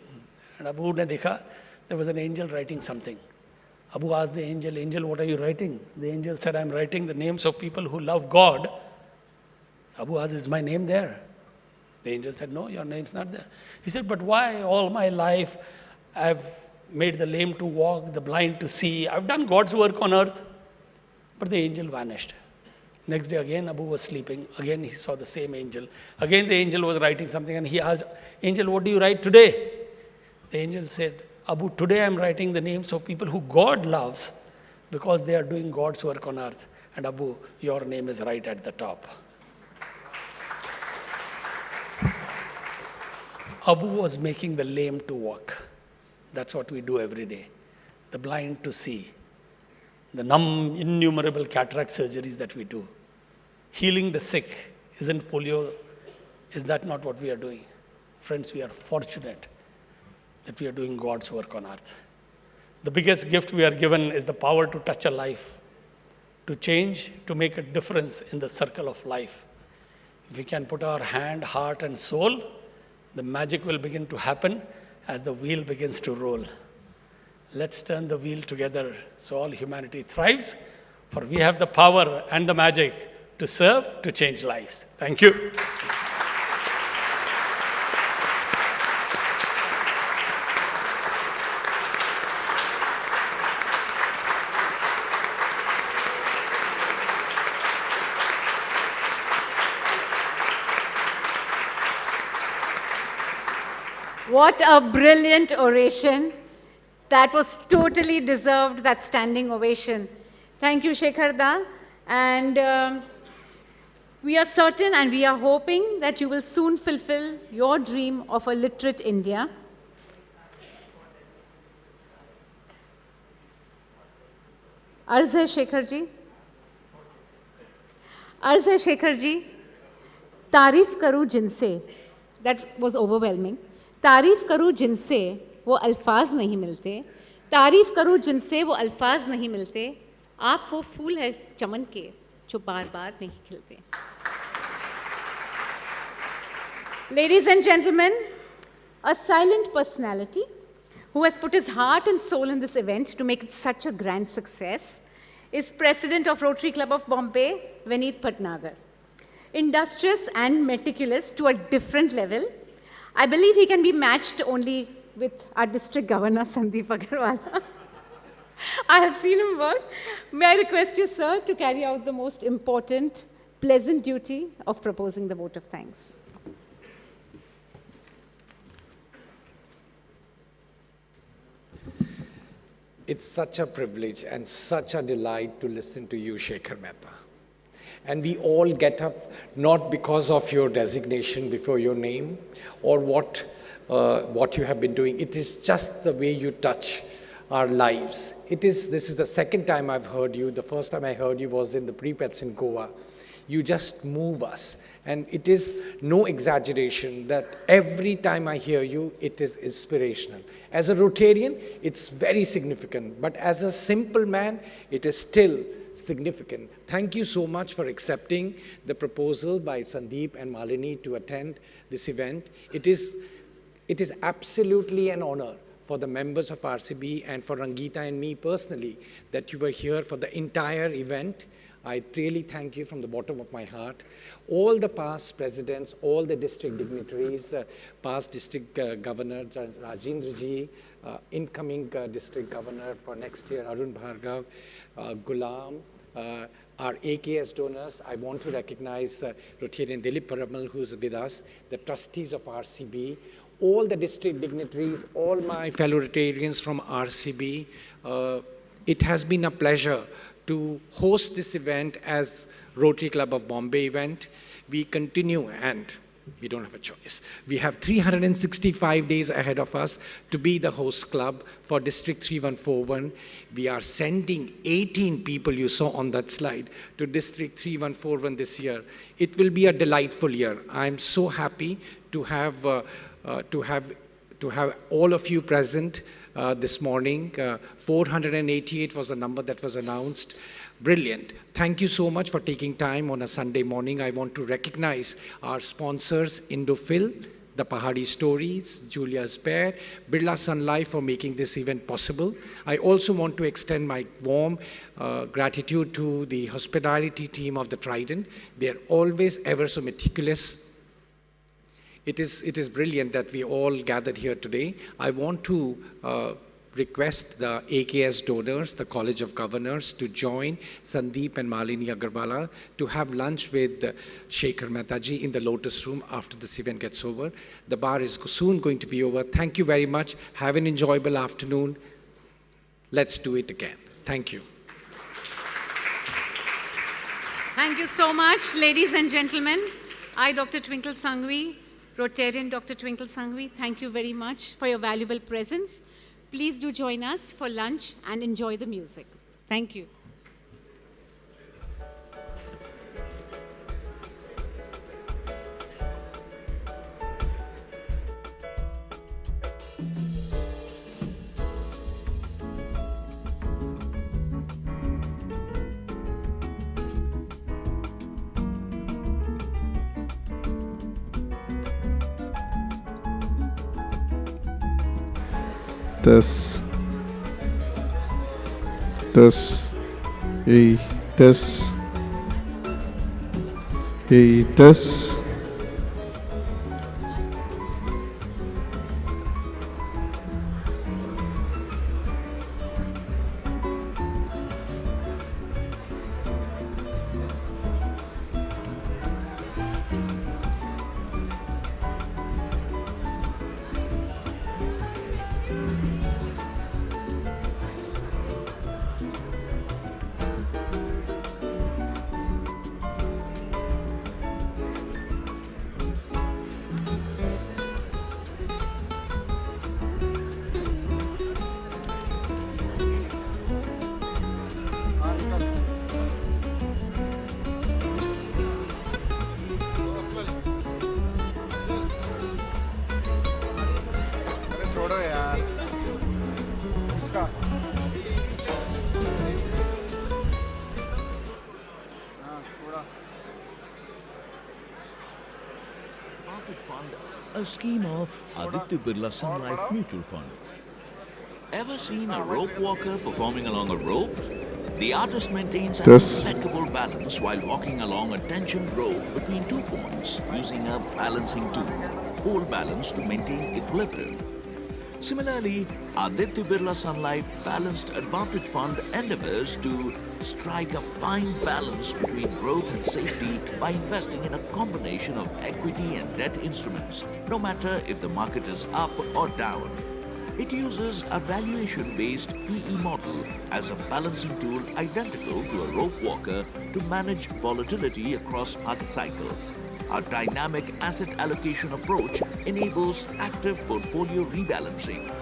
and Abu ne dekha, there was an angel writing something. Abu asked the angel, "Angel, what are you writing?" The angel said, "I'm writing the names of people who love God." Abu asked, "Is my name there?" The angel said, "No, your name's not there." He said, "But why all my life I've made the lame to walk, the blind to see. I've done God's work on earth." But the angel vanished. Next day again, Abu was sleeping. Again, he saw the same angel. Again, the angel was writing something, and he asked, "Angel, what do you write today?" The angel said, "Abu, today I'm writing the names of people who God loves because they are doing God's work on earth. And Abu, your name is right at the top." Abu was making the lame to walk. That's what we do every day. The blind to see. The innumerable cataract surgeries that we do. Healing the sick. Isn't polio, is that not what we are doing? Friends, we are fortunate that we are doing God's work on earth. The biggest gift we are given is the power to touch a life, to change, to make a difference in the circle of life. If we can put our hand, heart, and soul, the magic will begin to happen as the wheel begins to roll. Let's turn the wheel together so all humanity thrives, for we have the power and the magic to serve, to change lives. Thank you. What a brilliant oration. That was totally deserved, that standing ovation. Thank you, Shekhar Da. And we are certain and we are hoping that you will soon fulfill your dream of a literate India. अर्ज है शेखर जी, अर्ज है शेखर जी, तारीफ करूं जिनसे, that was overwhelming. तारीफ करूं जिनसे वो अल्फाज नहीं मिलते, तारीफ करूं जिनसे वो अल्फाज नहीं मिलते, आप वो फूल है चमन के जो बार बार नहीं खिलते. Ladies and gentlemen, a silent personality who has put his heart and soul in this event to make it such a grand success is President of Rotary Club of Bombay, Vineet Bhatnagar. industrious and meticulous to a different level. I believe he can be matched only with our district governor, Sandip Agarwalla. I have seen him work. May I request you, sir, to carry out the most important, pleasant duty of proposing the vote of thanks. It's such a privilege and such a delight to listen to you, Shekhar Mehta. And we all get up not because of your designation before your name or what you have been doing. It is just the way you touch our lives. This is the second time I've heard you. The first time I heard you was in the pre-pets in Goa. You just move us. And it is no exaggeration that every time I hear you, it is inspirational. As a Rotarian, it's very significant. But as a simple man, it is still significant. Thank you so much for accepting the proposal by Sandip and Malini to attend this event. It is absolutely an honor for the members of RCB and for Rangita and me personally that you were here for the entire event. I really thank you from the bottom of my heart. All the past presidents, all the district dignitaries, past district governor Rajendra ji, incoming district governor for next year, Arun Bhargav, Gulam, our AKS donors. I want to recognize Rotarian Dilip Paramal, who's with us, the trustees of RCB, all the district dignitaries, all my fellow Rotarians from RCB. It has been a pleasure to host this event as Rotary Club of Bombay event. We continue, and we don't have a choice. We have 365 days ahead of us to be the host club for District 3141. We are sending 18 people you saw on that slide to District 3141 this year. It will be a delightful year. I'm so happy to have all of you present this morning. 488 was the number that was announced. Brilliant. Thank you so much for taking time on a Sunday morning. I want to recognize our sponsors, Indophil, The Pahadi Stories, Julia's Bear, Birla Sun Life for making this event possible. I also want to extend my warm gratitude to the hospitality team of the Trident. They're always ever so meticulous. It is brilliant that we all gathered here today. I want to request the AKS donors, the College of Governors, to join Sandip and Malini Agarwalla to have lunch with Shekhar Mehta ji in the Lotus Room after this event gets over. The bar is soon going to be over. Thank you very much. Have an enjoyable afternoon. Let's do it again. Thank you. Thank you so much, ladies and gentlemen. I, Dr. Twinkle Sangvi, Rotarian Dr. Twinkle Sangvi, thank you very much for your valuable presence. Please do join us for lunch and enjoy the music. Thank you. This, this. A scheme of Aditya Birla Sun Life Mutual Fund. Ever seen a rope walker performing along a rope? The artist maintains an This. impeccable balance while walking along a tensioned rope between 2 points using a balancing tool, pole balance, to maintain equilibrium. Similarly, Aditya Birla Sun Life Balanced Advantage Fund endeavors to strike a fine balance between growth and safety by investing in a combination of equity and debt instruments, no matter if the market is up or down. It uses a valuation-based PE model as a balancing tool identical to a rope walker to manage volatility across market cycles. Our dynamic asset allocation approach enables active portfolio rebalancing.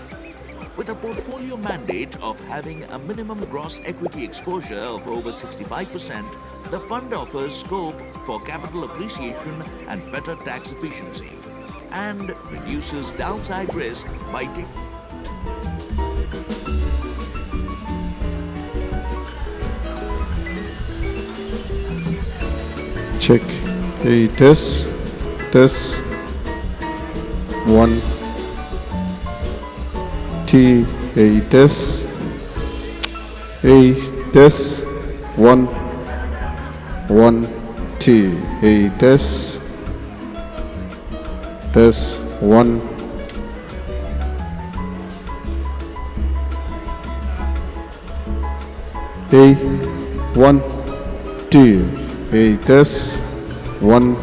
With a portfolio mandate of having a minimum gross equity exposure of over 65%, the fund offers scope for capital appreciation and better tax efficiency, and reduces downside risk by taking Check. Hey, test. 1 T. Hey, test. Hey, test. 1 T. Hey, test. 1. Hey, 1 2. Hey, test. 1.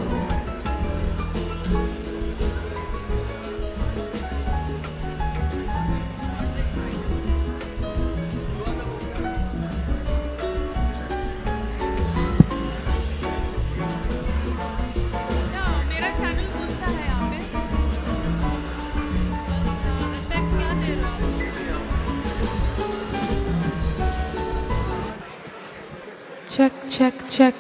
Check, check, check.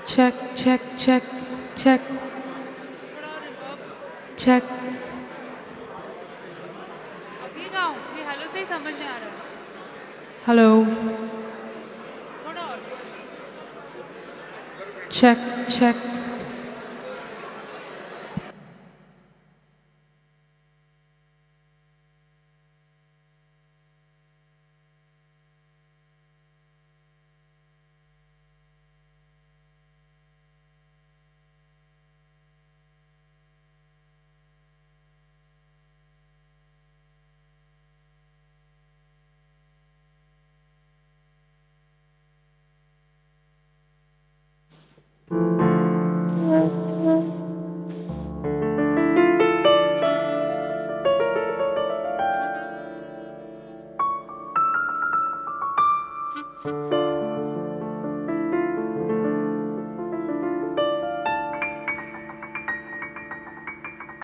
Check, check, check, check. Check. ये गाऊं ये hello से ही समझ नहीं आ रहा है Hello. थोड़ा और Check, check.